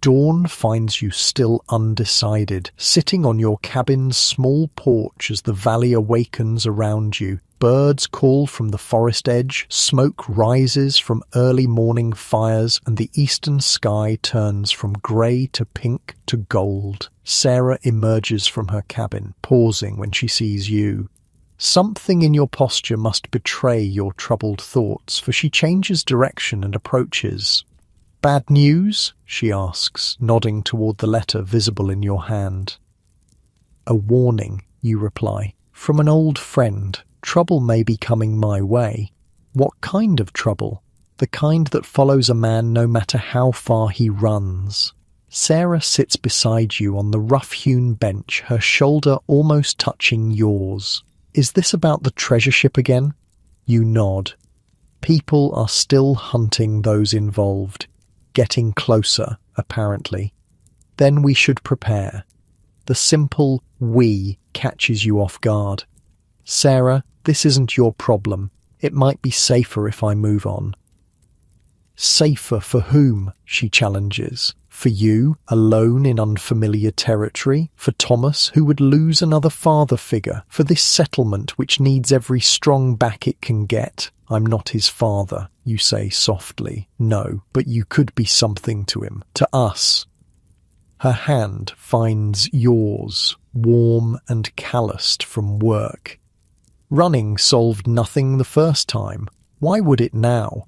Dawn finds you still undecided, sitting on your cabin's small porch as the valley awakens around you. Birds call from the forest edge, smoke rises from early morning fires, and the eastern sky turns from grey to pink to gold. Sarah emerges from her cabin, pausing when she sees you. Something in your posture must betray your troubled thoughts, for she changes direction and approaches. "Bad news?" she asks, nodding toward the letter visible in your hand. "A warning," you reply. "From an old friend. Trouble may be coming my way." "What kind of trouble?" "The kind that follows a man no matter how far he runs." Sarah sits beside you on the rough-hewn bench, her shoulder almost touching yours. "Is this about the treasure ship again?" You nod. "People are still hunting those involved. Getting closer, apparently. Then we should prepare." The simple "we" catches you off guard. "Sarah, this isn't your problem. It might be safer if I move on." "Safer for whom?" she challenges. "For you, alone in unfamiliar territory? For Thomas, who would lose another father figure? For this settlement which needs every strong back it can get? I'm not his father," you say softly. "No, but you could be something to him, to us." Her hand finds yours, warm and calloused from work. "Running solved nothing the first time. Why would it now?"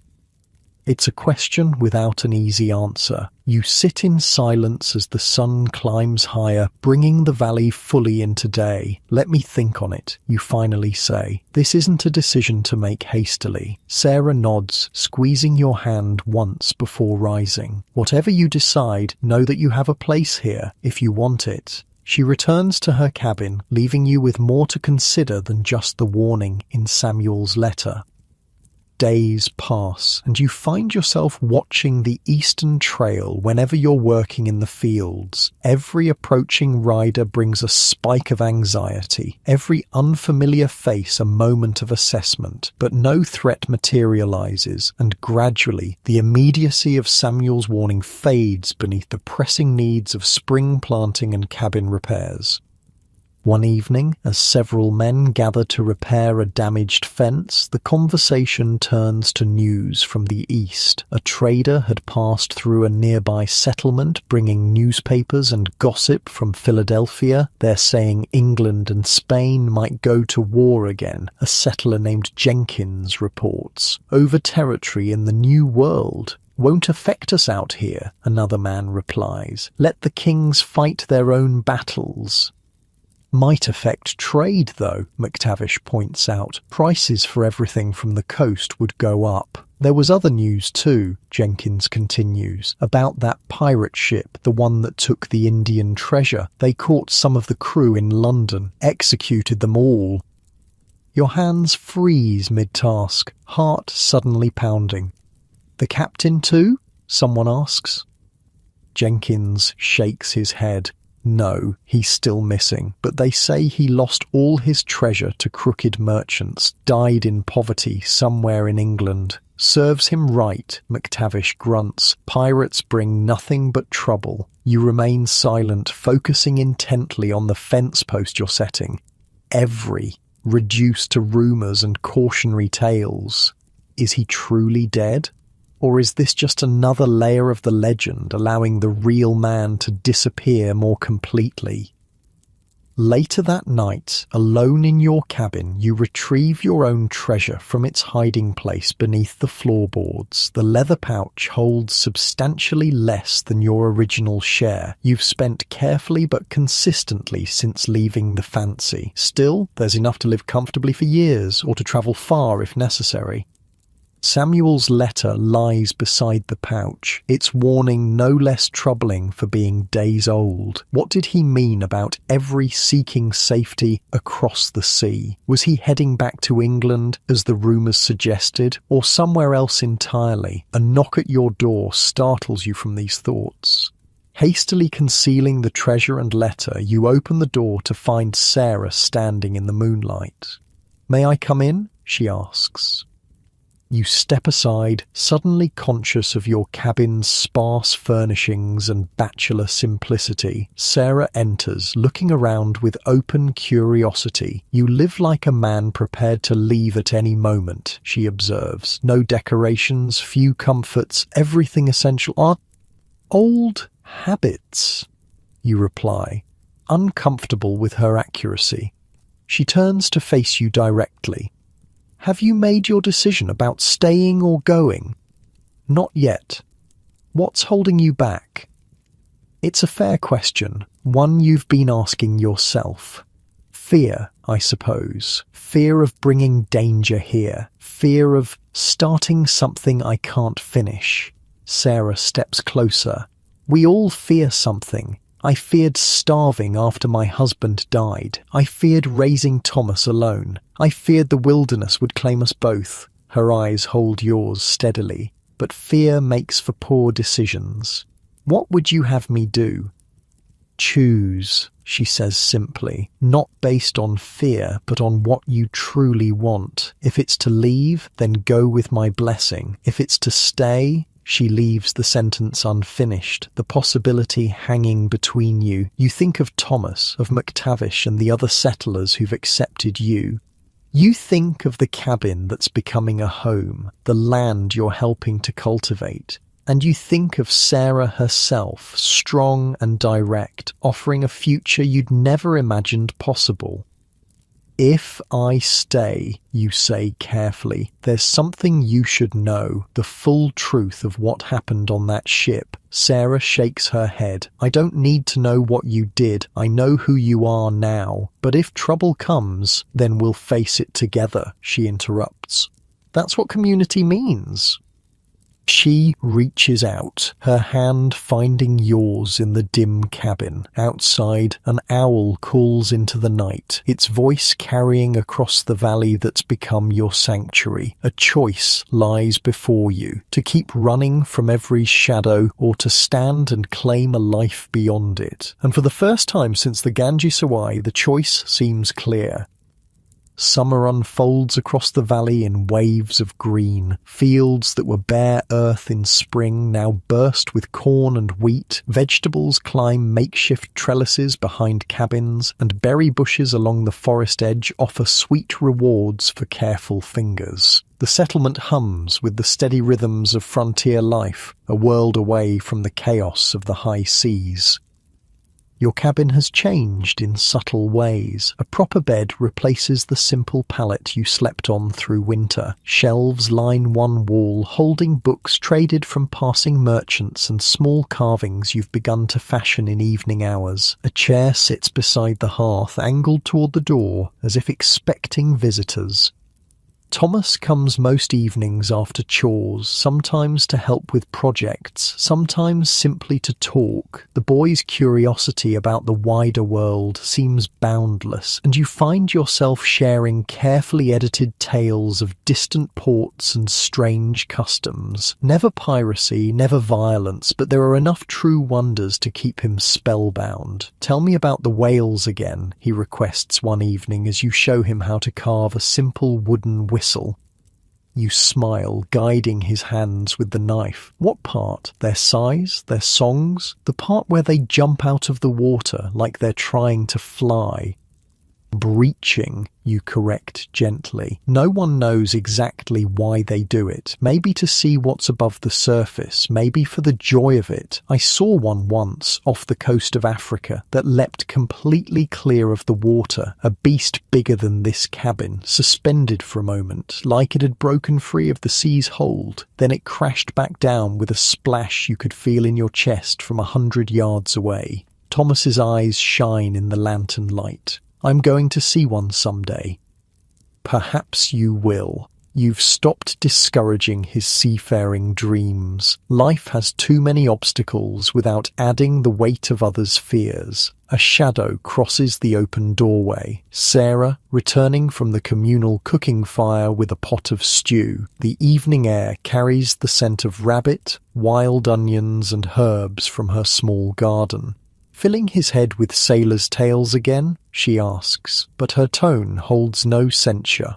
It's a question without an easy answer. You sit in silence as the sun climbs higher, bringing the valley fully into day. "Let me think on it," you finally say. "This isn't a decision to make hastily." Sarah nods, squeezing your hand once before rising. "Whatever you decide, know that you have a place here, if you want it." She returns to her cabin, leaving you with more to consider than just the warning in Samuel's letter. Days pass, and you find yourself watching the eastern trail whenever you're working in the fields. Every approaching rider brings a spike of anxiety, every unfamiliar face a moment of assessment, but no threat materializes, and gradually the immediacy of Samuel's warning fades beneath the pressing needs of spring planting and cabin repairs. One evening, as several men gather to repair a damaged fence, the conversation turns to news from the east. A trader had passed through a nearby settlement bringing newspapers and gossip from Philadelphia. They're saying England and Spain might go to war again, a settler named Jenkins reports. Over territory in the New World. Won't affect us out here, another man replies. Let the kings fight their own battles. Might affect trade, though, McTavish points out. Prices for everything from the coast would go up. There was other news too, Jenkins continues, about that pirate ship, the one that took the Indian treasure. They caught some of the crew in London, executed them all. Your hands freeze mid-task, heart suddenly pounding. The captain too? Someone asks. Jenkins shakes his head. No, he's still missing, but they say he lost all his treasure to crooked merchants, died in poverty somewhere in England. Serves him right, McTavish grunts. Pirates bring nothing but trouble. You remain silent, focusing intently on the fence post you're setting. Every, reduced to rumours and cautionary tales. Is he truly dead? Or is this just another layer of the legend, allowing the real man to disappear more completely? Later that night, alone in your cabin, you retrieve your own treasure from its hiding place beneath the floorboards. The leather pouch holds substantially less than your original share. You've spent carefully but consistently since leaving the fancy. Still, there's enough to live comfortably for years, or to travel far if necessary. Samuel's letter lies beside the pouch, its warning no less troubling for being days old. What did he mean about every seeking safety across the sea? Was he heading back to England, as the rumours suggested, or somewhere else entirely? A knock at your door startles you from these thoughts. Hastily concealing the treasure and letter, you open the door to find Sarah standing in the moonlight. "May I come in?" she asks. You step aside, suddenly conscious of your cabin's sparse furnishings and bachelor simplicity. Sarah enters, looking around with open curiosity. You live like a man prepared to leave at any moment, she observes. No decorations, few comforts, everything essential are old habits, you reply, uncomfortable with her accuracy. She turns to face you directly. Have you made your decision about staying or going? Not yet. What's holding you back? It's a fair question, one you've been asking yourself. Fear, I suppose. Fear of bringing danger here. Fear of starting something I can't finish. Sarah steps closer. We all fear something. I feared starving after my husband died. I feared raising Thomas alone. I feared the wilderness would claim us both. Her eyes hold yours steadily. But fear makes for poor decisions. What would you have me do? Choose, she says simply, not based on fear, but on what you truly want. If it's to leave, then go with my blessing. If it's to stay, she leaves the sentence unfinished, the possibility hanging between you. You think of Thomas, of McTavish and the other settlers who've accepted you. You think of the cabin that's becoming a home, the land you're helping to cultivate. And you think of Sarah herself, strong and direct, offering a future you'd never imagined possible. If I stay, you say carefully, there's something you should know, the full truth of what happened on that ship. Sarah shakes her head. I don't need to know what you did. I know who you are now. But if trouble comes, then we'll face it together, she interrupts. That's what community means. She reaches out, her hand finding yours in the dim cabin. Outside, an owl calls into the night, its voice carrying across the valley that's become your sanctuary. A choice lies before you, to keep running from every shadow or to stand and claim a life beyond it. And for the first time since the Ganges Sawai, the choice seems clear. Summer unfolds across the valley in waves of green. Fields that were bare earth in spring now burst with corn and wheat. Vegetables climb makeshift trellises behind cabins, and berry bushes along the forest edge offer sweet rewards for careful fingers. The settlement hums with the steady rhythms of frontier life, a world away from the chaos of the high seas. Your cabin has changed in subtle ways. A proper bed replaces the simple pallet you slept on through winter. Shelves line one wall, holding books traded from passing merchants and small carvings you've begun to fashion in evening hours. A chair sits beside the hearth, angled toward the door, as if expecting visitors. Thomas comes most evenings after chores, sometimes to help with projects, sometimes simply to talk. The boy's curiosity about the wider world seems boundless, and you find yourself sharing carefully edited tales of distant ports and strange customs. Never piracy, never violence, but there are enough true wonders to keep him spellbound. "Tell me about the whales again," he requests one evening as you show him how to carve a simple wooden whistle. You smile, guiding his hands with the knife. What part? Their size? Their songs? The part where they jump out of the water like they're trying to fly? Breaching, you correct gently. No one knows exactly why they do it. Maybe to see what's above the surface, maybe for the joy of it. I saw one once off the coast of Africa that leapt completely clear of the water, a beast bigger than this cabin, suspended for a moment, like it had broken free of the sea's hold. Then it crashed back down with a splash you could feel in your chest from 100 yards away. Thomas's eyes shine in the lantern light. "I'm going to see one someday." Perhaps you will. You've stopped discouraging his seafaring dreams. Life has too many obstacles without adding the weight of others' fears. A shadow crosses the open doorway. Sarah, returning from the communal cooking fire with a pot of stew. The evening air carries the scent of rabbit, wild onions and herbs from her small garden. "Filling his head with sailors' tales again?" she asks, but her tone holds no censure.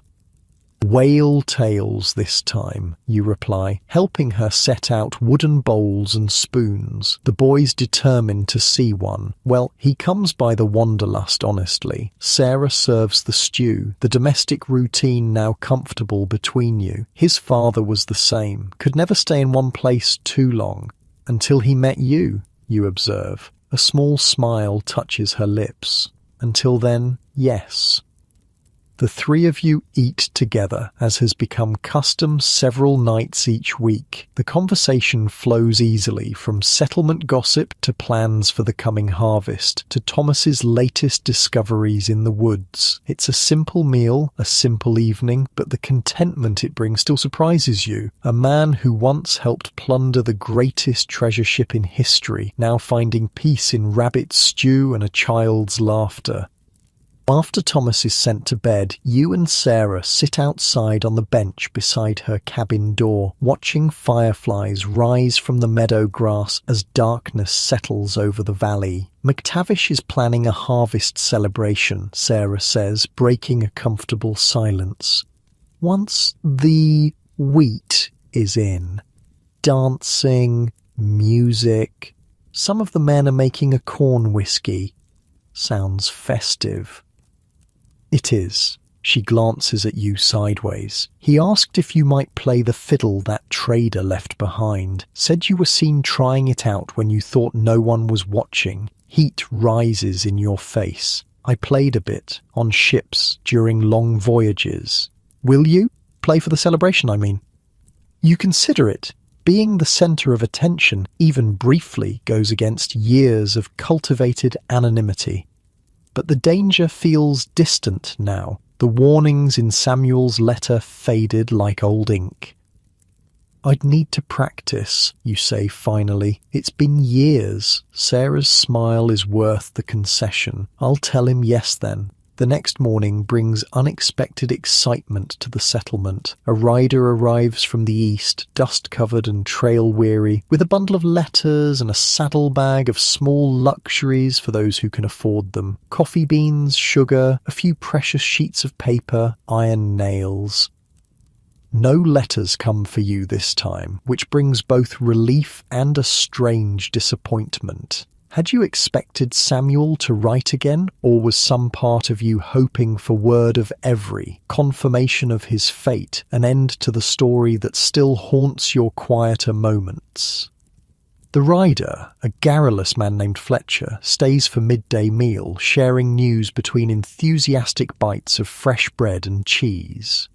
"Whale tales this time," you reply, helping her set out wooden bowls and spoons. The boy's determined to see one. Well, he comes by the wanderlust honestly. Sarah serves the stew, the domestic routine now comfortable between you. His father was the same, could never stay in one place too long. "Until he met you," you observe. A small smile touches her lips. "Until then, yes." The three of you eat together, as has become custom several nights each week. The conversation flows easily, from settlement gossip to plans for the coming harvest, to Thomas's latest discoveries in the woods. It's a simple meal, a simple evening, but the contentment it brings still surprises you. A man who once helped plunder the greatest treasure ship in history, now finding peace in rabbit stew and a child's laughter. After Thomas is sent to bed, you and Sarah sit outside on the bench beside her cabin door, watching fireflies rise from the meadow grass as darkness settles over the valley. "McTavish is planning a harvest celebration," Sarah says, breaking a comfortable silence. "Once the wheat is in. Dancing, music. Some of the men are making a corn whiskey. Sounds festive." "It is." She glances at you sideways. "He asked if you might play the fiddle that trader left behind. Said you were seen trying it out when you thought no one was watching. Heat rises in your face. I played a bit, on ships, during long voyages. Will you? Play for the celebration, I mean." You consider it. Being the centre of attention, even briefly, goes against years of cultivated anonymity. But the danger feels distant now. The warnings in Samuel's letter faded like old ink. "I'd need to practice," you say finally. "It's been years." Sarah's smile is worth the concession. "I'll tell him yes then." The next morning brings unexpected excitement to the settlement. A rider arrives from the east, dust-covered and trail-weary, with a bundle of letters and a saddlebag of small luxuries for those who can afford them. Coffee beans, sugar, a few precious sheets of paper, iron nails. No letters come for you this time, which brings both relief and a strange disappointment. Had you expected Samuel to write again, or was some part of you hoping for word of Every, confirmation of his fate, an end to the story that still haunts your quieter moments? The rider, a garrulous man named Fletcher, stays for midday meal, sharing news between enthusiastic bites of fresh bread and cheese.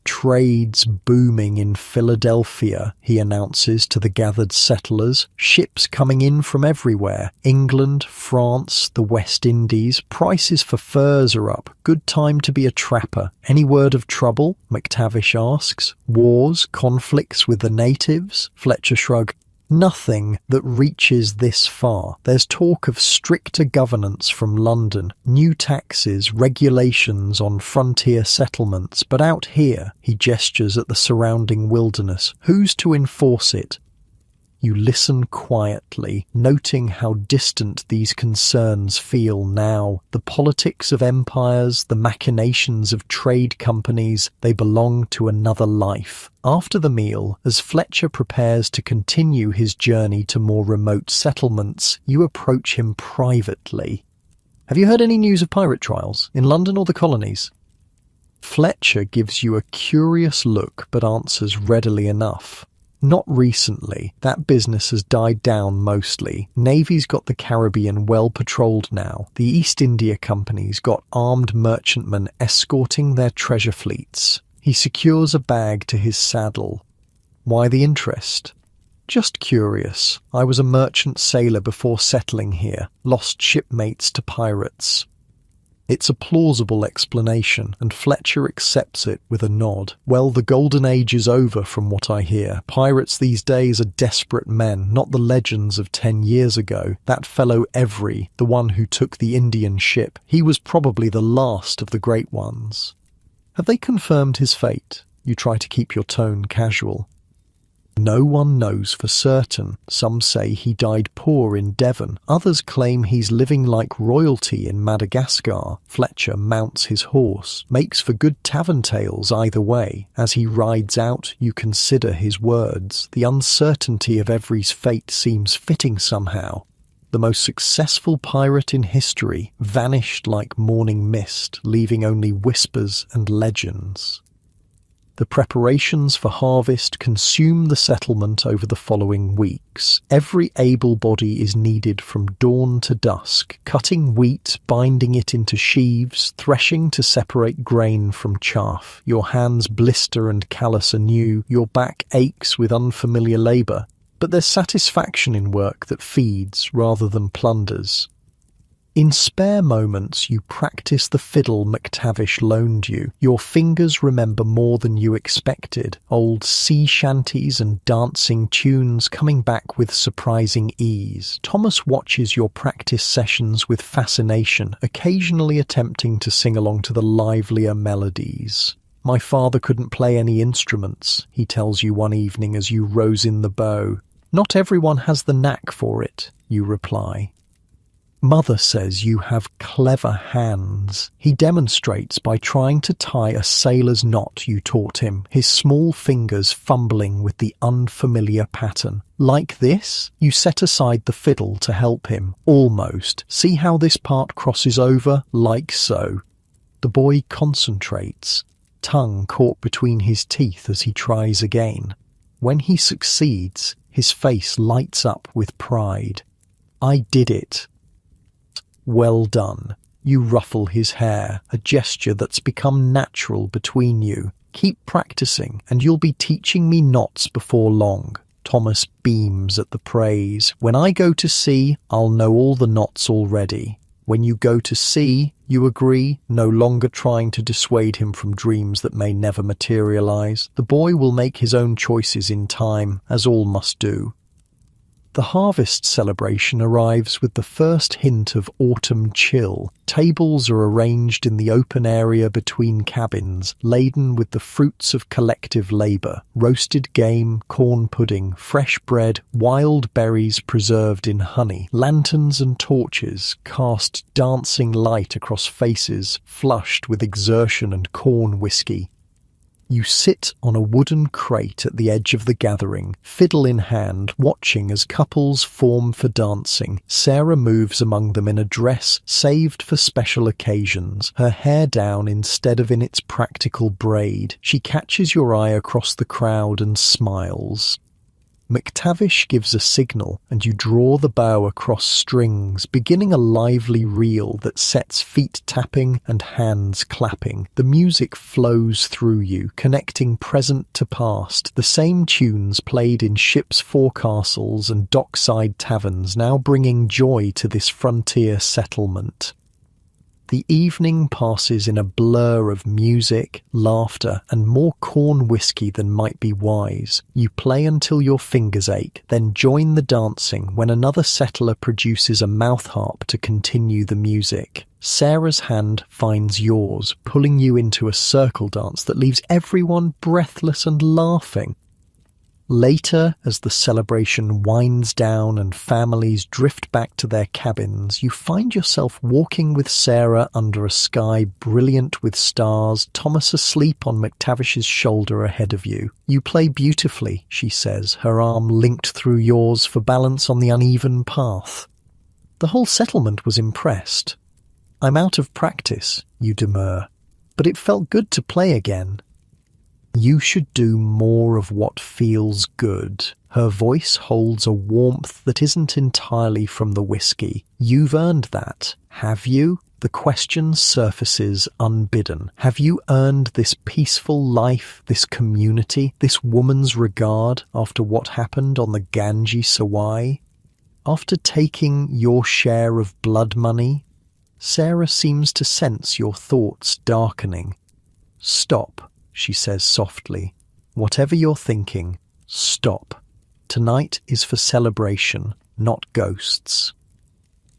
Trade's booming in Philadelphia, he announces to the gathered settlers. Ships coming in from everywhere. England, France, the West Indies. Prices for furs are up. Good time to be a trapper. Any word of trouble? McTavish asks. Wars, conflicts with the natives? Fletcher shrugs. Nothing that reaches this far. There's talk of stricter governance from London, new taxes, regulations on frontier settlements, but out here, he gestures at the surrounding wilderness, who's to enforce it? You listen quietly, noting how distant these concerns feel now. The politics of empires, the machinations of trade companies, they belong to another life. After the meal, as Fletcher prepares to continue his journey to more remote settlements, you approach him privately. Have you heard any news of pirate trials, in London or the colonies? Fletcher gives you a curious look, but answers readily enough. Not recently. That business has died down mostly. Navy's got the Caribbean well patrolled now. The East India Company's got armed merchantmen escorting their treasure fleets. He secures a bag to his saddle. Why the interest? Just curious. I was a merchant sailor before settling here. Lost shipmates to pirates. It's a plausible explanation, and Fletcher accepts it with a nod. Well, the golden age is over from what I hear. Pirates these days are desperate men, not the legends of 10 years ago. That fellow Every, the one who took the Indian ship, he was probably the last of the great ones. Have they confirmed his fate? You try to keep your tone casual. No one knows for certain. Some say he died poor in Devon. Others claim he's living like royalty in Madagascar. Fletcher mounts his horse, makes for good tavern tales either way. As he rides out, you consider his words. The uncertainty of Every's fate seems fitting somehow. The most successful pirate in history vanished like morning mist, leaving only whispers and legends. The preparations for harvest consume the settlement over the following weeks. Every able body is needed from dawn to dusk, cutting wheat, binding it into sheaves, threshing to separate grain from chaff. Your hands blister and callous anew, your back aches with unfamiliar labour. But there's satisfaction in work that feeds rather than plunders. In spare moments, you practice the fiddle McTavish loaned you. Your fingers remember more than you expected. Old sea shanties and dancing tunes coming back with surprising ease. Thomas watches your practice sessions with fascination, occasionally attempting to sing along to the livelier melodies. My father couldn't play any instruments, he tells you one evening as you rose in the bow. Not everyone has the knack for it, you reply. Mother says you have clever hands. He demonstrates by trying to tie a sailor's knot you taught him, his small fingers fumbling with the unfamiliar pattern. Like this? You set aside the fiddle to help him. Almost. See how this part crosses over? Like so. The boy concentrates, tongue caught between his teeth as he tries again. When he succeeds, his face lights up with pride. I did it. Well done. You ruffle his hair, a gesture that's become natural between you. Keep practicing, and you'll be teaching me knots before long. Thomas beams at the praise. When I go to sea, I'll know all the knots already. When you go to sea, you agree, no longer trying to dissuade him from dreams that may never materialize. The boy will make his own choices in time, as all must do. The harvest celebration arrives with the first hint of autumn chill. Tables are arranged in the open area between cabins, laden with the fruits of collective labour: roasted game, corn pudding, fresh bread, wild berries preserved in honey. Lanterns and torches cast dancing light across faces flushed with exertion and corn whiskey. You sit on a wooden crate at the edge of the gathering, fiddle in hand, watching as couples form for dancing. Sarah moves among them in a dress saved for special occasions, her hair down instead of in its practical braid. She catches your eye across the crowd and smiles. McTavish gives a signal, and you draw the bow across strings, beginning a lively reel that sets feet tapping and hands clapping. The music flows through you, connecting present to past. The same tunes played in ships' forecastles and dockside taverns, now bringing joy to this frontier settlement. The evening passes in a blur of music, laughter, and more corn whiskey than might be wise. You play until your fingers ache, then join the dancing when another settler produces a mouth harp to continue the music. Sarah's hand finds yours, pulling you into a circle dance that leaves everyone breathless and laughing. Later, as the celebration winds down and families drift back to their cabins, you find yourself walking with Sarah under a sky brilliant with stars, Thomas asleep on McTavish's shoulder ahead of you. "You play beautifully," she says, her arm linked through yours for balance on the uneven path. The whole settlement was impressed. "I'm out of practice," you demur, "but it felt good to play again." "You should do more of what feels good." Her voice holds a warmth that isn't entirely from the whiskey. "You've earned that, have you?" The question surfaces unbidden. Have you earned this peaceful life, this community, this woman's regard after what happened on the Ganges Sawai? After taking your share of blood money? Sarah seems to sense your thoughts darkening. "Stop," she says softly. "Whatever you're thinking, stop. Tonight is for celebration, not ghosts."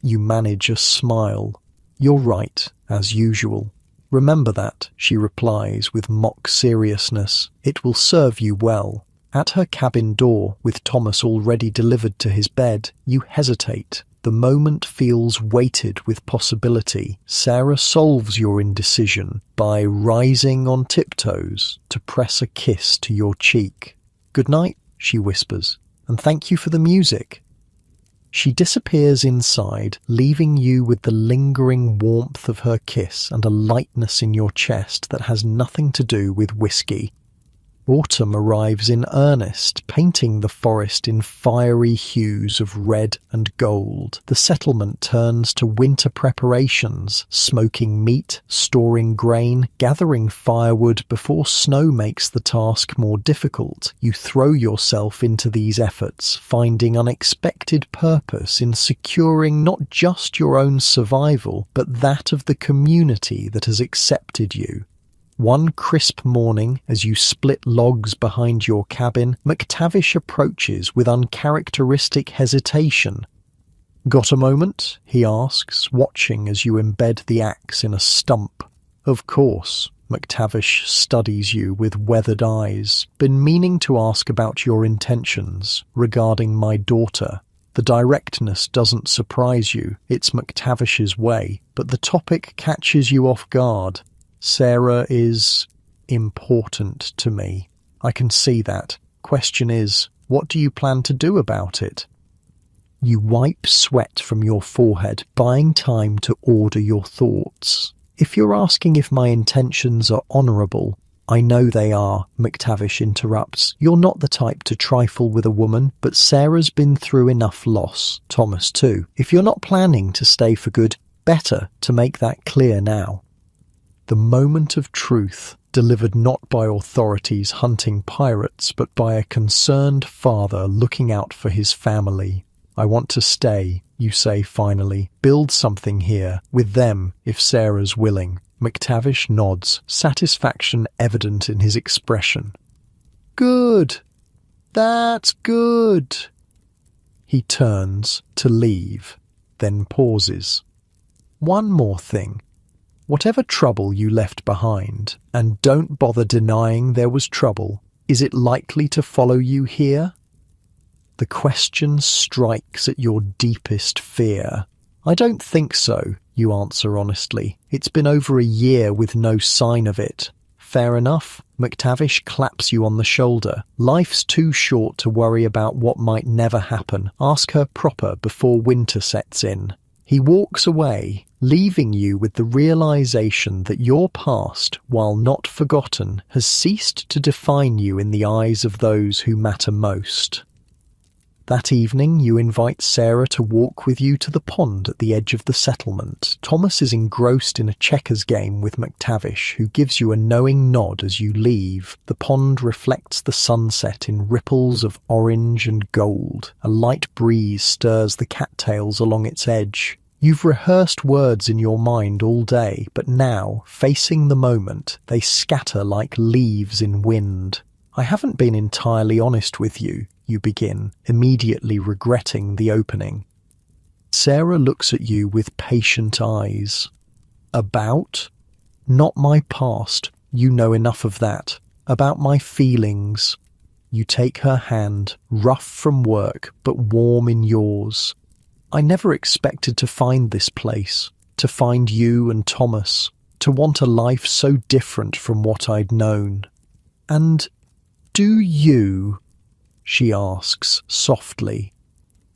You manage a smile. "You're right, as usual." "Remember that," she replies with mock seriousness. "It will serve you well." At her cabin door, with Thomas already delivered to his bed, you hesitate. The moment feels weighted with possibility. Sarah solves your indecision by rising on tiptoes to press a kiss to your cheek. "Good night," she whispers, "and thank you for the music." She disappears inside, leaving you with the lingering warmth of her kiss and a lightness in your chest that has nothing to do with whiskey. Autumn arrives in earnest, painting the forest in fiery hues of red and gold. The settlement turns to winter preparations, smoking meat, storing grain, gathering firewood before snow makes the task more difficult. You throw yourself into these efforts, finding unexpected purpose in securing not just your own survival, but that of the community that has accepted you. One crisp morning, as you split logs behind your cabin, McTavish approaches with uncharacteristic hesitation. "Got a moment?" he asks, watching as you embed the axe in a stump. "Of course." McTavish studies you with weathered eyes. "Been meaning to ask about your intentions regarding my daughter." The directness doesn't surprise you. It's McTavish's way, but the topic catches you off guard. "Sarah is important to me." "I can see that. Question is, what do you plan to do about it?" You wipe sweat from your forehead, buying time to order your thoughts. "If you're asking if my intentions are honourable, I know they are," McTavish interrupts. "You're not the type to trifle with a woman, but Sarah's been through enough loss, Thomas too. If you're not planning to stay for good, better to make that clear now." The moment of truth, delivered not by authorities hunting pirates, but by a concerned father looking out for his family. "I want to stay," you say finally. "Build something here, with them, if Sarah's willing." McTavish nods, satisfaction evident in his expression. "Good. That's good." He turns to leave, then pauses. One more thing. Whatever trouble you left behind, and don't bother denying there was trouble, is it likely to follow you here? The question strikes at your deepest fear. I don't think so, you answer honestly. It's been over a year with no sign of it. Fair enough. McTavish claps you on the shoulder. Life's too short to worry about what might never happen. Ask her proper before winter sets in. He walks away, leaving you with the realization that your past, while not forgotten, has ceased to define you in the eyes of those who matter most. That evening, you invite Sarah to walk with you to the pond at the edge of the settlement. Thomas is engrossed in a checkers game with McTavish, who gives you a knowing nod as you leave. The pond reflects the sunset in ripples of orange and gold. A light breeze stirs the cattails along its edge. You've rehearsed words in your mind all day, but now, facing the moment, they scatter like leaves in wind. I haven't been entirely honest with you, you begin, immediately regretting the opening. Sarah looks at you with patient eyes. About? Not my past. You know enough of that. About my feelings. You take her hand, rough from work, but warm in yours. I never expected to find this place, to find you and Thomas, to want a life so different from what I'd known. And do you, she asks softly,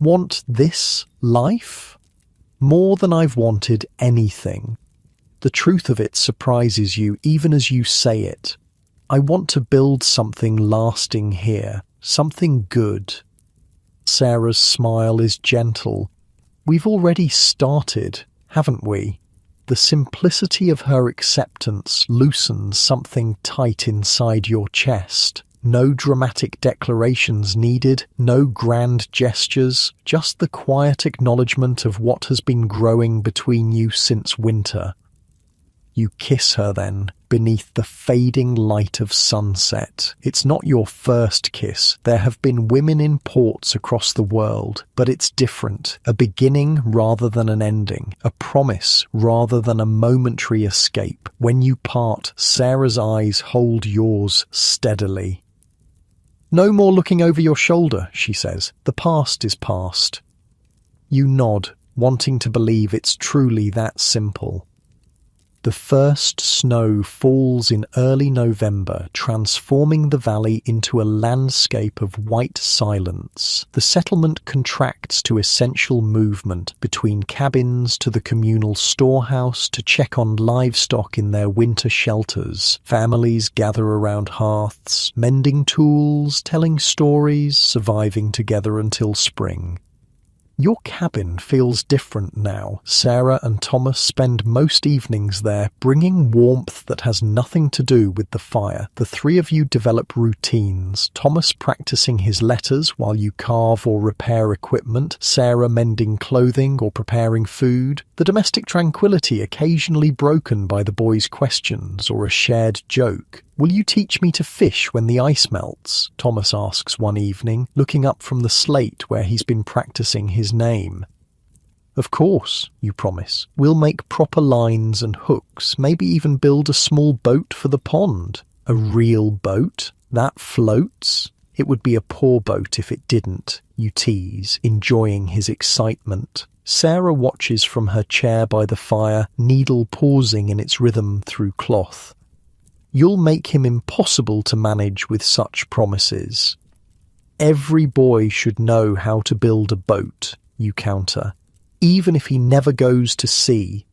want this life? More than I've wanted anything. The truth of it surprises you even as you say it. I want to build something lasting here, something good. Sarah's smile is gentle. We've already started, haven't we? The simplicity of her acceptance loosens something tight inside your chest. No dramatic declarations needed, no grand gestures, just the quiet acknowledgement of what has been growing between you since winter. You kiss her then, beneath the fading light of sunset. It's not your first kiss. There have been women in ports across the world, but it's different. A beginning rather than an ending. A promise rather than a momentary escape. When you part, Sarah's eyes hold yours steadily. No more looking over your shoulder, she says. The past is past. You nod, wanting to believe it's truly that simple. The first snow falls in early November, transforming the valley into a landscape of white silence. The settlement contracts to essential movement, between cabins to the communal storehouse to check on livestock in their winter shelters. Families gather around hearths, mending tools, telling stories, surviving together until spring. Your cabin feels different now. Sarah and Thomas spend most evenings there, bringing warmth that has nothing to do with the fire. The three of you develop routines, Thomas practicing his letters while you carve or repair equipment, Sarah mending clothing or preparing food, the domestic tranquility occasionally broken by the boys' questions or a shared joke. Will you teach me to fish when the ice melts? Thomas asks one evening, looking up from the slate where he's been practicing his name. Of course, you promise. We'll make proper lines and hooks, maybe even build a small boat for the pond. A real boat? That floats? It would be a poor boat if it didn't, you tease, enjoying his excitement. Sarah watches from her chair by the fire, needle pausing in its rhythm through cloth. You'll make him impossible to manage with such promises. Every boy should know how to build a boat, you counter, even if he never goes to sea.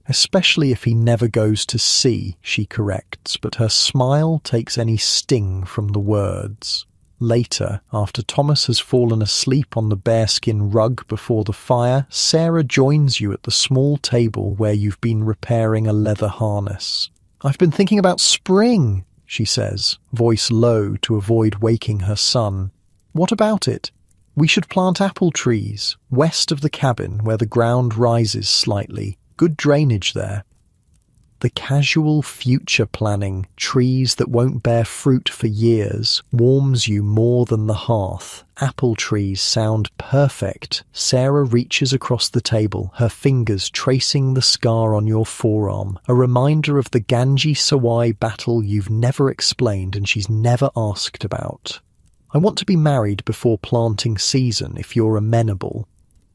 Especially if he never goes to sea, she corrects, but her smile takes any sting from the words. Later, after Thomas has fallen asleep on the bearskin rug before the fire, Sarah joins you at the small table where you've been repairing a leather harness. I've been thinking about spring, she says, voice low to avoid waking her son. What about it? We should plant apple trees, west of the cabin where the ground rises slightly. Good drainage there. The casual future planning, trees that won't bear fruit for years, warms you more than the hearth. Apple trees sound perfect. Sarah reaches across the table, her fingers tracing the scar on your forearm, a reminder of the Ganji Sawai battle you've never explained and she's never asked about. I want to be married before planting season if you're amenable.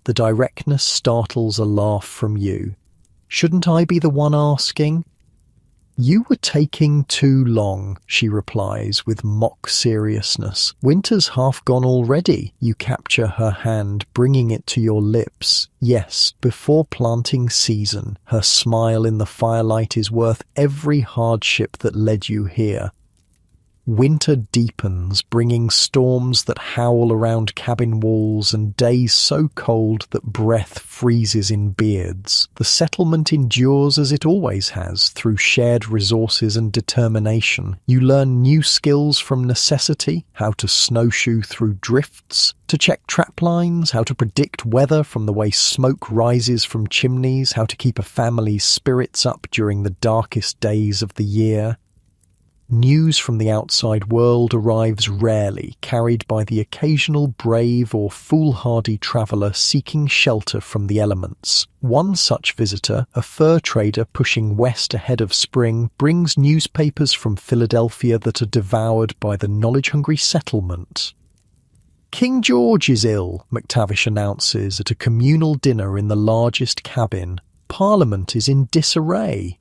The directness startles a laugh from you. Shouldn't I be the one asking? You were taking too long, she replies with mock seriousness. Winter's half gone already. You capture her hand, bringing it to your lips. Yes, before planting season. Her smile in the firelight is worth every hardship that led you here. Winter deepens, bringing storms that howl around cabin walls and days so cold that breath freezes in beards. The settlement endures as it always has, through shared resources and determination. You learn new skills from necessity, how to snowshoe through drifts, to check trap lines, how to predict weather from the way smoke rises from chimneys, how to keep a family's spirits up during the darkest days of the year. News from the outside world arrives rarely, carried by the occasional brave or foolhardy traveller seeking shelter from the elements. One such visitor, a fur trader pushing west ahead of spring, brings newspapers from Philadelphia that are devoured by the knowledge-hungry settlement. King George is ill, McTavish announces at a communal dinner in the largest cabin. Parliament is in disarray.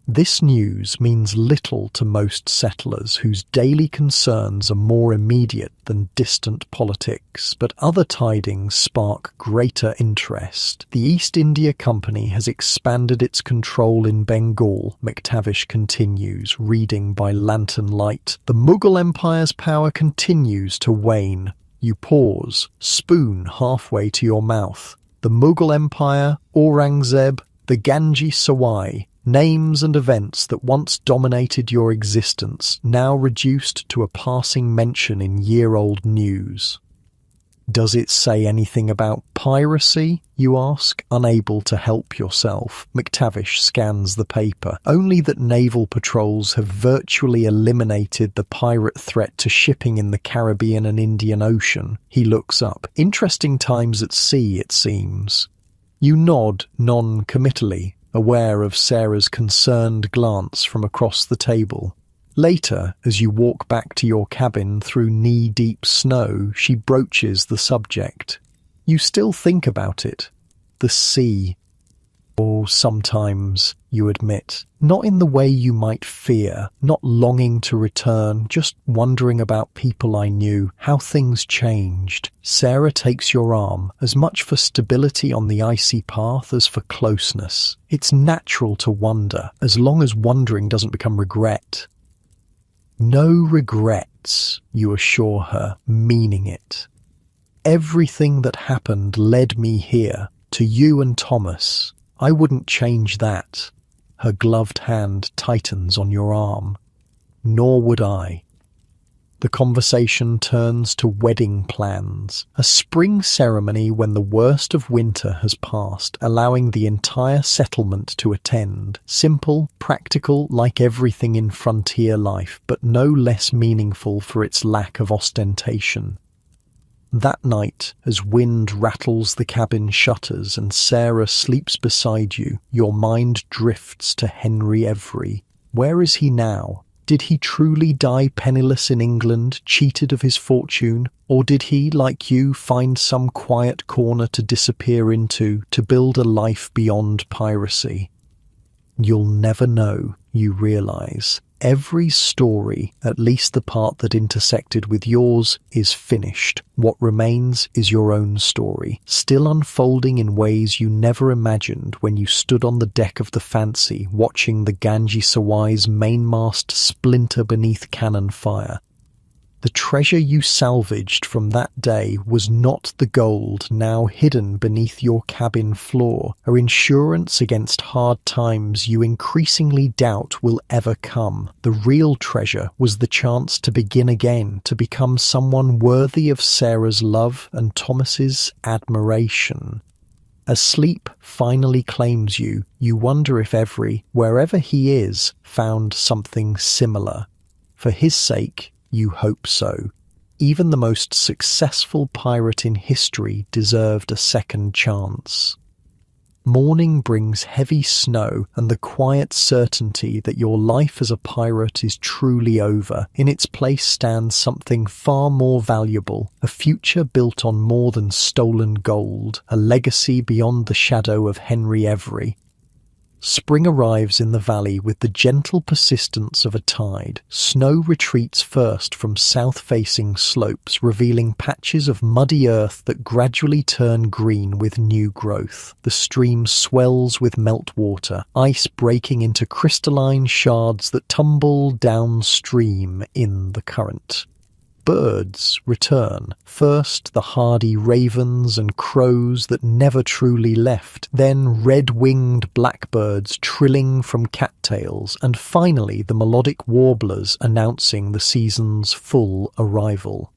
This news means little to most settlers whose daily concerns are more immediate than distant politics, but other tidings spark greater interest. The East India Company has expanded its control in Bengal, McTavish continues, reading by lantern light. The Mughal Empire's power continues to wane. You pause, spoon halfway to your mouth. The Mughal Empire, Aurangzeb, the Ganji Sawai, names and events that once dominated your existence, now reduced to a passing mention in year-old news. Does it say anything about piracy, you ask, unable to help yourself? McTavish scans the paper. Only that naval patrols have virtually eliminated the pirate threat to shipping in the Caribbean and Indian Ocean. He looks up. Interesting times at sea, it seems. You nod non-committally, aware of Sarah's concerned glance from across the table. Later, as you walk back to your cabin through knee-deep snow, she broaches the subject. You still think about it. The sea. Oh, sometimes, you admit. Not in the way you might fear, not longing to return, just wondering about people I knew, how things changed. Sarah takes your arm, as much for stability on the icy path as for closeness. It's natural to wonder, as long as wondering doesn't become regret. No regrets, you assure her, meaning it. Everything that happened led me here, to you and Thomas. I wouldn't change that. Her gloved hand tightens on your arm. Nor would I. The conversation turns to wedding plans, a spring ceremony when the worst of winter has passed, allowing the entire settlement to attend. Simple, practical, like everything in frontier life, but no less meaningful for its lack of ostentation. That night, as wind rattles the cabin shutters and Sarah sleeps beside you, your mind drifts to Henry Every. Where is he now? Did he truly die penniless in England, cheated of his fortune? Or did he, like you, find some quiet corner to disappear into, to build a life beyond piracy? You'll never know, you realise. Every story, at least the part that intersected with yours, is finished. What remains is your own story, still unfolding in ways you never imagined when you stood on the deck of the Fancy, watching the Ganji Sawai's mainmast splinter beneath cannon fire. The treasure you salvaged from that day was not the gold now hidden beneath your cabin floor, or insurance against hard times you increasingly doubt will ever come. The real treasure was the chance to begin again, to become someone worthy of Sarah's love and Thomas's admiration. As sleep finally claims you, you wonder if Every, wherever he is, found something similar. For his sake, you hope so. Even the most successful pirate in history deserved a second chance. Morning brings heavy snow and the quiet certainty that your life as a pirate is truly over. In its place stands something far more valuable, a future built on more than stolen gold, a legacy beyond the shadow of Henry Every. Spring arrives in the valley with the gentle persistence of a tide. Snow retreats first from south-facing slopes, revealing patches of muddy earth that gradually turn green with new growth. The stream swells with meltwater, ice breaking into crystalline shards that tumble downstream in the current. Birds return, first the hardy ravens and crows that never truly left, then red-winged blackbirds trilling from cattails, and finally the melodic warblers announcing the season's full arrival.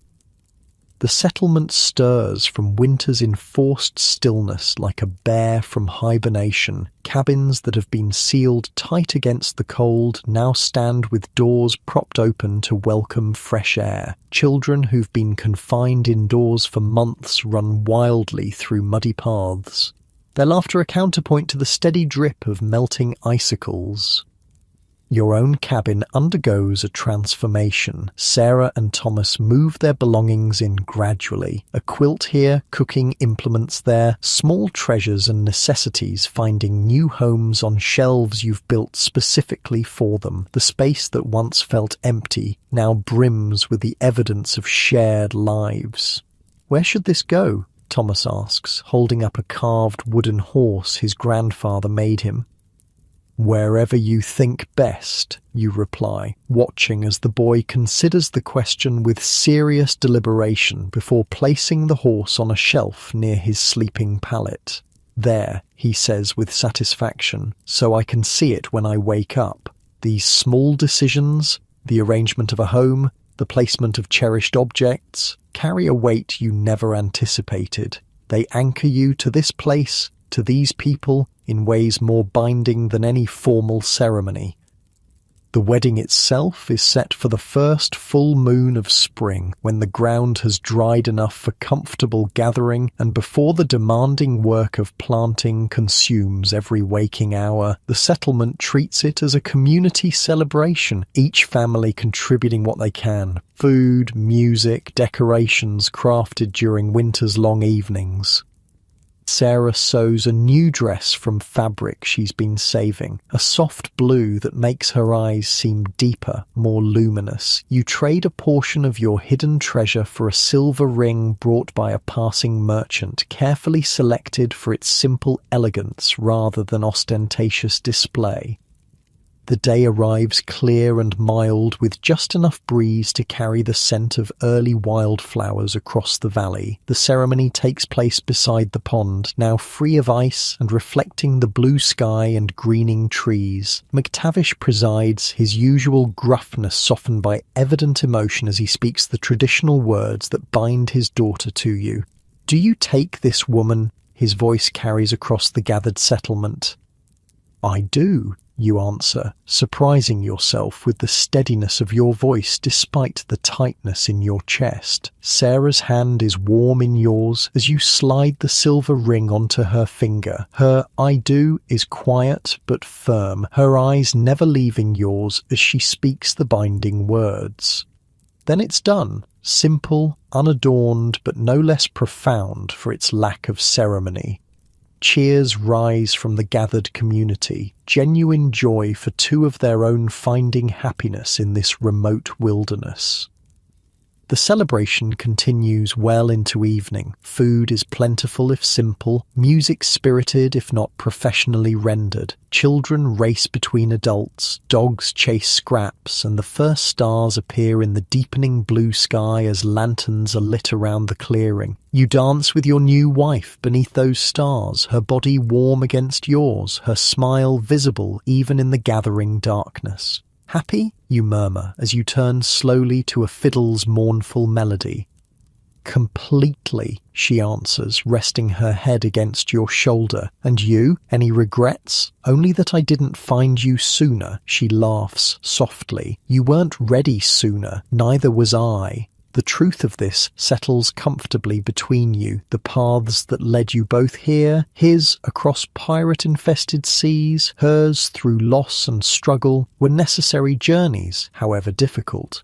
The settlement stirs from winter's enforced stillness like a bear from hibernation. Cabins that have been sealed tight against the cold now stand with doors propped open to welcome fresh air. Children who've been confined indoors for months run wildly through muddy paths, their laughter a counterpoint to the steady drip of melting icicles. Your own cabin undergoes a transformation. Sarah and Thomas move their belongings in gradually. A quilt here, cooking implements there, small treasures and necessities finding new homes on shelves you've built specifically for them. The space that once felt empty now brims with the evidence of shared lives. "Where should this go?" Thomas asks, holding up a carved wooden horse his grandfather made him. "Wherever you think best," you reply, watching as the boy considers the question with serious deliberation before placing the horse on a shelf near his sleeping pallet. "There," he says with satisfaction, "so I can see it when I wake up. These small decisions, the arrangement of a home, the placement of cherished objects, carry a weight you never anticipated. They anchor you to this place, to these people, in ways more binding than any formal ceremony." The wedding itself is set for the first full moon of spring, when the ground has dried enough for comfortable gathering, and before the demanding work of planting consumes every waking hour. The settlement treats it as a community celebration, each family contributing what they can: food, music, decorations crafted during winter's long evenings. Sarah sews a new dress from fabric she's been saving, a soft blue that makes her eyes seem deeper, more luminous. You trade a portion of your hidden treasure for a silver ring brought by a passing merchant, carefully selected for its simple elegance rather than ostentatious display. The day arrives clear and mild, with just enough breeze to carry the scent of early wildflowers across the valley. The ceremony takes place beside the pond, now free of ice and reflecting the blue sky and greening trees. McTavish presides, his usual gruffness softened by evident emotion as he speaks the traditional words that bind his daughter to you. "Do you take this woman?" his voice carries across the gathered settlement. "I do," you answer, surprising yourself with the steadiness of your voice despite the tightness in your chest. Sarah's hand is warm in yours as you slide the silver ring onto her finger. Her "I do" is quiet but firm, her eyes never leaving yours as she speaks the binding words. Then it's done, simple, unadorned, but no less profound for its lack of ceremony. Cheers rise from the gathered community, genuine joy for two of their own finding happiness in this remote wilderness. The celebration continues well into evening. Food is plentiful if simple, music spirited if not professionally rendered. Children race between adults, dogs chase scraps, and the first stars appear in the deepening blue sky as lanterns are lit around the clearing. You dance with your new wife beneath those stars, her body warm against yours, her smile visible even in the gathering darkness. "Happy?" you murmur as you turn slowly to a fiddle's mournful melody. Completely, she answers, resting her head against your shoulder. And you? Any regrets? Only that I didn't find you sooner, she laughs softly. You weren't ready sooner, neither was I. The truth of this settles comfortably between you. The paths that led you both here, his across pirate-infested seas, hers through loss and struggle, were necessary journeys, however difficult.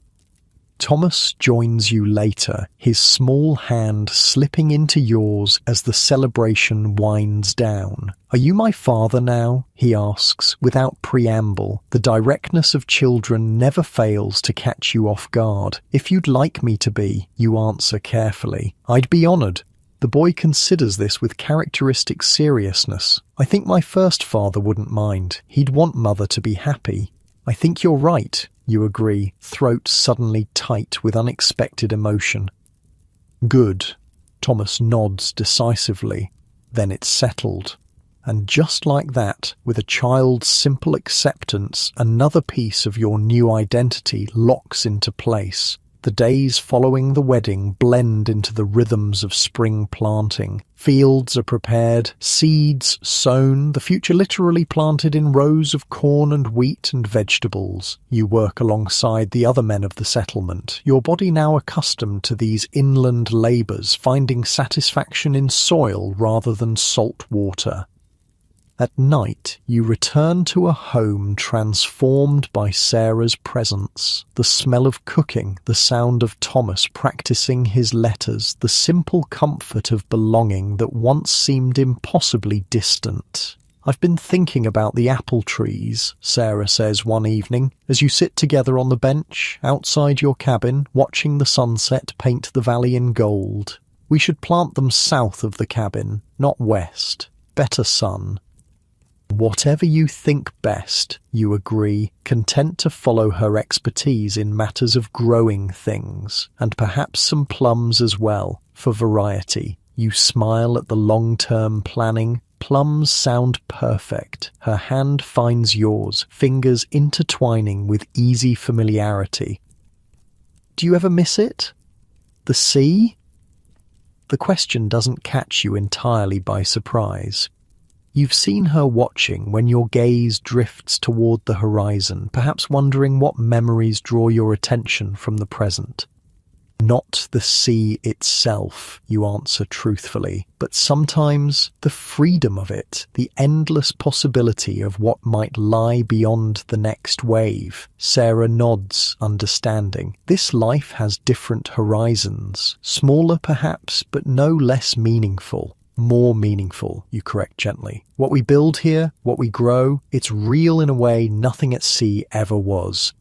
Thomas joins you later, his small hand slipping into yours as the celebration winds down. Are you my father now? He asks, without preamble. The directness of children never fails to catch you off guard. If you'd like me to be, you answer carefully. I'd be honoured. The boy considers this with characteristic seriousness. I think my first father wouldn't mind. He'd want mother to be happy. I think you're right, you agree, throat suddenly tight with unexpected emotion. Good. Thomas nods decisively. Then it's settled. And just like that, with a child's simple acceptance, another piece of your new identity locks into place. The days following the wedding blend into the rhythms of spring planting. Fields are prepared, seeds sown, the future literally planted in rows of corn and wheat and vegetables. You work alongside the other men of the settlement, your body now accustomed to these inland labours, finding satisfaction in soil rather than salt water. At night, you return to a home transformed by Sarah's presence. The smell of cooking, the sound of Thomas practicing his letters, the simple comfort of belonging that once seemed impossibly distant. I've been thinking about the apple trees, Sarah says one evening, as you sit together on the bench outside your cabin, watching the sunset paint the valley in gold. We should plant them south of the cabin, not west. Better sun. Whatever you think best, you agree, content to follow her expertise in matters of growing things, and perhaps some plums as well, for variety. You smile at the long-term planning. Plums sound perfect. Her hand finds yours, fingers intertwining with easy familiarity. Do you ever miss it? The sea? The question doesn't catch you entirely by surprise. You've seen her watching when your gaze drifts toward the horizon, perhaps wondering what memories draw your attention from the present. Not the sea itself, you answer truthfully, but sometimes the freedom of it, the endless possibility of what might lie beyond the next wave. Sarah nods, understanding. This life has different horizons, smaller perhaps, but no less meaningful. More meaningful, you correct gently. What we build here, what we grow, it's real in a way nothing at sea ever was.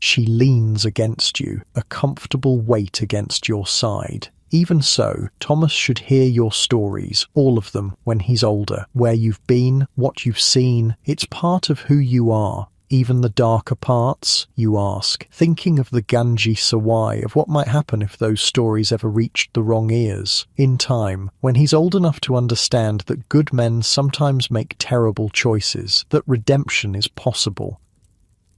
She leans against you, a comfortable weight against your side. Even so, Thomas should hear your stories, all of them, when he's older. Where you've been, what you've seen, it's part of who you are. Even the darker parts, you ask, thinking of the Ganji Sawai, of what might happen if those stories ever reached the wrong ears. In time, when he's old enough to understand that good men sometimes make terrible choices, that redemption is possible.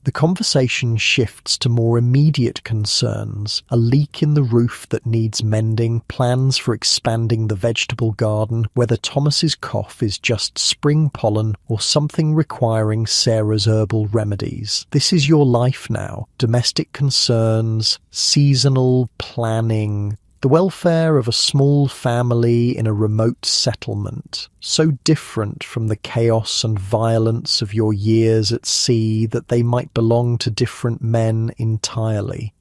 The conversation shifts to more immediate concerns, a leak in the roof that needs mending, plans for expanding the vegetable garden, whether Thomas's cough is just spring pollen or something requiring Sarah's herbal remedies. This is your life now. Domestic concerns, seasonal planning, the welfare of a small family in a remote settlement, so different from the chaos and violence of your years at sea that they might belong to different men entirely.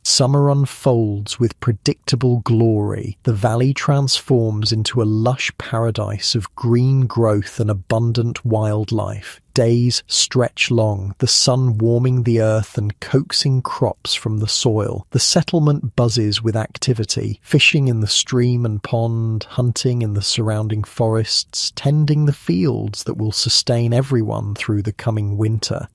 Summer unfolds with predictable glory. The valley transforms into a lush paradise of green growth and abundant wildlife. Days stretch long, the sun warming the earth and coaxing crops from the soil. The settlement buzzes with activity, fishing in the stream and pond, hunting in the surrounding forests, tending the fields that will sustain everyone through the coming winter.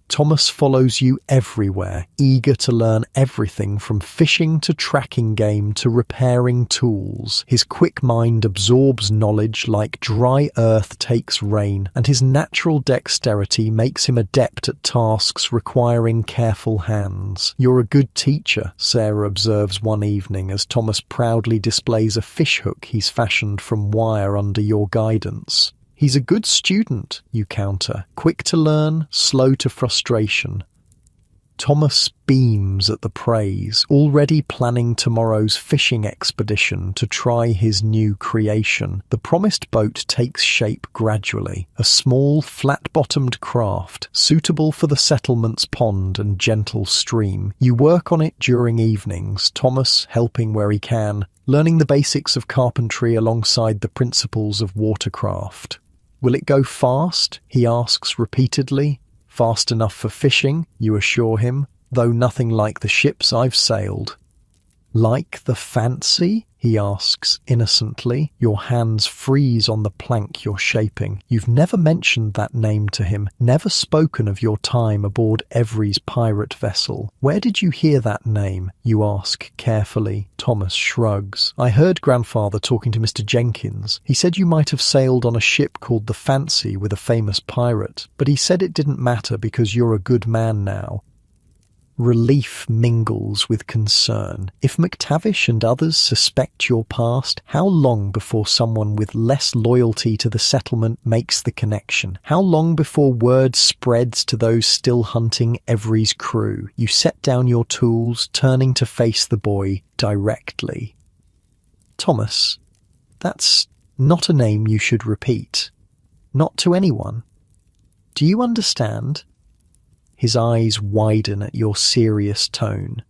Thomas follows you everywhere, eager to learn everything from fishing to tracking game to repairing tools. His quick mind absorbs knowledge like dry earth takes rain, and his natural dexterity makes him adept at tasks requiring careful hands. "You're a good teacher," Sarah observes one evening as Thomas proudly displays a fishhook he's fashioned from wire under your guidance. "He's a good student," you counter, "quick to learn, slow to frustration." Thomas beams at the praise, already planning tomorrow's fishing expedition to try his new creation. The promised boat takes shape gradually, a small, flat-bottomed craft, suitable for the settlement's pond and gentle stream. You work on it during evenings, Thomas helping where he can, learning the basics of carpentry alongside the principles of watercraft. "Will it go fast?" he asks repeatedly. "Fast enough for fishing," you assure him, "though nothing like the ships I've sailed." "Like the Fancy?" he asks innocently. Your hands freeze on the plank you're shaping. You've never mentioned that name to him, never spoken of your time aboard Every's pirate vessel. "Where did you hear that name?" you ask carefully. Thomas shrugs. "I heard Grandfather talking to Mr. Jenkins. He said you might have sailed on a ship called the Fancy with a famous pirate, but he said it didn't matter because you're a good man now." Relief mingles with concern. If McTavish and others suspect your past, how long before someone with less loyalty to the settlement makes the connection? How long before word spreads to those still hunting Every's crew? You set down your tools, turning to face the boy directly. "Thomas, that's not a name you should repeat. Not to anyone. Do you understand?" His eyes widen at your serious tone.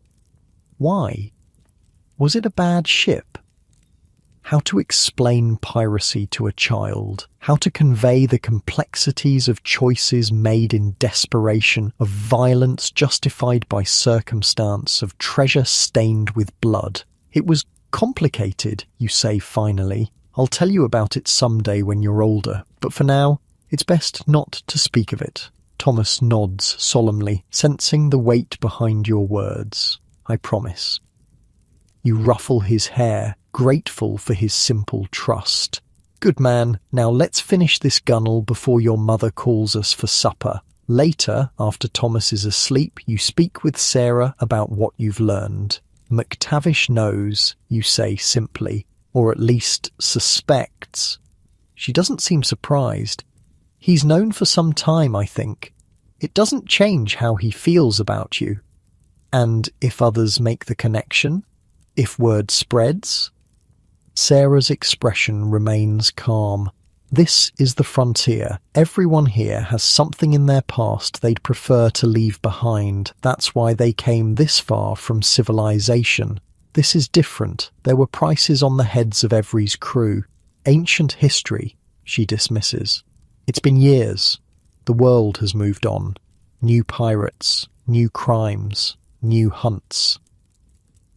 "Why? Was it a bad ship?" How to explain piracy to a child, how to convey the complexities of choices made in desperation, of violence justified by circumstance, of treasure stained with blood. "It was complicated," you say finally. "I'll tell you about it someday when you're older, but for now, it's best not to speak of it." Thomas nods solemnly, sensing the weight behind your words. "I promise." You ruffle his hair, grateful for his simple trust. "Good man, now let's finish this gunnel before your mother calls us for supper." Later, after Thomas is asleep, you speak with Sarah about what you've learned. "McTavish knows," you say simply, "or at least suspects." She doesn't seem surprised. "He's known for some time, I think. It doesn't change how he feels about you." "And if others make the connection? If word spreads?" Sarah's expression remains calm. "This is the frontier. Everyone here has something in their past they'd prefer to leave behind. That's why they came this far from civilization. This is different. There were prices on the heads of Every's crew. Ancient history," she dismisses. "It's been years. The world has moved on. New pirates, new crimes, new hunts."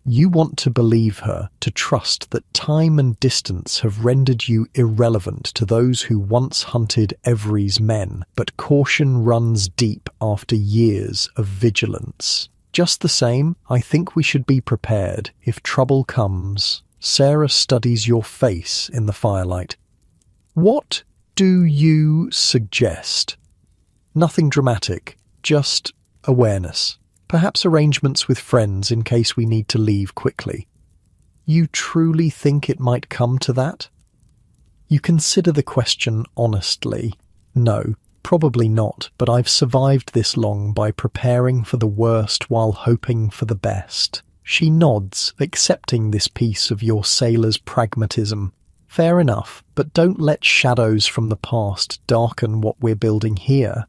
You want to believe her, to trust that time and distance have rendered you irrelevant to those who once hunted Every's men, but caution runs deep after years of vigilance. "Just the same, I think we should be prepared if trouble comes." Sarah studies your face in the firelight. "What do you suggest?" "Nothing dramatic, just awareness. Perhaps arrangements with friends in case we need to leave quickly." "You truly think it might come to that?" You consider the question honestly. "No, probably not, but I've survived this long by preparing for the worst while hoping for the best." She nods, accepting this piece of your sailor's pragmatism. "Fair enough, but don't let shadows from the past darken what we're building here."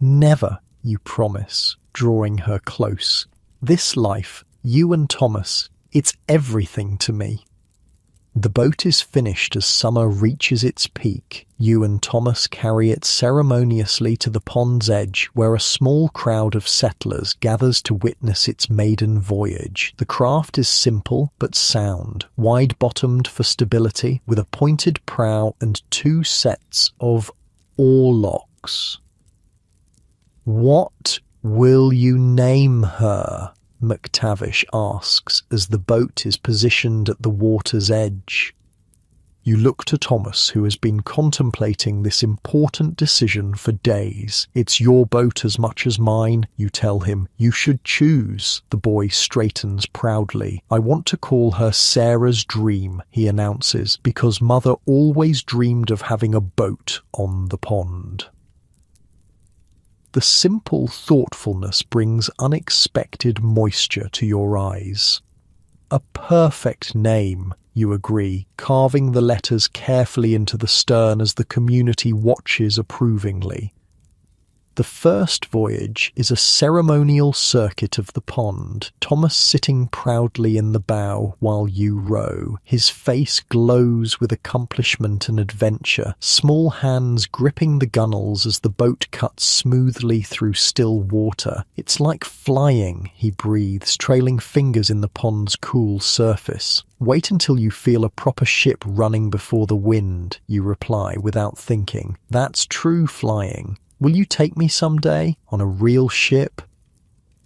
"Never," you promise, drawing her close. "This life, you and Thomas, it's everything to me." The boat is finished as summer reaches its peak. You and Thomas carry it ceremoniously to the pond's edge, where a small crowd of settlers gathers to witness its maiden voyage. The craft is simple but sound, wide-bottomed for stability, with a pointed prow and 2 sets of oar locks. "What will you name her?" McTavish asks as the boat is positioned at the water's edge. You look to Thomas, who has been contemplating this important decision for days. "It's your boat as much as mine," you tell him. "You should choose." The boy straightens proudly. "I want to call her Sarah's Dream," he announces, "because Mother always dreamed of having a boat on the pond." The simple thoughtfulness brings unexpected moisture to your eyes. "A perfect name," you agree, carving the letters carefully into the stern as the community watches approvingly. The first voyage is a ceremonial circuit of the pond, Thomas sitting proudly in the bow while you row. His face glows with accomplishment and adventure, small hands gripping the gunwales as the boat cuts smoothly through still water. "It's like flying," he breathes, trailing fingers in the pond's cool surface. "Wait until you feel a proper ship running before the wind," you reply without thinking. "That's true flying. Will you take me someday on a real ship?"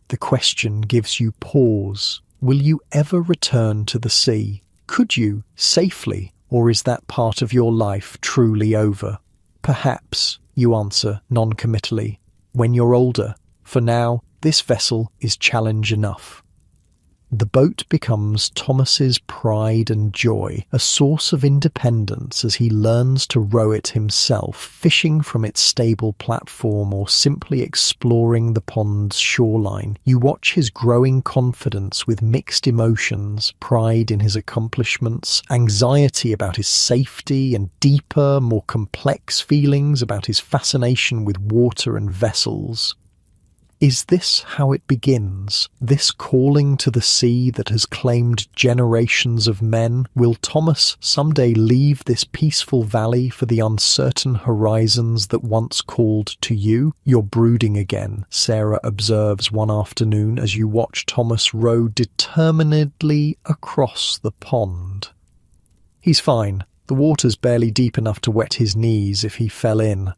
The question gives you pause. Will you ever return to the sea? Could you, safely, or is that part of your life truly over? "Perhaps," you answer non-committally, "when you're older. For now, this vessel is challenge enough." The boat becomes Thomas's pride and joy, a source of independence as he learns to row it himself, fishing from its stable platform or simply exploring the pond's shoreline. You watch his growing confidence with mixed emotions, pride in his accomplishments, anxiety about his safety, and deeper, more complex feelings about his fascination with water and vessels. Is this how it begins? This calling to the sea that has claimed generations of men? Will Thomas someday leave this peaceful valley for the uncertain horizons that once called to you? "You're brooding again," Sarah observes one afternoon as you watch Thomas row determinedly across the pond. "He's fine. The water's barely deep enough to wet his knees if he fell in."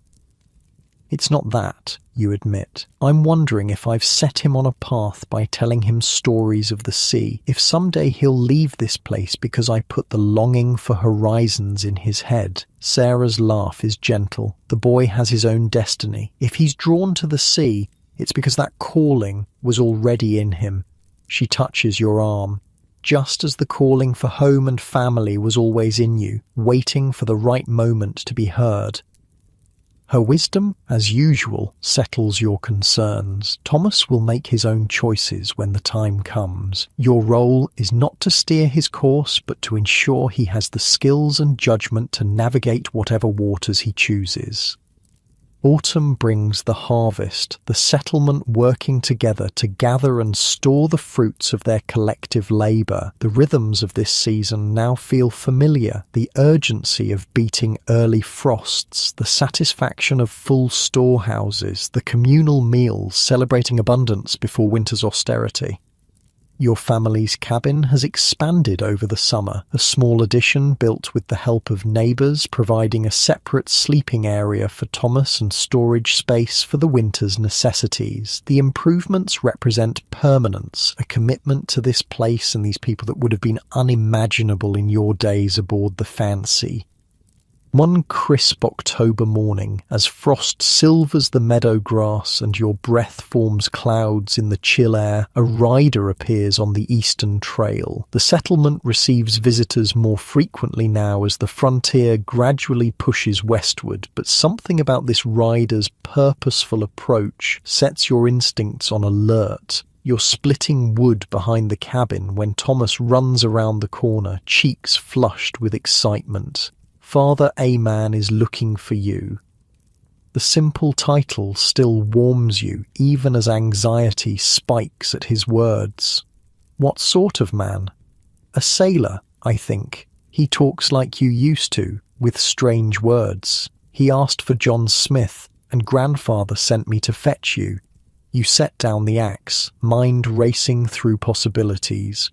"It's not that," you admit. "I'm wondering if I've set him on a path by telling him stories of the sea. If someday he'll leave this place because I put the longing for horizons in his head." Sarah's laugh is gentle. The boy has his own destiny. If he's drawn to the sea, it's because that calling was already in him. She touches your arm. Just as the calling for home and family was always in you, waiting for the right moment to be heard. Her wisdom, as usual, settles your concerns. Thomas will make his own choices when the time comes. Your role is not to steer his course, but to ensure he has the skills and judgment to navigate whatever waters he chooses. Autumn brings the harvest, the settlement working together to gather and store the fruits of their collective labour. The rhythms of this season now feel familiar, the urgency of beating early frosts, the satisfaction of full storehouses, the communal meals celebrating abundance before winter's austerity. Your family's cabin has expanded over the summer, a small addition built with the help of neighbours, providing a separate sleeping area for Thomas and storage space for the winter's necessities. The improvements represent permanence, a commitment to this place and these people that would have been unimaginable in your days aboard the Fancy. One crisp October morning, as frost silvers the meadow grass and your breath forms clouds in the chill air, a rider appears on the eastern trail. The settlement receives visitors more frequently now as the frontier gradually pushes westward, but something about this rider's purposeful approach sets your instincts on alert. You're splitting wood behind the cabin when Thomas runs around the corner, cheeks flushed with excitement. Father A-Man is looking for you. The simple title still warms you, even as anxiety spikes at his words. What sort of man? A sailor, I think. He talks like you used to, with strange words. He asked for John Smith, and grandfather sent me to fetch you. You set down the axe, mind racing through possibilities.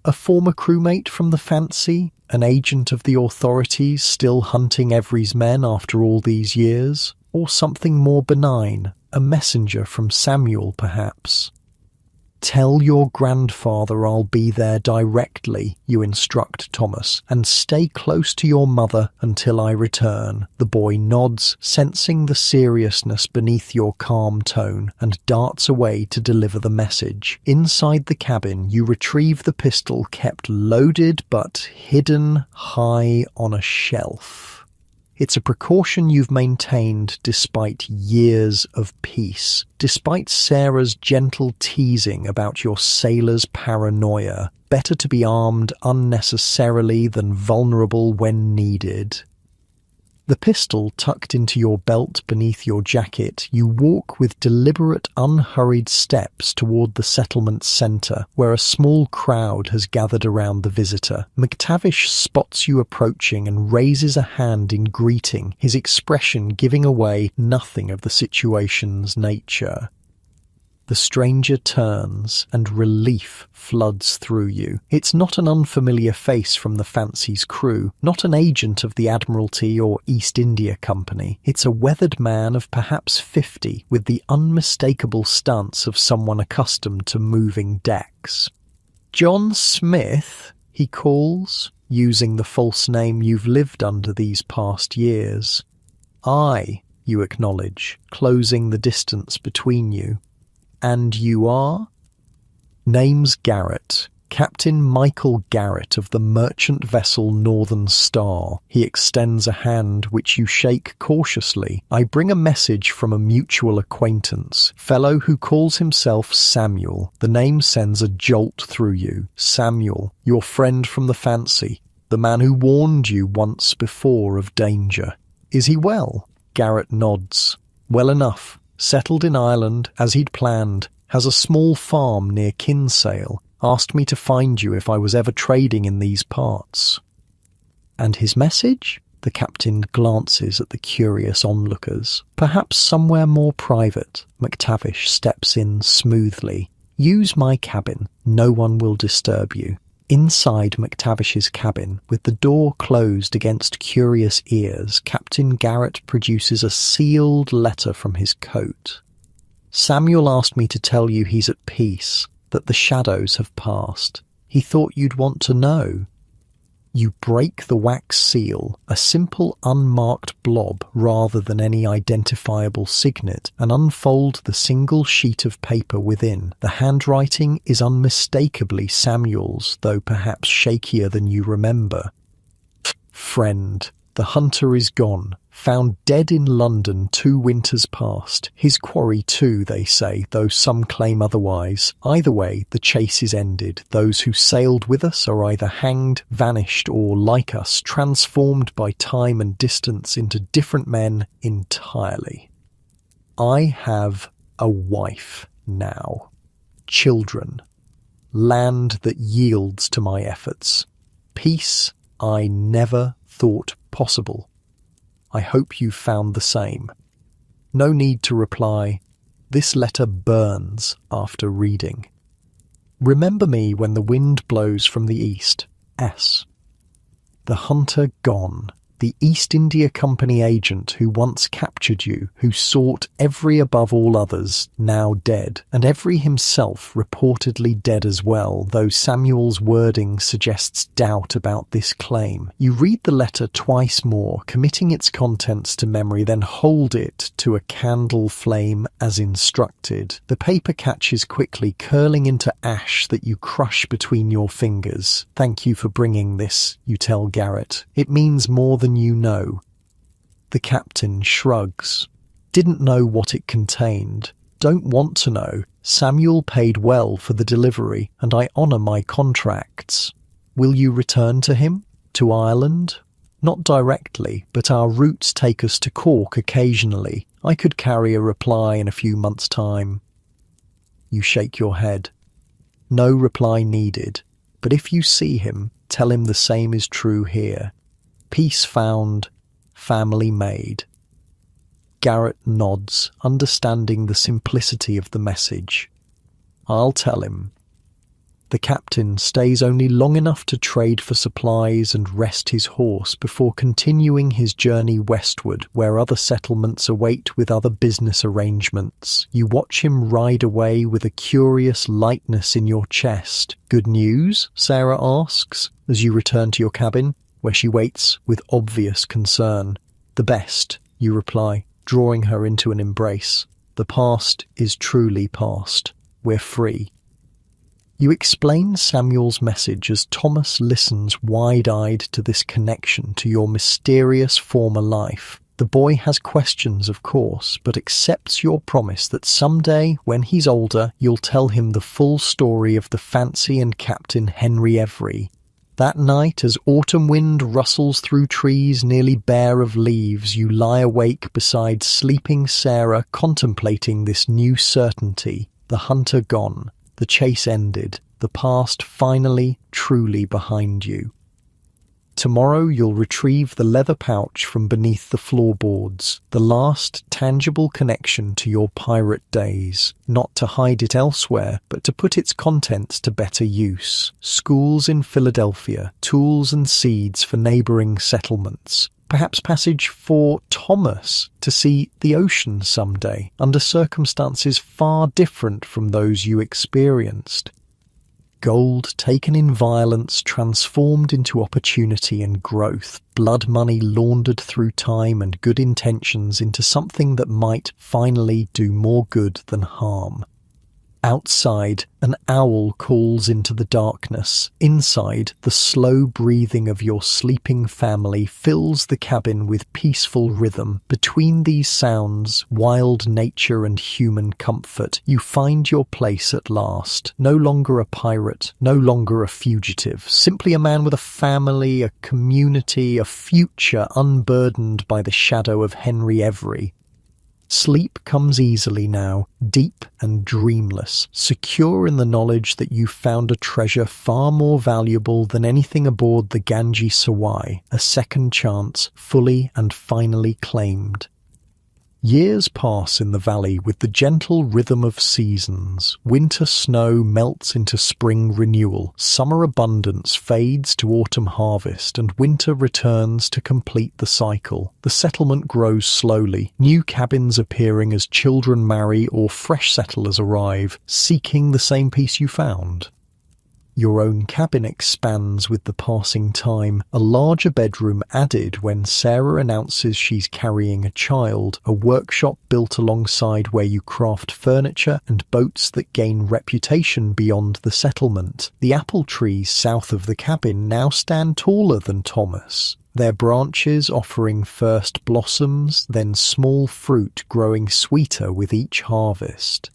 A former crewmate from the Fancy? An agent of the authorities still hunting Every's men after all these years? Or something more benign, A messenger from Samuel, perhaps. "Tell your grandfather I'll be there directly," you instruct Thomas, "and stay close to your mother until I return." The boy nods, sensing the seriousness beneath your calm tone, and darts away to deliver the message. Inside the cabin, you retrieve the pistol kept loaded but hidden high on a shelf. It's a precaution you've maintained despite years of peace, despite Sarah's gentle teasing about your sailor's paranoia. Better to be armed unnecessarily than vulnerable when needed. The pistol tucked into your belt beneath your jacket, you walk with deliberate, unhurried steps toward the settlement centre, where a small crowd has gathered around the visitor. McTavish spots you approaching and raises a hand in greeting, his expression giving away nothing of the situation's nature. The stranger turns, and relief floods through you. It's not an unfamiliar face from the Fancy's crew, not an agent of the Admiralty or East India Company. It's a weathered man of perhaps 50, with the unmistakable stance of someone accustomed to moving decks. "John Smith," he calls, using the false name you've lived under these past years. "Aye," you acknowledge, closing the distance between you. "And you are?" "Name's Garrett. Captain Michael Garrett of the merchant vessel Northern Star." He extends a hand which you shake cautiously. "I bring a message from a mutual acquaintance, fellow who calls himself Samuel." The name sends a jolt through you. Samuel, your friend from the Fancy, the man who warned you once before of danger. "Is he well?" Garrett nods. "Well enough. Settled in Ireland, as he'd planned, has a small farm near Kinsale, asked me to find you if I was ever trading in these parts." "And his message?" The captain glances at the curious onlookers. "Perhaps somewhere more private." McTavish steps in smoothly. "Use my cabin. No one will disturb you." Inside McTavish's cabin, with the door closed against curious ears, Captain Garrett produces a sealed letter from his coat. "Samuel asked me to tell you he's at peace, that the shadows have passed. He thought you'd want to know." You break the wax seal, a simple unmarked blob rather than any identifiable signet, and unfold the single sheet of paper within. The handwriting is unmistakably Samuel's, though perhaps shakier than you remember. "Friend, the hunter is gone. Found dead in London 2 winters past. His quarry too, they say, though some claim otherwise. Either way, the chase is ended. Those who sailed with us are either hanged, vanished, or, like us, transformed by time and distance into different men entirely. I have a wife now. Children. Land that yields to my efforts. Peace I never thought possible. I hope you found the same." No need to reply. This letter burns after reading. "Remember me when the wind blows from the east. S." The hunter gone. The East India Company agent who once captured you, who sought every above all others, now dead, and every himself reportedly dead as well, though Samuel's wording suggests doubt about this claim. You read the letter twice more, committing its contents to memory, then hold it to a candle flame as instructed. The paper catches quickly, curling into ash that you crush between your fingers. "Thank you for bringing this," you tell Garrett. "It means more than you know." The captain shrugs. "Didn't know what it contained. Don't want to know. Samuel paid well for the delivery, and I honour my contracts." "Will you return to him? To Ireland?" "Not directly, but our routes take us to Cork occasionally. I could carry a reply in a few months' time." You shake your head. "No reply needed, but if you see him, tell him the same is true here. Peace found, family made." Garrett nods, understanding the simplicity of the message. "I'll tell him." The captain stays only long enough to trade for supplies and rest his horse before continuing his journey westward, where other settlements await with other business arrangements. You watch him ride away with a curious lightness in your chest. "Good news?" Sarah asks, as you return to your cabin, where she waits with obvious concern. "The best," you reply, drawing her into an embrace. "The past is truly past. We're free." You explain Samuel's message as Thomas listens wide-eyed to this connection to your mysterious former life. The boy has questions, of course, but accepts your promise that someday, when he's older, you'll tell him the full story of the fancy and Captain Henry Every. That night, as autumn wind rustles through trees nearly bare of leaves, you lie awake beside sleeping Sarah, contemplating this new certainty. The hunter gone. The chase ended, the past finally, truly behind you. Tomorrow you'll retrieve the leather pouch from beneath the floorboards, the last tangible connection to your pirate days, not to hide it elsewhere, but to put its contents to better use. Schools in Philadelphia, tools and seeds for neighbouring settlements. Perhaps passage for Thomas to see the ocean someday, under circumstances far different from those you experienced. Gold taken in violence, transformed into opportunity and growth. Blood money laundered through time and good intentions into something that might finally do more good than harm. Outside, an owl calls into the darkness. Inside, the slow breathing of your sleeping family fills the cabin with peaceful rhythm. Between these sounds, wild nature and human comfort, you find your place at last. No longer a pirate, no longer a fugitive, simply a man with a family, a community, a future unburdened by the shadow of Henry Every. Sleep comes easily now, deep and dreamless, secure in the knowledge that you found a treasure far more valuable than anything aboard the Ganges Sawai, a second chance fully and finally claimed. Years pass in the valley with the gentle rhythm of seasons. Winter snow melts into spring renewal, summer abundance fades to autumn harvest, and winter returns to complete the cycle. The settlement grows slowly, new cabins appearing as children marry or fresh settlers arrive, seeking the same peace you found. Your own cabin expands with the passing time, a larger bedroom added when Sarah announces she's carrying a child, a workshop built alongside where you craft furniture and boats that gain reputation beyond the settlement. The apple trees south of the cabin now stand taller than Thomas, their branches offering first blossoms, then small fruit growing sweeter with each harvest.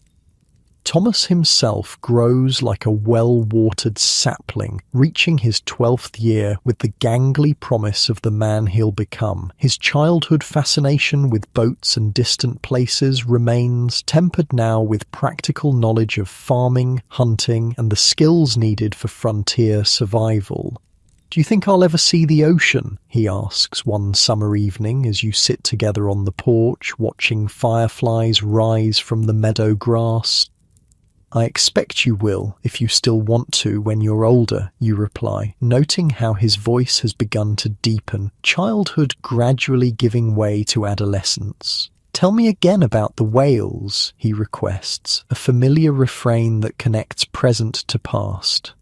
Thomas himself grows like a well-watered sapling, reaching his 12th year with the gangly promise of the man he'll become. His childhood fascination with boats and distant places remains, tempered now with practical knowledge of farming, hunting, and the skills needed for frontier survival. "Do you think I'll ever see the ocean?" he asks one summer evening as you sit together on the porch, watching fireflies rise from the meadow grass. "I expect you will, if you still want to when you're older," you reply, noting how his voice has begun to deepen, childhood gradually giving way to adolescence. "Tell me again about the whales," he requests, a familiar refrain that connects present to past.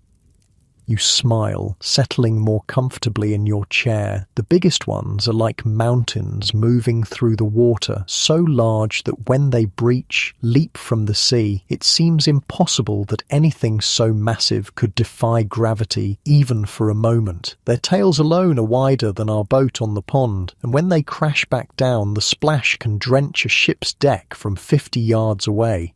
You smile, settling more comfortably in your chair. The biggest ones are like mountains moving through the water, so large that when they breach, leap from the sea, it seems impossible that anything so massive could defy gravity even for a moment. Their tails alone are wider than our boat on the pond, and when they crash back down, the splash can drench a ship's deck from 50 yards away.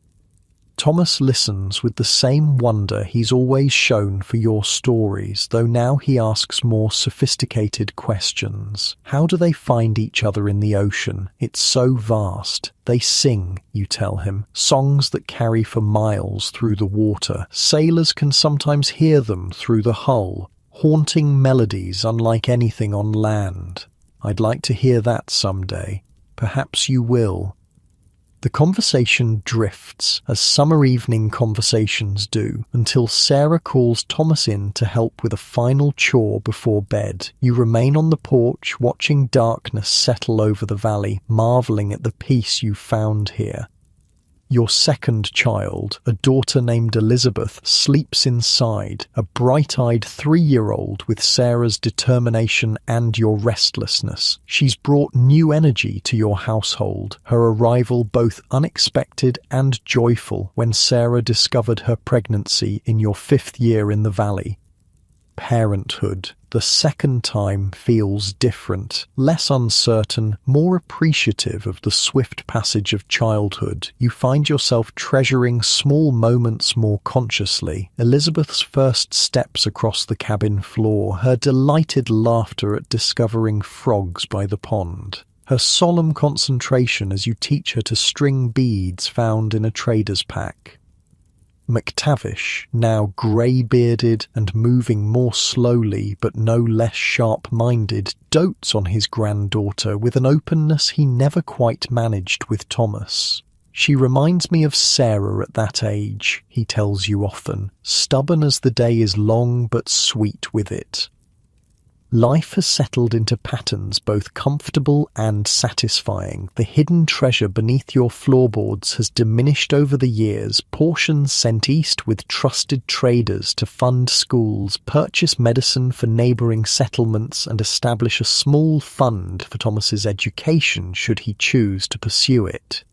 Thomas listens with the same wonder he's always shown for your stories, though now he asks more sophisticated questions. How do they find each other in the ocean? It's so vast. They sing, you tell him, songs that carry for miles through the water. Sailors can sometimes hear them through the hull, haunting melodies unlike anything on land. I'd like to hear that someday. Perhaps you will. The conversation drifts, as summer evening conversations do, until Sarah calls Thomas in to help with a final chore before bed. You remain on the porch, watching darkness settle over the valley, marveling at the peace you found here. Your second child, a daughter named Elizabeth, sleeps inside, a bright-eyed 3-year-old with Sarah's determination and your restlessness. She's brought new energy to your household, her arrival both unexpected and joyful when Sarah discovered her pregnancy in your 5th year in the valley. Parenthood. The second time feels different, less uncertain, more appreciative of the swift passage of childhood. You find yourself treasuring small moments more consciously. Elizabeth's first steps across the cabin floor, her delighted laughter at discovering frogs by the pond, her solemn concentration as you teach her to string beads found in a trader's pack. McTavish, now grey-bearded and moving more slowly but no less sharp-minded, dotes on his granddaughter with an openness he never quite managed with Thomas. She reminds me of Sarah at that age, he tells you often, stubborn as the day is long but sweet with it. Life has settled into patterns both comfortable and satisfying. The hidden treasure beneath your floorboards has diminished over the years, portions sent east with trusted traders to fund schools, purchase medicine for neighbouring settlements, and establish a small fund for Thomas's education should he choose to pursue it.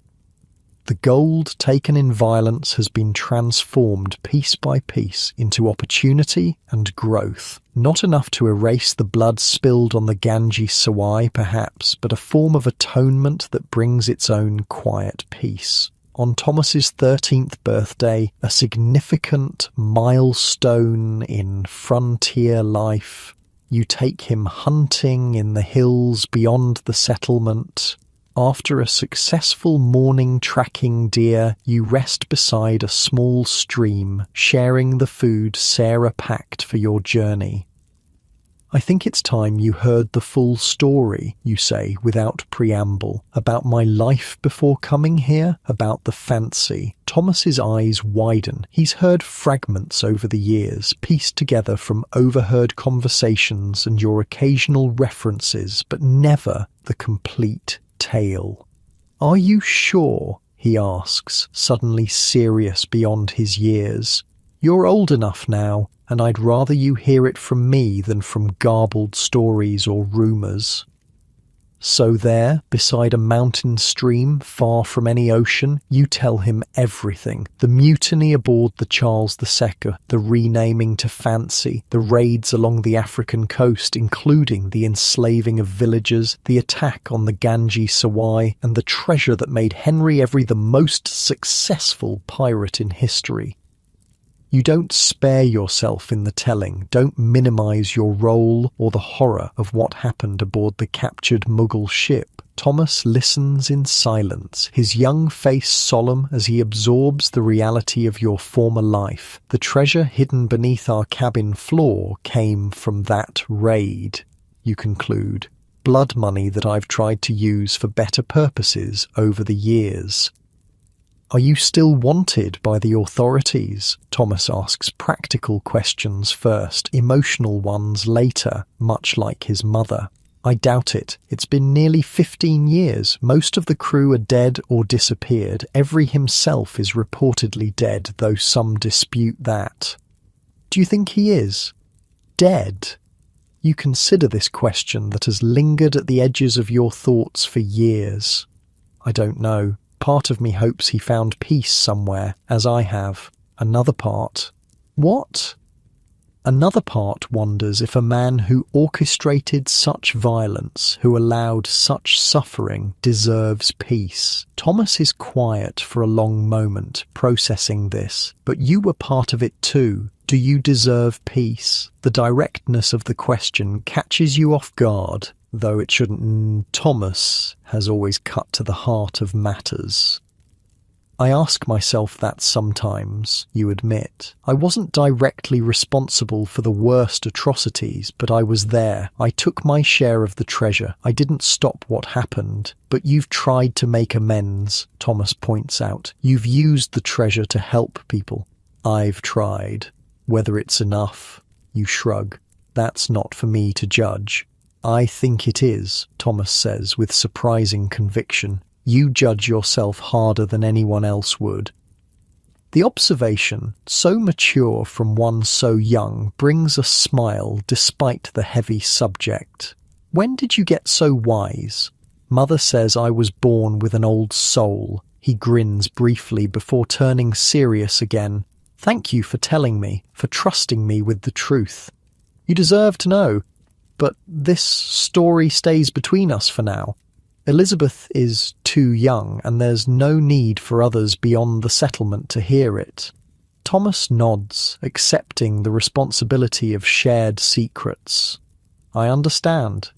The gold taken in violence has been transformed piece by piece into opportunity and growth. Not enough to erase the blood spilled on the Ganges Sawai, perhaps, but a form of atonement that brings its own quiet peace. On Thomas's 13th birthday, a significant milestone in frontier life, you take him hunting in the hills beyond the settlement. After a successful morning tracking deer, you rest beside a small stream, sharing the food Sarah packed for your journey. I think it's time you heard the full story, you say without preamble, about my life before coming here, about the fancy. Thomas's eyes widen. He's heard fragments over the years, pieced together from overheard conversations and your occasional references, but never the complete tale. Are you sure? He asks, suddenly serious beyond his years. You're old enough now, and I'd rather you hear it from me than from garbled stories or rumours. So there, beside a mountain stream, far from any ocean, you tell him everything. The mutiny aboard the Charles II, the renaming to Fancy, the raids along the African coast, including the enslaving of villagers, the attack on the Ganges Sawai, and the treasure that made Henry Every the most successful pirate in history. You don't spare yourself in the telling, don't minimise your role or the horror of what happened aboard the captured Mughal ship. Thomas listens in silence, his young face solemn as he absorbs the reality of your former life. The treasure hidden beneath our cabin floor came from that raid, you conclude. Blood money that I've tried to use for better purposes over the years. Are you still wanted by the authorities? Thomas asks practical questions first, emotional ones later, much like his mother. I doubt it. It's been nearly 15 years. Most of the crew are dead or disappeared. Every himself is reportedly dead, though some dispute that. Do you think he is? Dead? You consider this question that has lingered at the edges of your thoughts for years. I don't know. Part of me hopes he found peace somewhere, as I have. Another part. What? Another part wonders if a man who orchestrated such violence, who allowed such suffering, deserves peace. Thomas is quiet for a long moment, processing this. But you were part of it too. Do you deserve peace? The directness of the question catches you off guard. Though it shouldn't. Thomas has always cut to the heart of matters. I ask myself that sometimes, you admit. I wasn't directly responsible for the worst atrocities, but I was there. I took my share of the treasure. I didn't stop what happened. But you've tried to make amends, Thomas points out. You've used the treasure to help people. I've tried. Whether it's enough, you shrug. That's not for me to judge. I think it is, Thomas says with surprising conviction. You judge yourself harder than anyone else would. The observation, so mature from one so young, brings a smile despite the heavy subject. When did you get so wise? Mother says I was born with an old soul. He grins briefly before turning serious again. Thank you for telling me, for trusting me with the truth. You deserve to know, but this story stays between us for now. Elizabeth is too young, and there's no need for others beyond the settlement to hear it. Thomas nods, accepting the responsibility of shared secrets. I understand.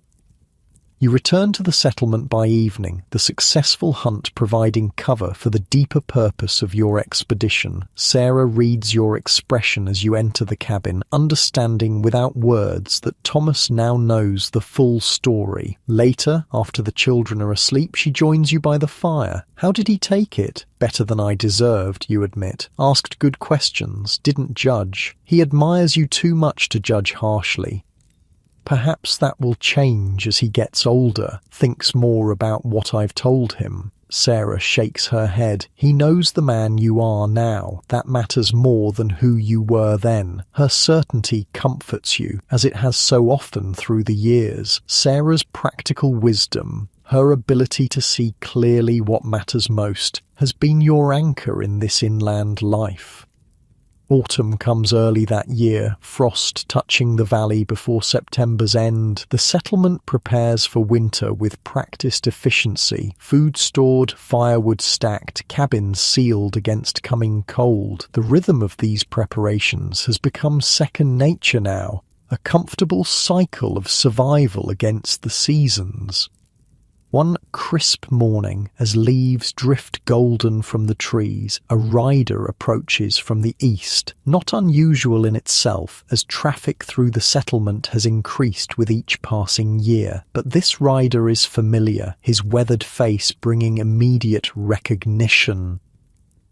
You return to the settlement by evening, the successful hunt providing cover for the deeper purpose of your expedition. Sarah reads your expression as you enter the cabin, understanding without words that Thomas now knows the full story. Later, after the children are asleep, she joins you by the fire. How did he take it? Better than I deserved, you admit. Asked good questions, didn't judge. He admires you too much to judge harshly. Perhaps that will change as he gets older, thinks more about what I've told him. Sarah shakes her head. He knows the man you are now. That matters more than who you were then. Her certainty comforts you, as it has so often through the years. Sarah's practical wisdom, her ability to see clearly what matters most, has been your anchor in this inland life. Autumn comes early that year, frost touching the valley before September's end. The settlement prepares for winter with practiced efficiency. Food stored, firewood stacked, cabins sealed against coming cold. The rhythm of these preparations has become second nature now, a comfortable cycle of survival against the seasons. One crisp morning, as leaves drift golden from the trees, a rider approaches from the east, not unusual in itself, as traffic through the settlement has increased with each passing year. But this rider is familiar, his weathered face bringing immediate recognition.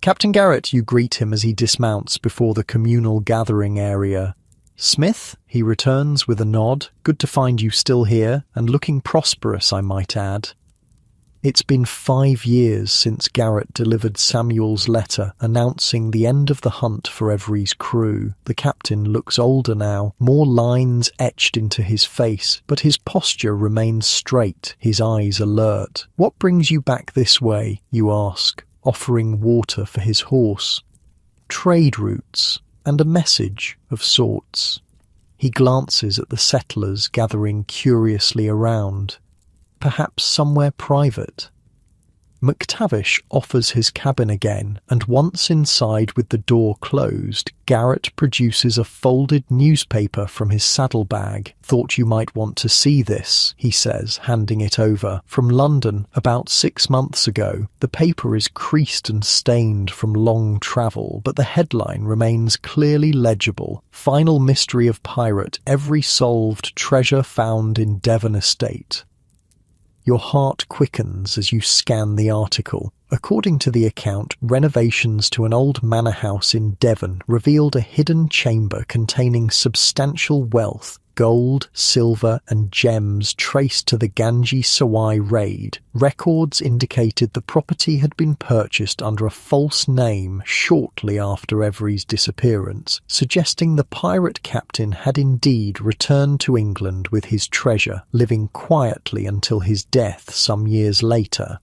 Captain Garrett, you greet him as he dismounts before the communal gathering area. Smith, he returns with a nod. Good to find you still here, and looking prosperous, I might add. It's been 5 years since Garrett delivered Samuel's letter announcing the end of the hunt for Every's crew. The captain looks older now, more lines etched into his face, but his posture remains straight, his eyes alert. What brings you back this way, you ask, offering water for his horse. Trade routes. And a message of sorts. He glances at the settlers gathering curiously around. Perhaps somewhere private. McTavish offers his cabin again, and once inside with the door closed, Garrett produces a folded newspaper from his saddlebag. Thought you might want to see this, he says, handing it over. From London, about 6 months ago. The paper is creased and stained from long travel, but the headline remains clearly legible. Final mystery of pirate, every solved, treasure found in Devon estate. Your heart quickens as you scan the article. According to the account, renovations to an old manor house in Devon revealed a hidden chamber containing substantial wealth, gold, silver and gems traced to the Ganges Sawai raid. Records indicated the property had been purchased under a false name shortly after Every's disappearance, suggesting the pirate captain had indeed returned to England with his treasure, living quietly until his death some years later.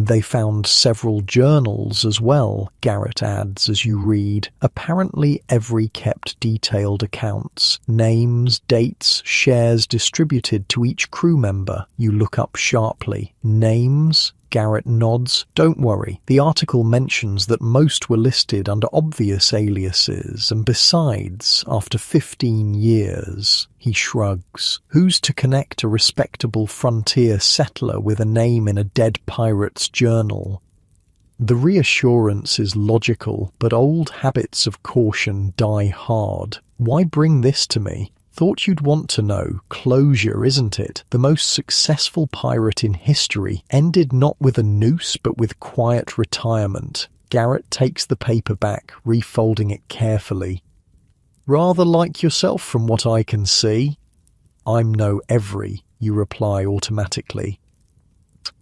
They found several journals as well, Garrett adds as you read. Apparently Every kept detailed accounts, names, dates, shares distributed to each crew member. You look up sharply. Names? Garrett nods. Don't worry, the article mentions that most were listed under obvious aliases, and besides, after 15 years, he shrugs. Who's to connect a respectable frontier settler with a name in a dead pirate's journal? The reassurance is logical, but old habits of caution die hard. Why bring this to me? Thought you'd want to know. Closure, isn't it? The most successful pirate in history ended not with a noose, but with quiet retirement. Garrett takes the paper back, refolding it carefully. Rather like yourself from what I can see. I'm no Every, you reply automatically.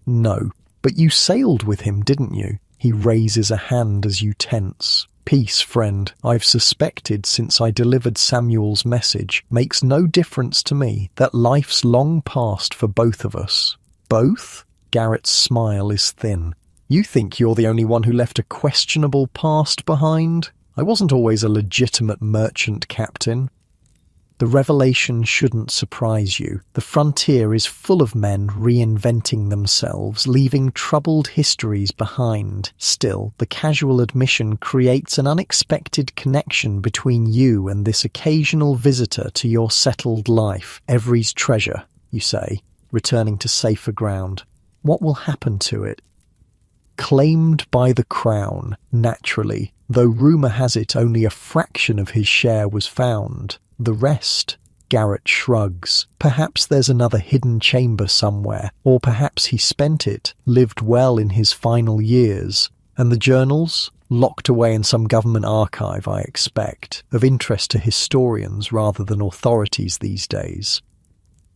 No, but you sailed with him, didn't you? He raises a hand as you tense. Peace, friend. I've suspected since I delivered Samuel's message. Makes no difference to me. That life's long past for both of us. Both? Garrett's smile is thin. You think you're the only one who left a questionable past behind? I wasn't always a legitimate merchant captain. The revelation shouldn't surprise you. The frontier is full of men reinventing themselves, leaving troubled histories behind. Still, the casual admission creates an unexpected connection between you and this occasional visitor to your settled life. Every's treasure, you say, returning to safer ground. What will happen to it? Claimed by the crown, naturally, though rumour has it only a fraction of his share was found. The rest, Garrett shrugs. Perhaps there's another hidden chamber somewhere, or perhaps he spent it, lived well in his final years. And the journals? Locked away in some government archive, I expect, of interest to historians rather than authorities these days.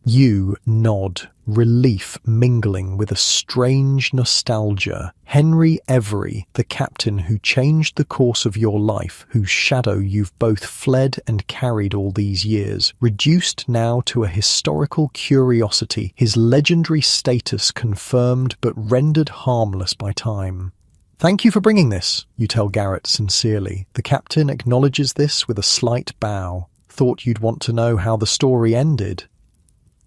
You nod, relief mingling with a strange nostalgia. Henry Every, the captain who changed the course of your life, whose shadow you've both fled and carried all these years, reduced now to a historical curiosity, his legendary status confirmed but rendered harmless by time. Thank you for bringing this, you tell Garrett sincerely. The captain acknowledges this with a slight bow. Thought you'd want to know how the story ended.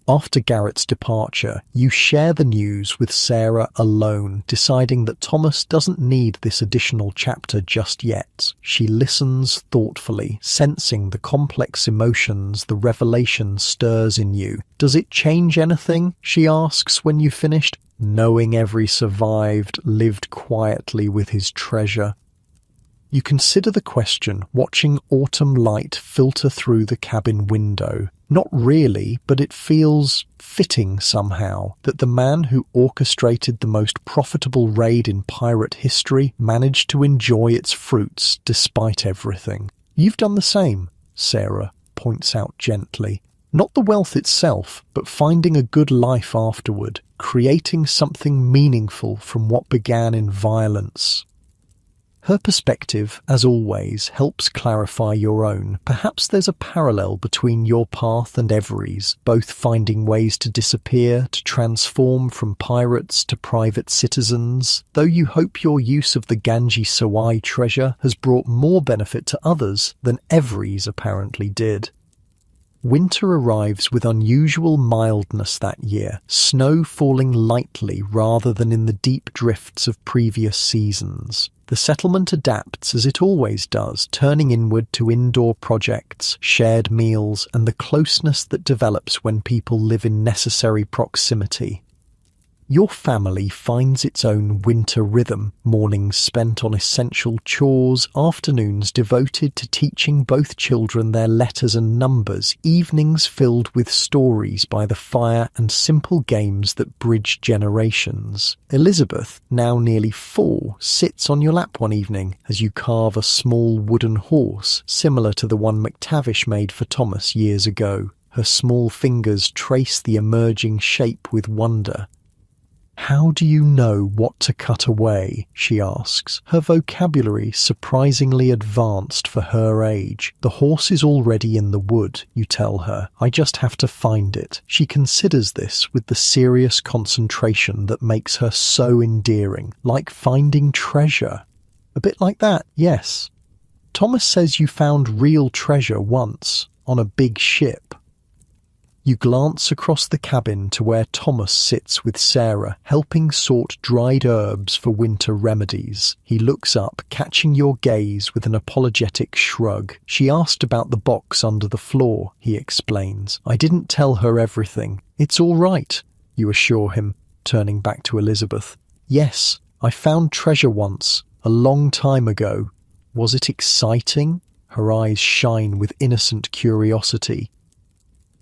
After Garrett's departure, you share the news with Sarah alone, deciding that Thomas doesn't need this additional chapter just yet. She listens thoughtfully, sensing the complex emotions the revelation stirs in you. Does it change anything? She asks when you finished. Knowing Every survived, lived quietly with his treasure. You consider the question, watching autumn light filter through the cabin window. Not really, but it feels fitting somehow that the man who orchestrated the most profitable raid in pirate history managed to enjoy its fruits despite everything. You've done the same, Sarah points out gently. Not the wealth itself, but finding a good life afterward, creating something meaningful from what began in violence. Her perspective, as always, helps clarify your own. Perhaps there's a parallel between your path and Every's, both finding ways to disappear, to transform from pirates to private citizens, though you hope your use of the Ganji Sawai treasure has brought more benefit to others than Every's apparently did. Winter arrives with unusual mildness that year, snow falling lightly rather than in the deep drifts of previous seasons. The settlement adapts as it always does, turning inward to indoor projects, shared meals, and the closeness that develops when people live in necessary proximity. Your family finds its own winter rhythm, mornings spent on essential chores, afternoons devoted to teaching both children their letters and numbers, evenings filled with stories by the fire and simple games that bridge generations. Elizabeth, now nearly 4, sits on your lap one evening as you carve a small wooden horse, similar to the one McTavish made for Thomas years ago. Her small fingers trace the emerging shape with wonder. How do you know what to cut away? She asks, her vocabulary surprisingly advanced for her age. The horse is already in the wood, you tell her. I just have to find it. She considers this with the serious concentration that makes her so endearing, like finding treasure. A bit like that, yes. Thomas says you found real treasure once, on a big ship. You glance across the cabin to where Thomas sits with Sarah, helping sort dried herbs for winter remedies. He looks up, catching your gaze with an apologetic shrug. She asked about the box under the floor, he explains. I didn't tell her everything. It's all right, you assure him, turning back to Elizabeth. Yes, I found treasure once, a long time ago. Was it exciting? Her eyes shine with innocent curiosity.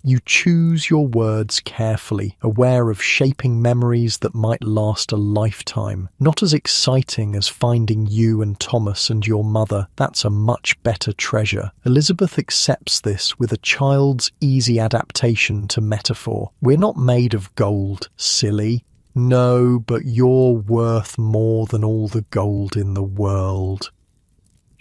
You choose your words carefully, aware of shaping memories that might last a lifetime. Not as exciting as finding you and Thomas and your mother. That's a much better treasure. Elizabeth accepts this with a child's easy adaptation to metaphor. We're not made of gold, silly. No, but you're worth more than all the gold in the world.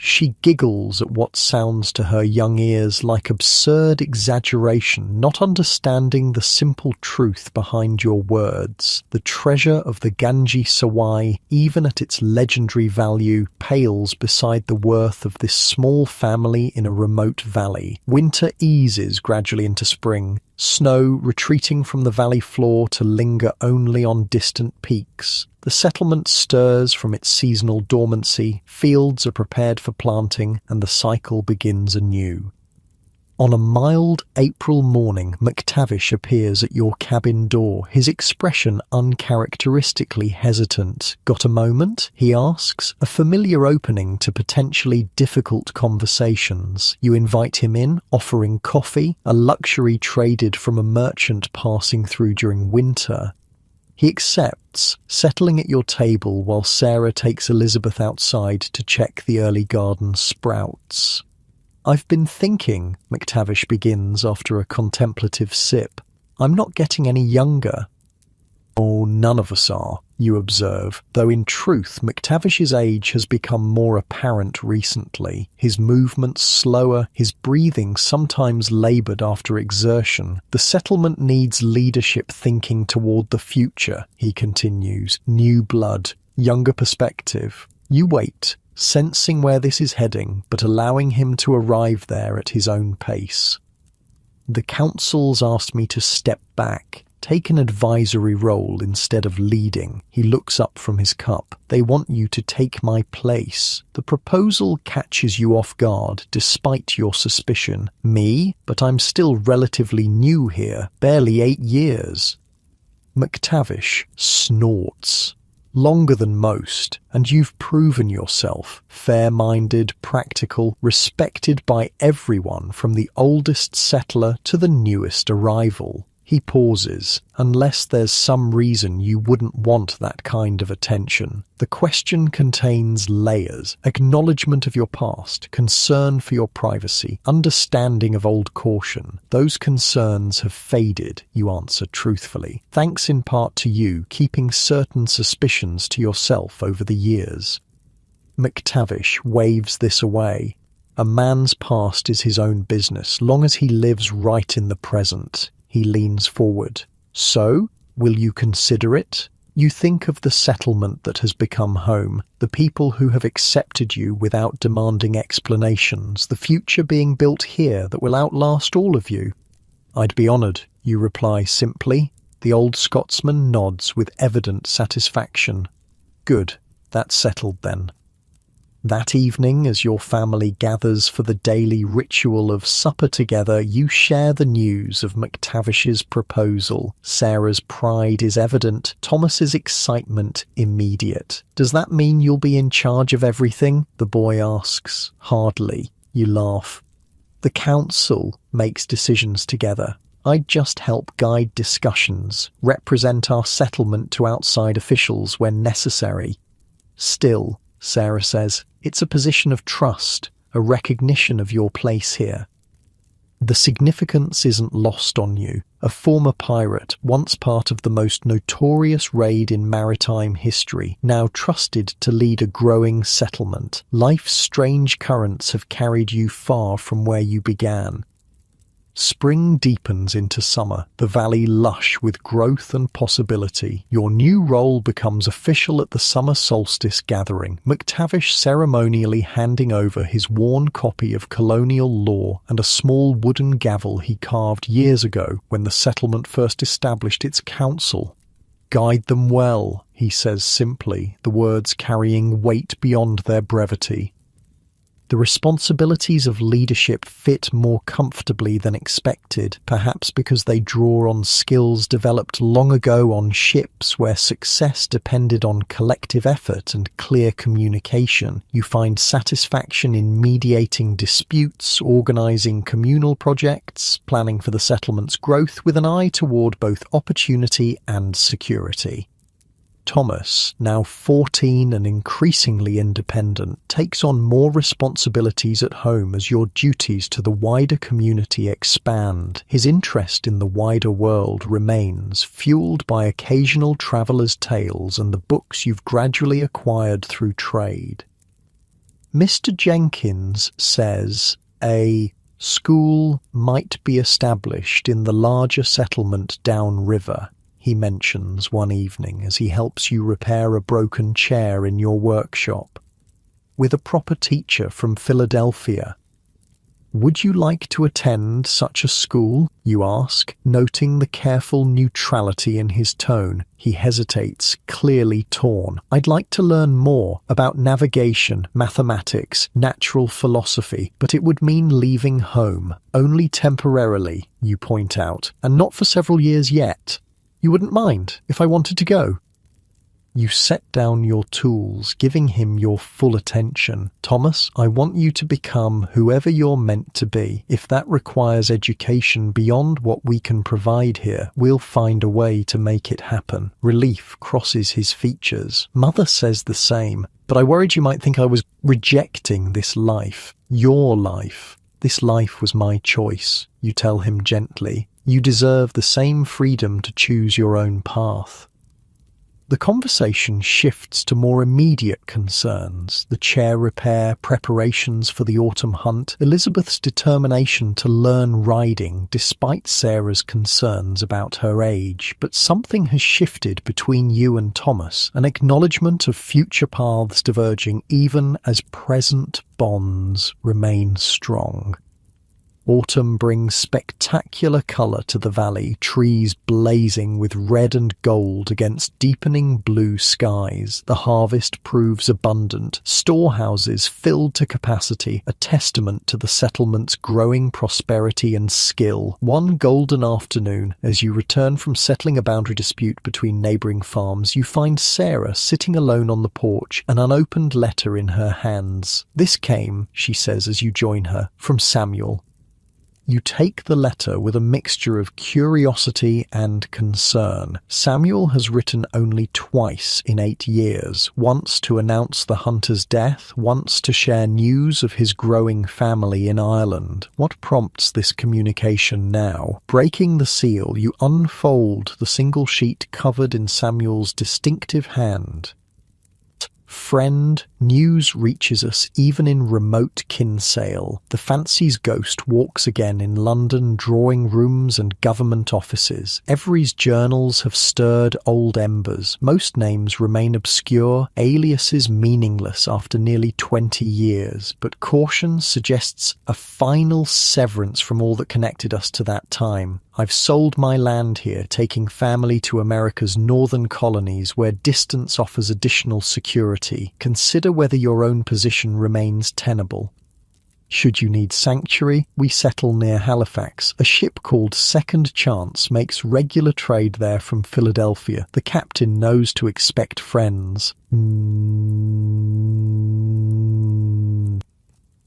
She giggles at what sounds to her young ears like absurd exaggeration, not understanding the simple truth behind your words. The treasure of the Ganges Sawai, even at its legendary value, pales beside the worth of this small family in a remote valley. Winter eases gradually into spring, snow retreating from the valley floor to linger only on distant peaks. The settlement stirs from its seasonal dormancy, fields are prepared for planting, and the cycle begins anew. On a mild April morning, McTavish appears at your cabin door, his expression uncharacteristically hesitant. Got a moment? He asks, a familiar opening to potentially difficult conversations. You invite him in, offering coffee, a luxury traded from a merchant passing through during winter. He accepts, settling at your table while Sarah takes Elizabeth outside to check the early garden sprouts. I've been thinking, McTavish begins after a contemplative sip. I'm not getting any younger. Oh, none of us are, you observe, though in truth McTavish's age has become more apparent recently. His movements slower, his breathing sometimes laboured after exertion. The settlement needs leadership thinking toward the future, he continues. New blood, younger perspective. You wait, sensing where this is heading, but allowing him to arrive there at his own pace. The council's asked me to step back, take an advisory role instead of leading. He looks up from his cup. They want you to take my place. The proposal catches you off guard, despite your suspicion. Me? But I'm still relatively new here, barely 8 years. McTavish snorts. Longer than most, and you've proven yourself. Fair-minded, practical, respected by everyone from the oldest settler to the newest arrival. He pauses, unless there's some reason you wouldn't want that kind of attention. The question contains layers: acknowledgement of your past, concern for your privacy, understanding of old caution. Those concerns have faded, you answer truthfully, thanks in part to you keeping certain suspicions to yourself over the years. McTavish waves this away. A man's past is his own business, long as he lives right in the present. He leans forward. So, will you consider it? You think of the settlement that has become home, the people who have accepted you without demanding explanations, the future being built here that will outlast all of you. I'd be honoured, you reply simply. The old Scotsman nods with evident satisfaction. Good, that's settled then. That evening, as your family gathers for the daily ritual of supper together, you share the news of McTavish's proposal. Sarah's pride is evident, Thomas's excitement immediate. Does that mean you'll be in charge of everything? The boy asks. Hardly. You laugh. The council makes decisions together. I just help guide discussions, represent our settlement to outside officials when necessary. Still, Sarah says, it's a position of trust, a recognition of your place here. The significance isn't lost on you. A former pirate, once part of the most notorious raid in maritime history, now trusted to lead a growing settlement. Life's strange currents have carried you far from where you began. Spring deepens into summer, the valley lush with growth and possibility. Your new role becomes official at the summer solstice gathering, McTavish ceremonially handing over his worn copy of colonial law and a small wooden gavel he carved years ago when the settlement first established its council. Guide them well, he says simply, the words carrying weight beyond their brevity. The responsibilities of leadership fit more comfortably than expected, perhaps because they draw on skills developed long ago on ships where success depended on collective effort and clear communication. You find satisfaction in mediating disputes, organizing communal projects, planning for the settlement's growth with an eye toward both opportunity and security. Thomas, now 14 and increasingly independent, takes on more responsibilities at home as your duties to the wider community expand. His interest in the wider world remains, fueled by occasional travelers' tales and the books you've gradually acquired through trade. Mr. Jenkins says a school might be established in the larger settlement downriver, he mentions one evening as he helps you repair a broken chair in your workshop. With a proper teacher from Philadelphia. Would you like to attend such a school? You ask, noting the careful neutrality in his tone. He hesitates, clearly torn. I'd like to learn more about navigation, mathematics, natural philosophy, but it would mean leaving home. Only temporarily, you point out, and not for several years yet. You wouldn't mind if I wanted to go? You set down your tools, giving him your full attention. Thomas, I want you to become whoever you're meant to be. If that requires education beyond what we can provide here, we'll find a way to make it happen. Relief crosses his features. Mother says the same, but I worried you might think I was rejecting this life. Your life. This life was my choice, you tell him gently. You deserve the same freedom to choose your own path. The conversation shifts to more immediate concerns, the chair repair, preparations for the autumn hunt, Elizabeth's determination to learn riding despite Sarah's concerns about her age. But something has shifted between you and Thomas, an acknowledgement of future paths diverging even as present bonds remain strong. Autumn brings spectacular colour to the valley, trees blazing with red and gold against deepening blue skies. The harvest proves abundant, storehouses filled to capacity, a testament to the settlement's growing prosperity and skill. One golden afternoon, as you return from settling a boundary dispute between neighbouring farms, you find Sarah sitting alone on the porch, an unopened letter in her hands. This came, she says as you join her, from Samuel. You take the letter with a mixture of curiosity and concern. Samuel has written only twice in 8 years, once to announce the hunter's death, once to share news of his growing family in Ireland. What prompts this communication now? Breaking the seal, you unfold the single sheet covered in Samuel's distinctive hand. Friend, news reaches us even in remote Kinsale. The Fancy's ghost walks again in London drawing rooms and government offices. Every's journals have stirred old embers. Most names remain obscure, aliases meaningless after nearly 20 years. But caution suggests a final severance from all that connected us to that time. I've sold my land here, taking family to America's northern colonies where distance offers additional security. Consider whether your own position remains tenable. Should you need sanctuary, we settle near Halifax. A ship called Second Chance makes regular trade there from Philadelphia. The captain knows to expect friends.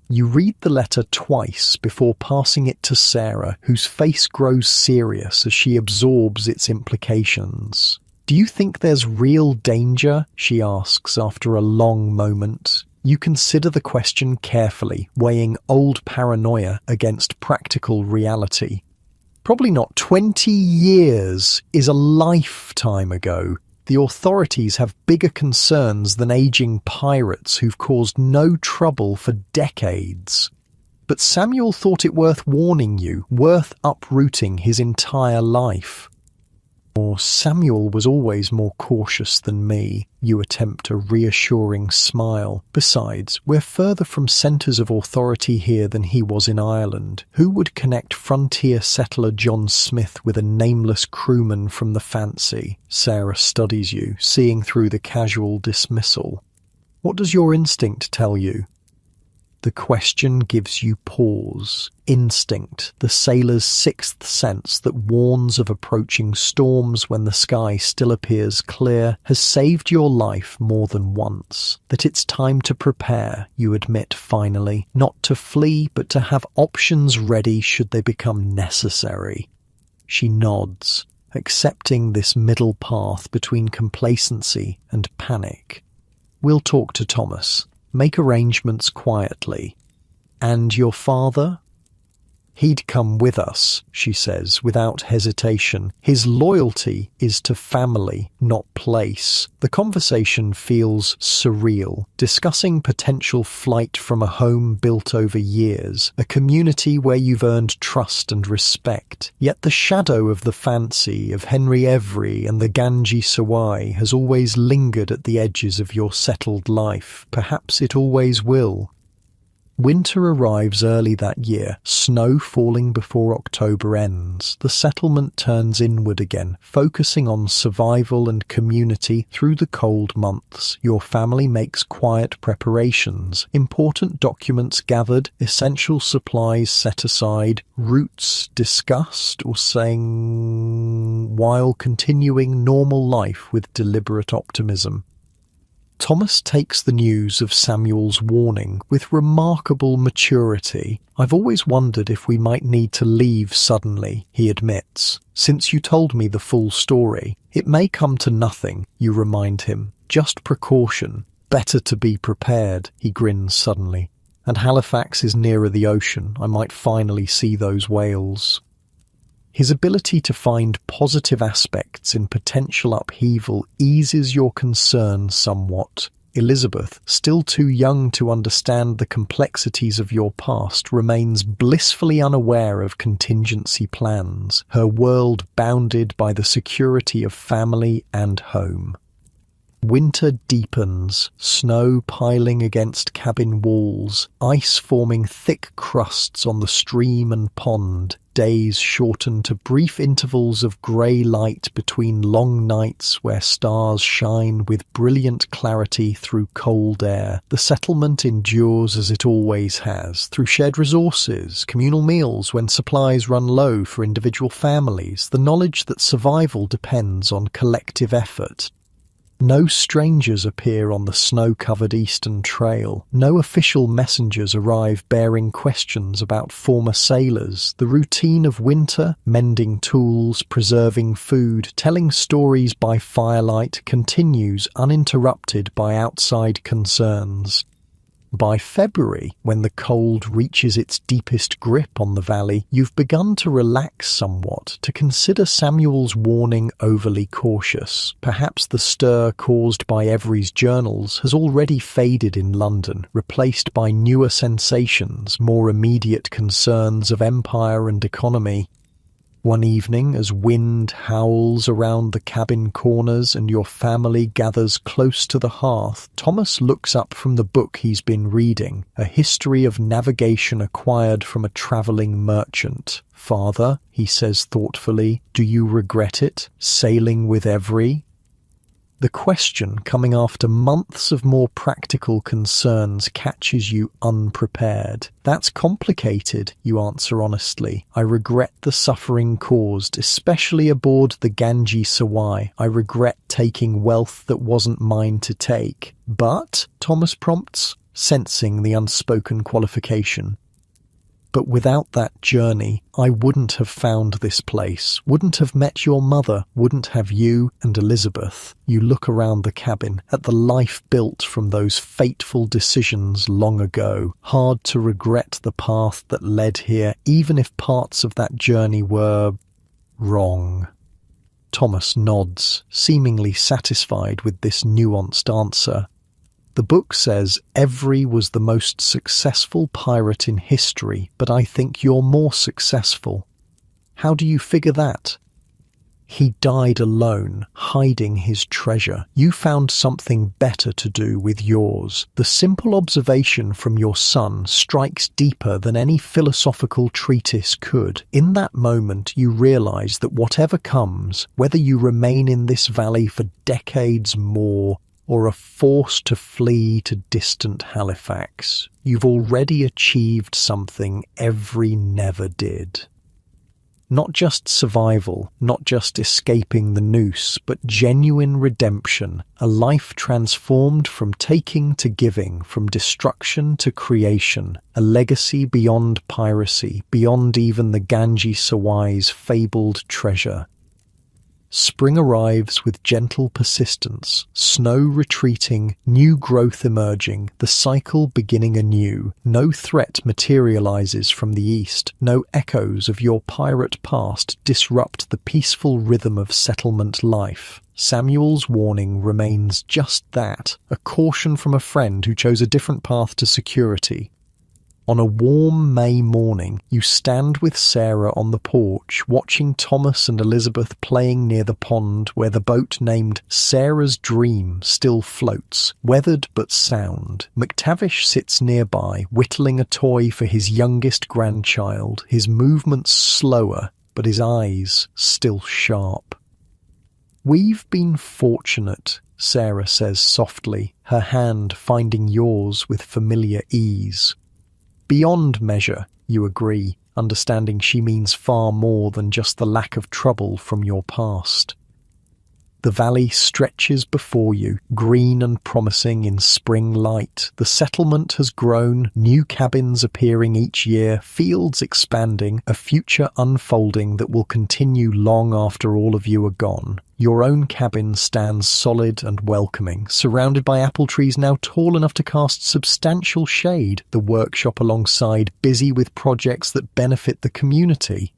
You read the letter twice before passing it to Sarah, whose face grows serious as she absorbs its implications. Do you think there's real danger? She asks after a long moment. You consider the question carefully, weighing old paranoia against practical reality. Probably not. 20 years is a lifetime ago. The authorities have bigger concerns than aging pirates who've caused no trouble for decades. But Samuel thought it worth warning you, worth uprooting his entire life. Or Samuel was always more cautious than me. You attempt a reassuring smile. Besides, we're further from centres of authority here than he was in Ireland. Who would connect frontier settler John Smith with a nameless crewman from the Fancy? Sarah studies you, seeing through the casual dismissal. What does your instinct tell you? The question gives you pause. Instinct, the sailor's sixth sense that warns of approaching storms when the sky still appears clear, has saved your life more than once. That it's time to prepare, you admit finally, not to flee, but to have options ready should they become necessary. She nods, accepting this middle path between complacency and panic. We'll talk to Thomas. Make arrangements quietly. And your father? He'd come with us, she says, without hesitation. His loyalty is to family, not place. The conversation feels surreal, discussing potential flight from a home built over years, a community where you've earned trust and respect. Yet the shadow of the fancy of Henry Every and the Ganges Sawai has always lingered at the edges of your settled life. Perhaps it always will. Winter arrives early that year, snow falling before October ends. The settlement turns inward again, focusing on survival and community through the cold months. Your family makes quiet preparations, important documents gathered, essential supplies set aside, routes discussed or sang, while continuing normal life with deliberate optimism. Thomas takes the news of Samuel's warning with remarkable maturity. I've always wondered if we might need to leave suddenly, he admits. Since you told me the full story, it may come to nothing, you remind him. Just precaution. Better to be prepared, he grins suddenly. And Halifax is nearer the ocean. I might finally see those whales. His ability to find positive aspects in potential upheaval eases your concern somewhat. Elizabeth, still too young to understand the complexities of your past, remains blissfully unaware of contingency plans, her world bounded by the security of family and home. Winter deepens, snow piling against cabin walls, ice forming thick crusts on the stream and pond. Days shorten to brief intervals of grey light between long nights where stars shine with brilliant clarity through cold air. The settlement endures as it always has, through shared resources, communal meals when supplies run low for individual families, the knowledge that survival depends on collective effort. No strangers appear on the snow-covered Eastern Trail. No official messengers arrive bearing questions about former sailors. The routine of winter, mending tools, preserving food, telling stories by firelight continues uninterrupted by outside concerns. By February, when the cold reaches its deepest grip on the valley, you've begun to relax somewhat, to consider Samuel's warning overly cautious. Perhaps the stir caused by Every's journals has already faded in London, replaced by newer sensations, more immediate concerns of empire and economy. One evening, as wind howls around the cabin corners and your family gathers close to the hearth, Thomas looks up from the book he's been reading, a history of navigation acquired from a travelling merchant. "Father," he says thoughtfully, "do you regret it, sailing with Every?" The question, coming after months of more practical concerns, catches you unprepared. "That's complicated," you answer honestly. "I regret the suffering caused, especially aboard the Ganges Sawai. I regret taking wealth that wasn't mine to take." "But," Thomas prompts, sensing the unspoken qualification. "But without that journey, I wouldn't have found this place, wouldn't have met your mother, wouldn't have you and Elizabeth." You look around the cabin, at the life built from those fateful decisions long ago. Hard to regret the path that led here, even if parts of that journey were wrong. Thomas nods, seemingly satisfied with this nuanced answer. The book says Every was the most successful pirate in history, but I think you're more successful. How do you figure that? He died alone, hiding his treasure. You found something better to do with yours. The simple observation from your son strikes deeper than any philosophical treatise could. In that moment, you realize that whatever comes, whether you remain in this valley for decades more or are forced to flee to distant Halifax, you've already achieved something Every never did. Not just survival, not just escaping the noose, but genuine redemption, a life transformed from taking to giving, from destruction to creation, a legacy beyond piracy, beyond even the Ganges Sawai's fabled treasure. Spring arrives with gentle persistence, snow retreating, new growth emerging, the cycle beginning anew. No threat materializes from the east, no echoes of your pirate past disrupt the peaceful rhythm of settlement life. Samuel's warning remains just that, a caution from a friend who chose a different path to security. On a warm May morning, you stand with Sarah on the porch, watching Thomas and Elizabeth playing near the pond where the boat named Sarah's Dream still floats, weathered but sound. McTavish sits nearby, whittling a toy for his youngest grandchild, his movements slower, but his eyes still sharp. "We've been fortunate," Sarah says softly, her hand finding yours with familiar ease. "Beyond measure," you agree, understanding she means far more than just the lack of trouble from your past. The valley stretches before you, green and promising in spring light. The settlement has grown, new cabins appearing each year, fields expanding, a future unfolding that will continue long after all of you are gone. Your own cabin stands solid and welcoming, surrounded by apple trees now tall enough to cast substantial shade, the workshop alongside busy with projects that benefit the community.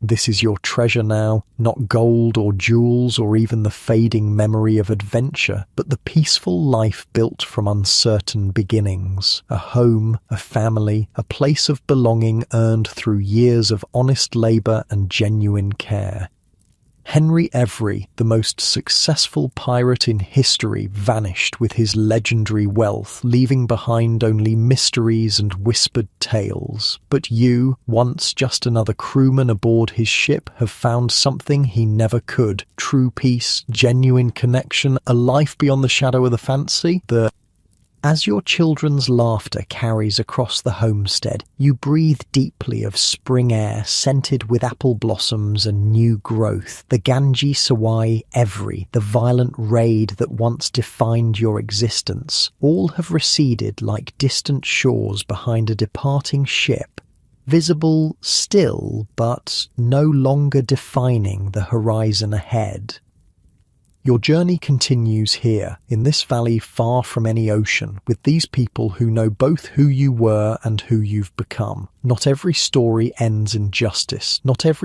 This is your treasure now, not gold or jewels or even the fading memory of adventure, but the peaceful life built from uncertain beginnings. A home, a family, a place of belonging earned through years of honest labour and genuine care. Henry Every, the most successful pirate in history, vanished with his legendary wealth, leaving behind only mysteries and whispered tales. But you, once just another crewman aboard his ship, have found something he never could. True peace, genuine connection, a life beyond the shadow of the fancy. As your children's laughter carries across the homestead, you breathe deeply of spring air scented with apple blossoms and new growth. The Ganges Sawai Every, the violent raid that once defined your existence, all have receded like distant shores behind a departing ship, visible still, but no longer defining the horizon ahead. Your journey continues here, in this valley far from any ocean, with these people who know both who you were and who you've become. Not every story ends in justice. Not every